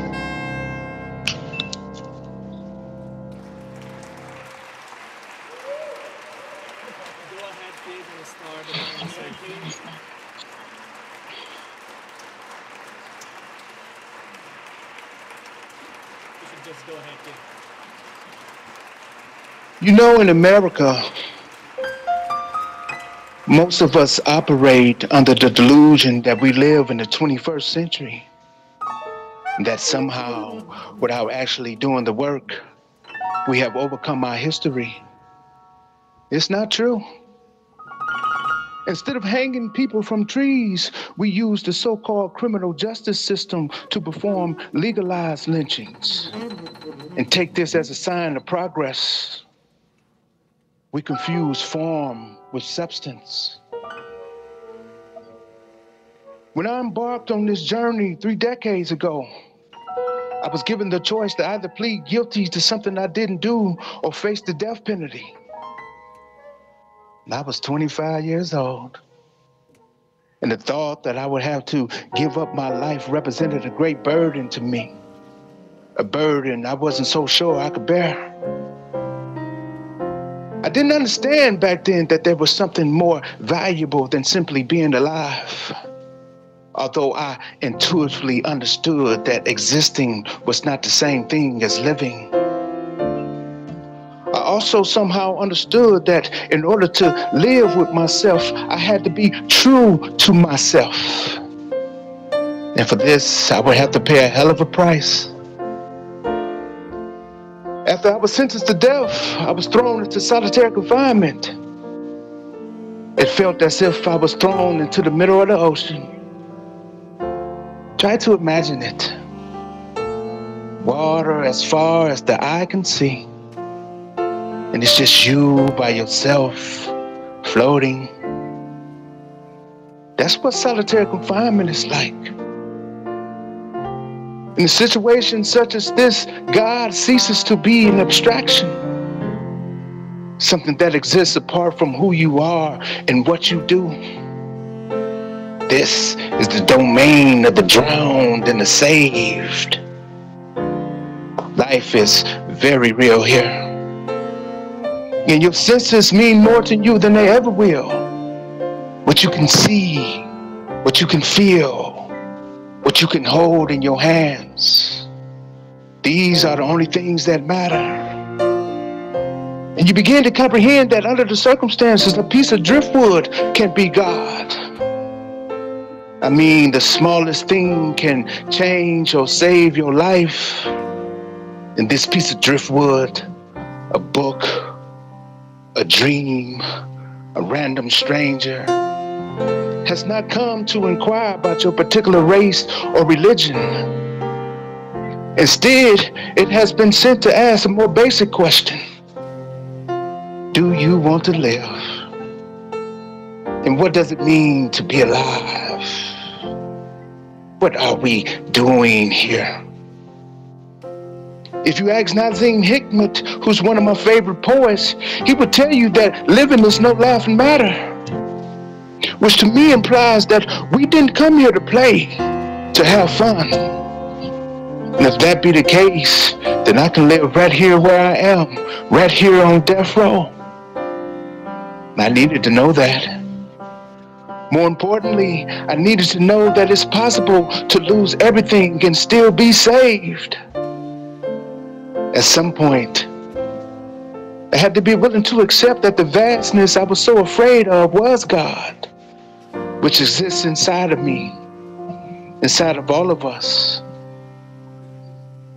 Speaker 8: You know, in America, most of us operate under the delusion that we live in the 21st century. That somehow, without actually doing the work, we have overcome our history. It's not true. Instead of hanging people from trees, we use the so-called criminal justice system to perform legalized lynchings and take this as a sign of progress. We confuse form with substance. When I embarked on this journey 3 decades ago, I was given the choice to either plead guilty to something I didn't do or face the death penalty. And I was 25 years old. And the thought that I would have to give up my life represented a great burden to me. A burden I wasn't so sure I could bear. I didn't understand back then that there was something more valuable than simply being alive. Although I intuitively understood that existing was not the same thing as living. I also somehow understood that in order to live with myself, I had to be true to myself. And for this, I would have to pay a hell of a price. After I was sentenced to death, I was thrown into solitary confinement. It felt as if I was thrown into the middle of the ocean. Try to imagine it. Water as far as the eye can see. And it's just you by yourself, floating. That's what solitary confinement is like. In a situation such as this, God ceases to be an abstraction. Something that exists apart from who you are and what you do. This is the domain of the drowned and the saved. Life is very real here. And your senses mean more to you than they ever will. What you can see, what you can feel, what you can hold in your hands. These are the only things that matter. And you begin to comprehend that under the circumstances, a piece of driftwood can be God. I mean, the smallest thing can change or save your life. And this piece of driftwood, a book, a dream, a random stranger, has not come to inquire about your particular race or religion. Instead, it has been sent to ask a more basic question. Do you want to live? And what does it mean to be alive? What are we doing here? If you ask Nazim Hikmet, who's one of my favorite poets, he would tell you that living is no laughing matter, which to me implies that we didn't come here to play, to have fun. And if that be the case, then I can live right here where I am, right here on death row. I needed to know that. More importantly, I needed to know that it's possible to lose everything and still be saved. At some point, I had to be willing to accept that the vastness I was so afraid of was God, which exists inside of me, inside of all of us.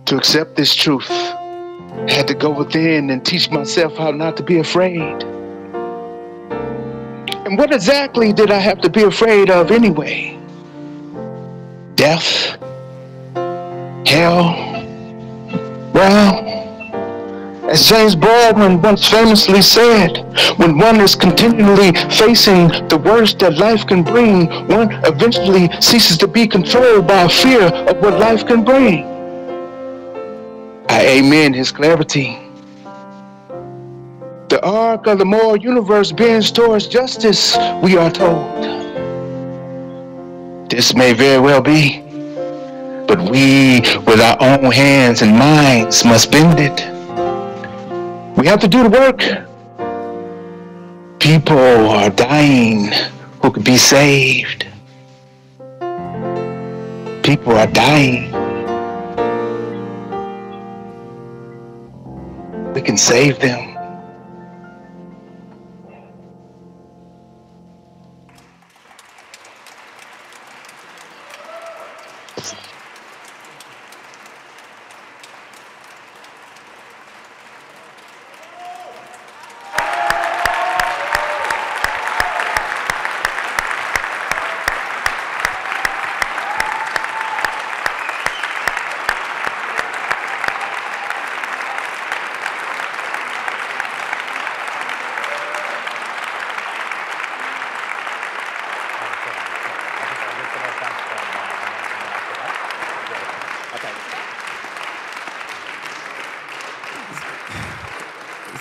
Speaker 8: To accept this truth, I had to go within and teach myself how not to be afraid. And what exactly did I have to be afraid of anyway? Death? Hell? Well, as James Baldwin once famously said, when one is continually facing the worst that life can bring, one eventually ceases to be controlled by a fear of what life can bring. I amen his clarity. The arc of the moral universe bends towards justice, we are told. This may very well be, but we, with our own hands and minds, must bend it. We have to do the work. People are dying who could be saved. People are dying. We can save them.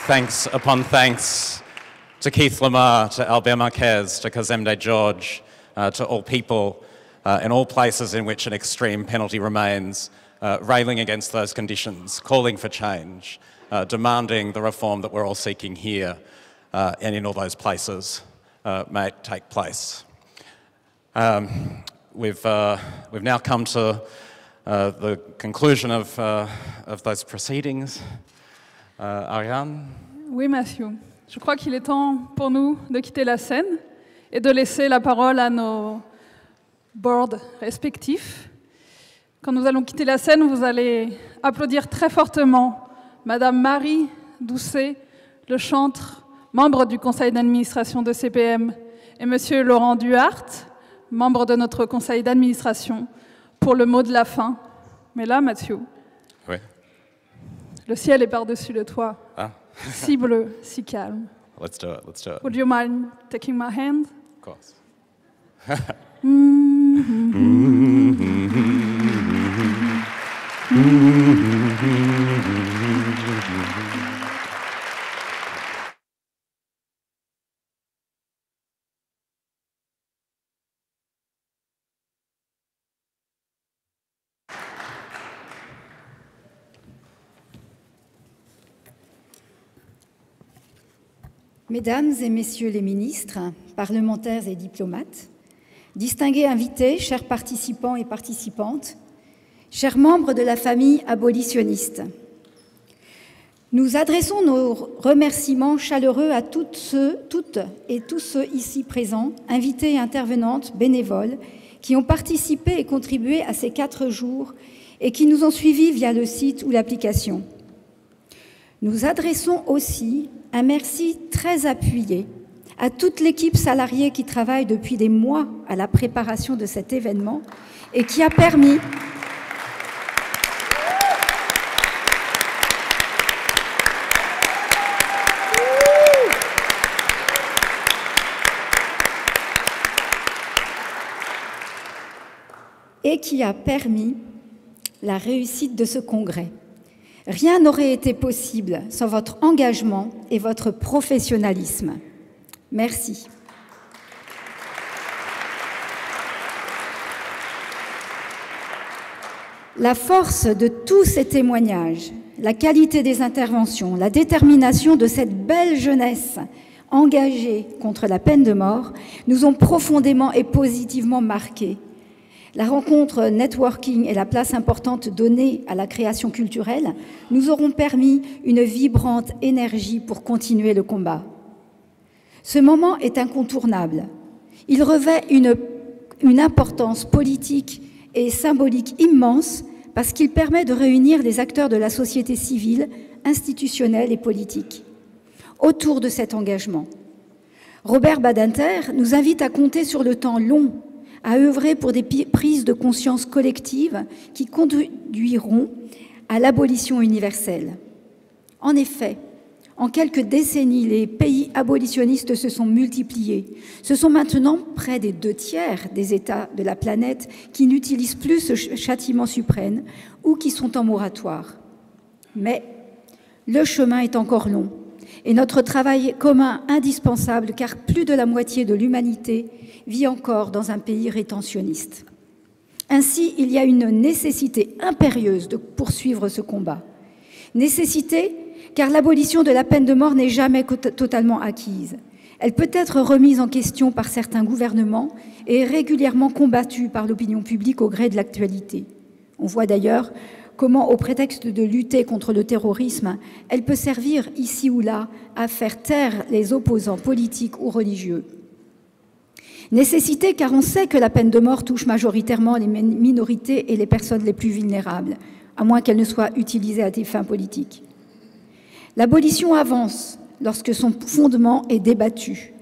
Speaker 3: Thanks upon thanks to Keith Lamar, to Albert Marquez, to Kazemde George, to all people in all places in which an extreme penalty remains, railing against those conditions, calling for change, demanding the reform that we're all seeking here and in all those places may take place. We've now come to the conclusion of those proceedings. Ariane?
Speaker 2: Oui, Matthew. Je crois qu'il est temps pour nous de quitter la scène et de laisser la parole à nos boards respectifs. Quand nous allons quitter la scène, vous allez applaudir très fortement Madame Marie Doucet, le chantre, membre du conseil d'administration de CPM, et Monsieur Laurent Duhart, membre de notre conseil d'administration, pour le mot de la fin. Mais là, Matthew,
Speaker 3: oui.
Speaker 2: Le ciel est par-dessus le toit, si bleu, si calme.
Speaker 3: Let's do it, let's do it.
Speaker 2: Would you mind taking my hand?
Speaker 3: Of course.
Speaker 1: Mesdames et messieurs les ministres, parlementaires et diplomates, distingués invités, chers participants et participantes, chers membres de la famille abolitionniste, nous adressons nos remerciements chaleureux à toutes et tous ceux ici présents, invités et intervenantes, bénévoles, qui ont participé et contribué à ces 4 jours et qui nous ont suivis via le site ou l'application. Nous adressons aussi un merci très appuyé à toute l'équipe salariée qui travaille depuis des mois à la préparation de cet événement et qui a permis la réussite de ce congrès. Rien n'aurait été possible sans votre engagement et votre professionnalisme. Merci. La force de tous ces témoignages, la qualité des interventions, la détermination de cette belle jeunesse engagée contre la peine de mort nous ont profondément et positivement marqués. La rencontre networking et la place importante donnée à la création culturelle nous auront permis une vibrante énergie pour continuer le combat. Ce moment est incontournable. Il revêt une importance politique et symbolique immense parce qu'il permet de réunir les acteurs de la société civile, institutionnelle et politique autour de cet engagement. Robert Badinter nous invite à compter sur le temps long, à œuvrer pour des prises de conscience collectives qui conduiront à l'abolition universelle. En effet, en quelques décennies, les pays abolitionnistes se sont multipliés. Ce sont maintenant près des 2/3 des États de la planète qui n'utilisent plus ce châtiment suprême ou qui sont en moratoire. Mais le chemin est encore long et notre travail commun indispensable car plus de la moitié de l'humanité vit encore dans un pays rétentionniste. Ainsi, il y a une nécessité impérieuse de poursuivre ce combat. Nécessité car l'abolition de la peine de mort n'est jamais totalement acquise. Elle peut être remise en question par certains gouvernements et est régulièrement combattue par l'opinion publique au gré de l'actualité. On voit d'ailleurs comment, au prétexte de lutter contre le terrorisme, elle peut servir ici ou là à faire taire les opposants politiques ou religieux. Nécessité car on sait que la peine de mort touche majoritairement les minorités et les personnes les plus vulnérables, à moins qu'elle ne soit utilisée à des fins politiques. L'abolition avance lorsque son fondement est débattu.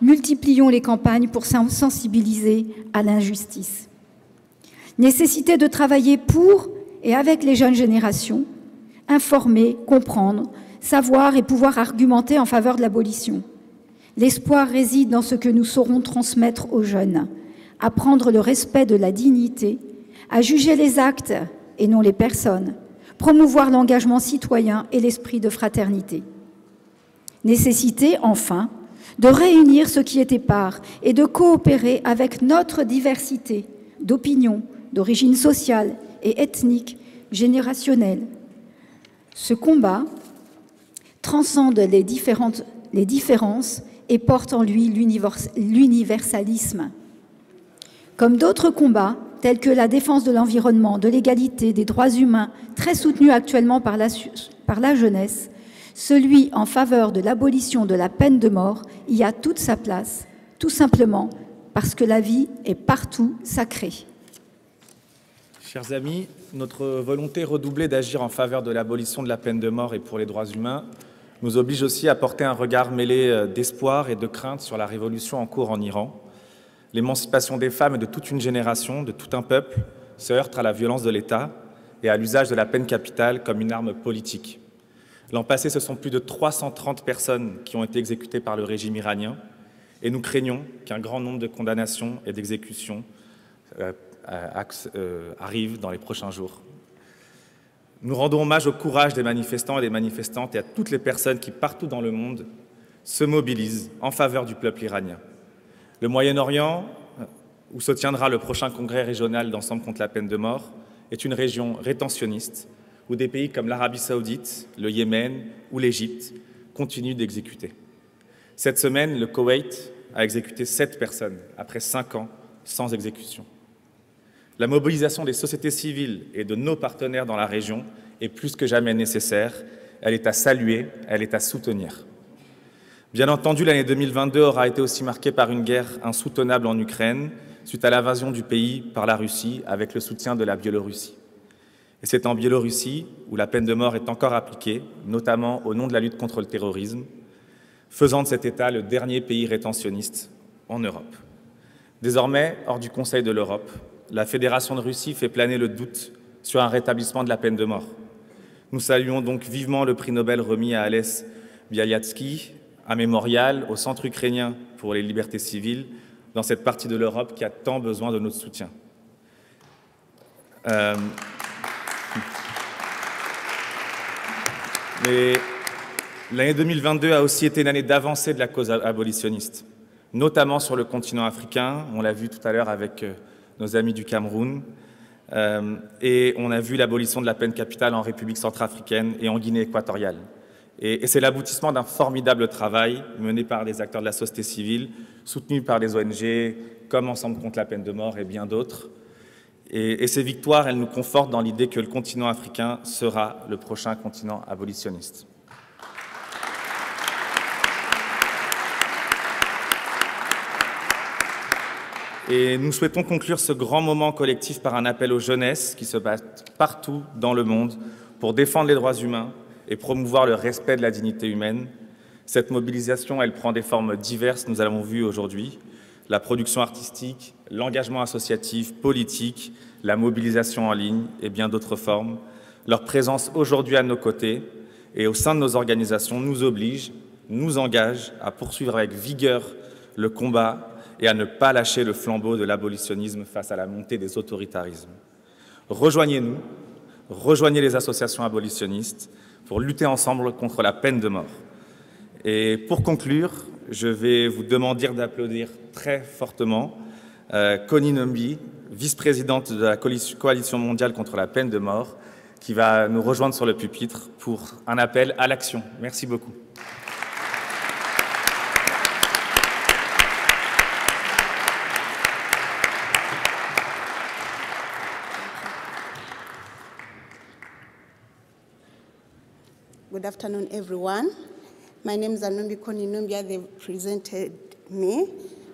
Speaker 1: Multiplions les campagnes pour sensibiliser à l'injustice. Nécessité de travailler pour et avec les jeunes générations, informer, comprendre, savoir et pouvoir argumenter en faveur de l'abolition. L'espoir réside dans ce que nous saurons transmettre aux jeunes, apprendre le respect de la dignité, à juger les actes et non les personnes, promouvoir l'engagement citoyen et l'esprit de fraternité. Nécessité, enfin, de réunir ce qui est épars et de coopérer avec notre diversité d'opinions, d'origine sociale et ethnique, générationnelle. Ce combat transcende les différences et porte en lui l'universalisme. Comme d'autres combats, tels que la défense de l'environnement, de l'égalité, des droits humains, très soutenus actuellement par la jeunesse, celui en faveur de l'abolition de la peine de mort y a toute sa place, tout simplement parce que la vie est partout sacrée.
Speaker 6: Chers amis, notre volonté redoublée d'agir en faveur de l'abolition de la peine de mort et pour les droits humains nous oblige aussi à porter un regard mêlé d'espoir et de crainte sur la révolution en cours en Iran. L'émancipation des femmes et de toute une génération, de tout un peuple, se heurte à la violence de l'État et à l'usage de la peine capitale comme une arme politique. L'an passé, ce sont plus de 330 personnes qui ont été exécutées par le régime iranien et nous craignons qu'un grand nombre de condamnations et d'exécutions arrivent dans les prochains jours. Nous rendons hommage au courage des manifestants et des manifestantes et à toutes les personnes qui, partout dans le monde, se mobilisent en faveur du peuple iranien. Le Moyen-Orient, où se tiendra le prochain congrès régional d'Ensemble contre la peine de mort, est une région rétentionniste où des pays comme l'Arabie saoudite, le Yémen ou l'Égypte continuent d'exécuter. Cette semaine, le Koweït a exécuté 7 personnes après 5 ans sans exécution. La mobilisation des sociétés civiles et de nos partenaires dans la région est plus que jamais nécessaire. Elle est à saluer, elle est à soutenir. Bien entendu, l'année 2022 aura été aussi marquée par une guerre insoutenable en Ukraine, suite à l'invasion du pays par la Russie, avec le soutien de la Biélorussie. Et c'est en Biélorussie où la peine de mort est encore appliquée, notamment au nom de la lutte contre le terrorisme, faisant de cet État le dernier pays rétentionniste en Europe. Désormais, hors du Conseil de l'Europe, la Fédération de Russie fait planer le doute sur un rétablissement de la peine de mort. Nous saluons donc vivement le prix Nobel remis à Ales Bialyatsky, un mémorial au Centre ukrainien pour les libertés civiles, dans cette partie de l'Europe qui a tant besoin de notre soutien. Mais l'année 2022 a aussi été une année d'avancée de la cause abolitionniste, notamment sur le continent africain, on l'a vu tout à l'heure avec nos amis du Cameroun, et on a vu l'abolition de la peine capitale en République centrafricaine et en Guinée équatoriale. Et c'est l'aboutissement d'un formidable travail mené par des acteurs de la société civile, soutenu par des ONG comme Ensemble contre la peine de mort et bien d'autres. Et ces victoires, elles nous confortent dans l'idée que le continent africain sera le prochain continent abolitionniste. Et nous souhaitons conclure ce grand moment collectif par un appel aux jeunesses qui se battent partout dans le monde pour défendre les droits humains et promouvoir le respect de la dignité humaine. Cette mobilisation, elle prend des formes diverses, nous l'avons vu aujourd'hui. La production artistique, l'engagement associatif, politique, la mobilisation en ligne et bien d'autres formes. Leur présence aujourd'hui à nos côtés et au sein de nos organisations nous oblige, nous engage à poursuivre avec vigueur le combat et à ne pas lâcher le flambeau de l'abolitionnisme face à la montée des autoritarismes. Rejoignez-nous, rejoignez les associations abolitionnistes pour lutter ensemble contre la peine de mort. Et pour conclure, je vais vous demander d'applaudir très fortement Connie Numbi, vice-présidente de la Coalition mondiale contre la peine de mort, qui va nous rejoindre sur le pupitre pour un appel à l'action. Merci beaucoup.
Speaker 7: Good afternoon, everyone. My name is Anumbi Koni Numbia. They presented me.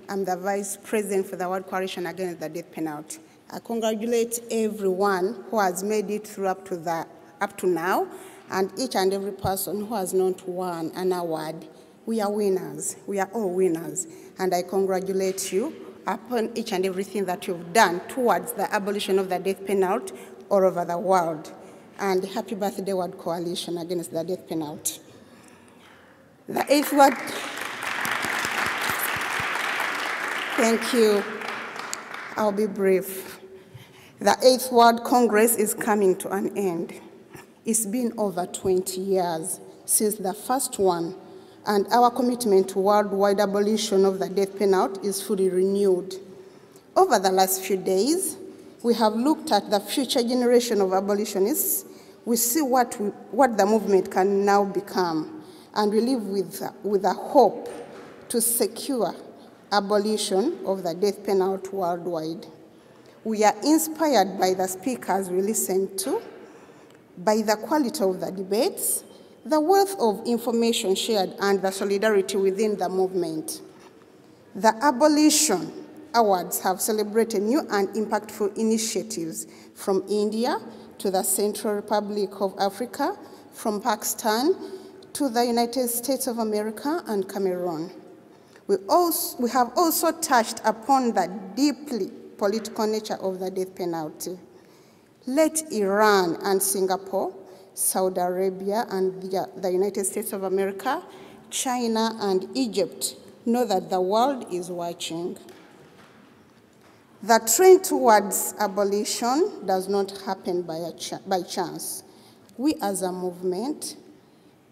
Speaker 7: I'm the Vice President for the World Coalition Against the Death Penalty. I congratulate everyone who has made it through up to now, and each and every person who has not won an award. We are winners. We are all winners. And I congratulate you upon each and everything that you've done towards the abolition of the death penalty all over the world. And happy birthday, World Coalition Against the Death Penalty. The eighth word. Thank you. I'll be brief. The Eighth World Congress is coming to an end. It's been over 20 years since the first one, and our commitment to worldwide abolition of the death penalty is fully renewed. Over the last few days, we have looked at the future generation of abolitionists. We see what the movement can now become, and we live with a hope to secure abolition of the death penalty worldwide. We are inspired by the speakers we listened to, by the quality of the debates, the wealth of information shared, and the solidarity within the movement. The Abolition Awards have celebrated new and impactful initiatives from India to the Central Republic of Africa, from Pakistan to the United States of America and Cameroon. We have also touched upon the deeply political nature of the death penalty. Let Iran and Singapore, Saudi Arabia and the United States of America, China and Egypt know that the world is watching. The trend towards abolition does not happen by chance. We as a movement,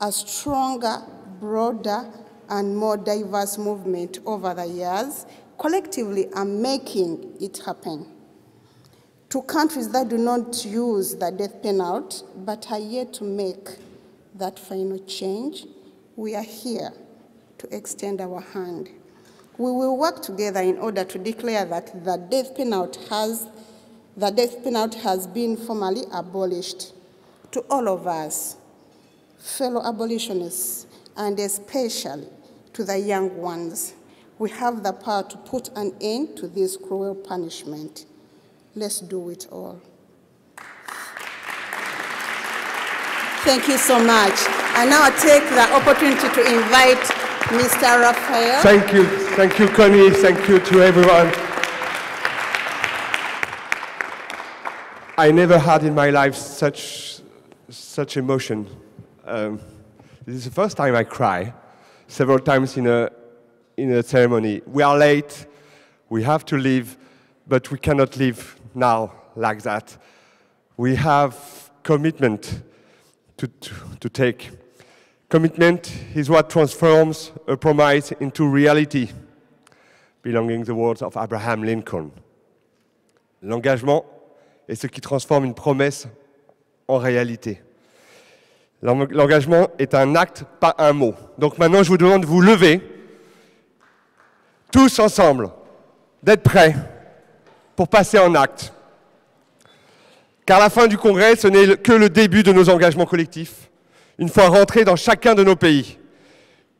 Speaker 7: a stronger, broader, and more diverse movement over the years, collectively are making it happen. To countries that do not use the death penalty but are yet to make that final change, we are here to extend our hand. We will work together in order to declare that the death penalty has the death penalty has been formally abolished. To all of us, fellow abolitionists, and especially to the young ones, we have the power to put an end to this cruel punishment. Let's do it all. Thank you so much. I now take the opportunity to invite Mr. Raphael.
Speaker 21: Thank you, Connie. Thank you to everyone. I never had in my life such emotion. This is the first time I cry. Several times in a ceremony. We are late. We have to leave, but we cannot leave now like that. We have commitment to take. Commitment is what transforms a promise into reality, belonging the words of Abraham Lincoln. L'engagement est ce qui transforme une promesse en réalité. L'engagement est un acte, pas un mot. Donc maintenant, je vous demande de vous lever, tous ensemble, d'être prêts pour passer en acte. Car la fin du Congrès, ce n'est que le début de nos engagements collectifs, une fois rentrés dans chacun de nos pays.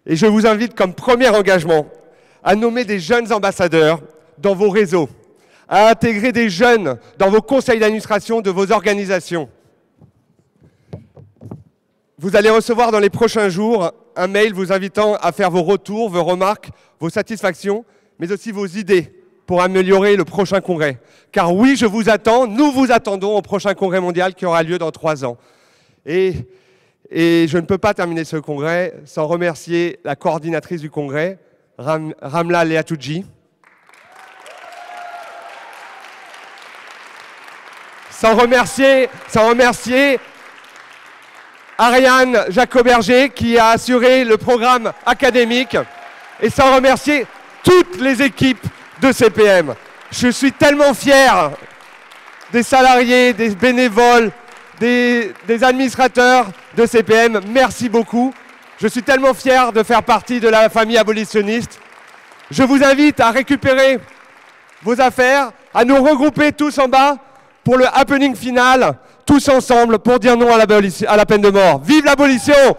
Speaker 21: Et je vous invite comme premier engagement à nommer des jeunes ambassadeurs dans vos réseaux, à intégrer des jeunes dans vos conseils d'administration de vos organisations. Vous allez recevoir dans les prochains jours un mail vous invitant à faire vos retours, vos remarques, vos satisfactions, mais aussi vos idées pour améliorer le prochain congrès. Car oui, je vous attends, nous vous attendons au prochain congrès mondial qui aura lieu dans 3 ans. Et je ne peux pas terminer ce congrès sans remercier la coordinatrice du congrès, Ramla Leatouji, sans remercier Ariane Jacoberger qui a assuré le programme académique et sans remercier toutes les équipes de CPM. Je suis tellement fier des salariés, des bénévoles, des administrateurs de CPM. Merci beaucoup. Je suis tellement fier de faire partie de la famille abolitionniste. Je vous invite à récupérer vos affaires, à nous regrouper tous en bas pour le happening final, tous ensemble pour dire non à la peine de mort. Vive l'abolition!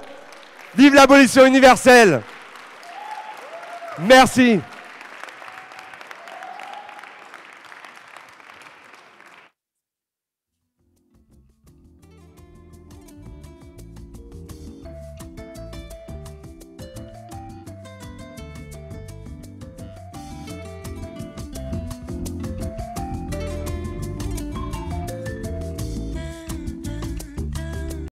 Speaker 21: Vive l'abolition universelle! Merci.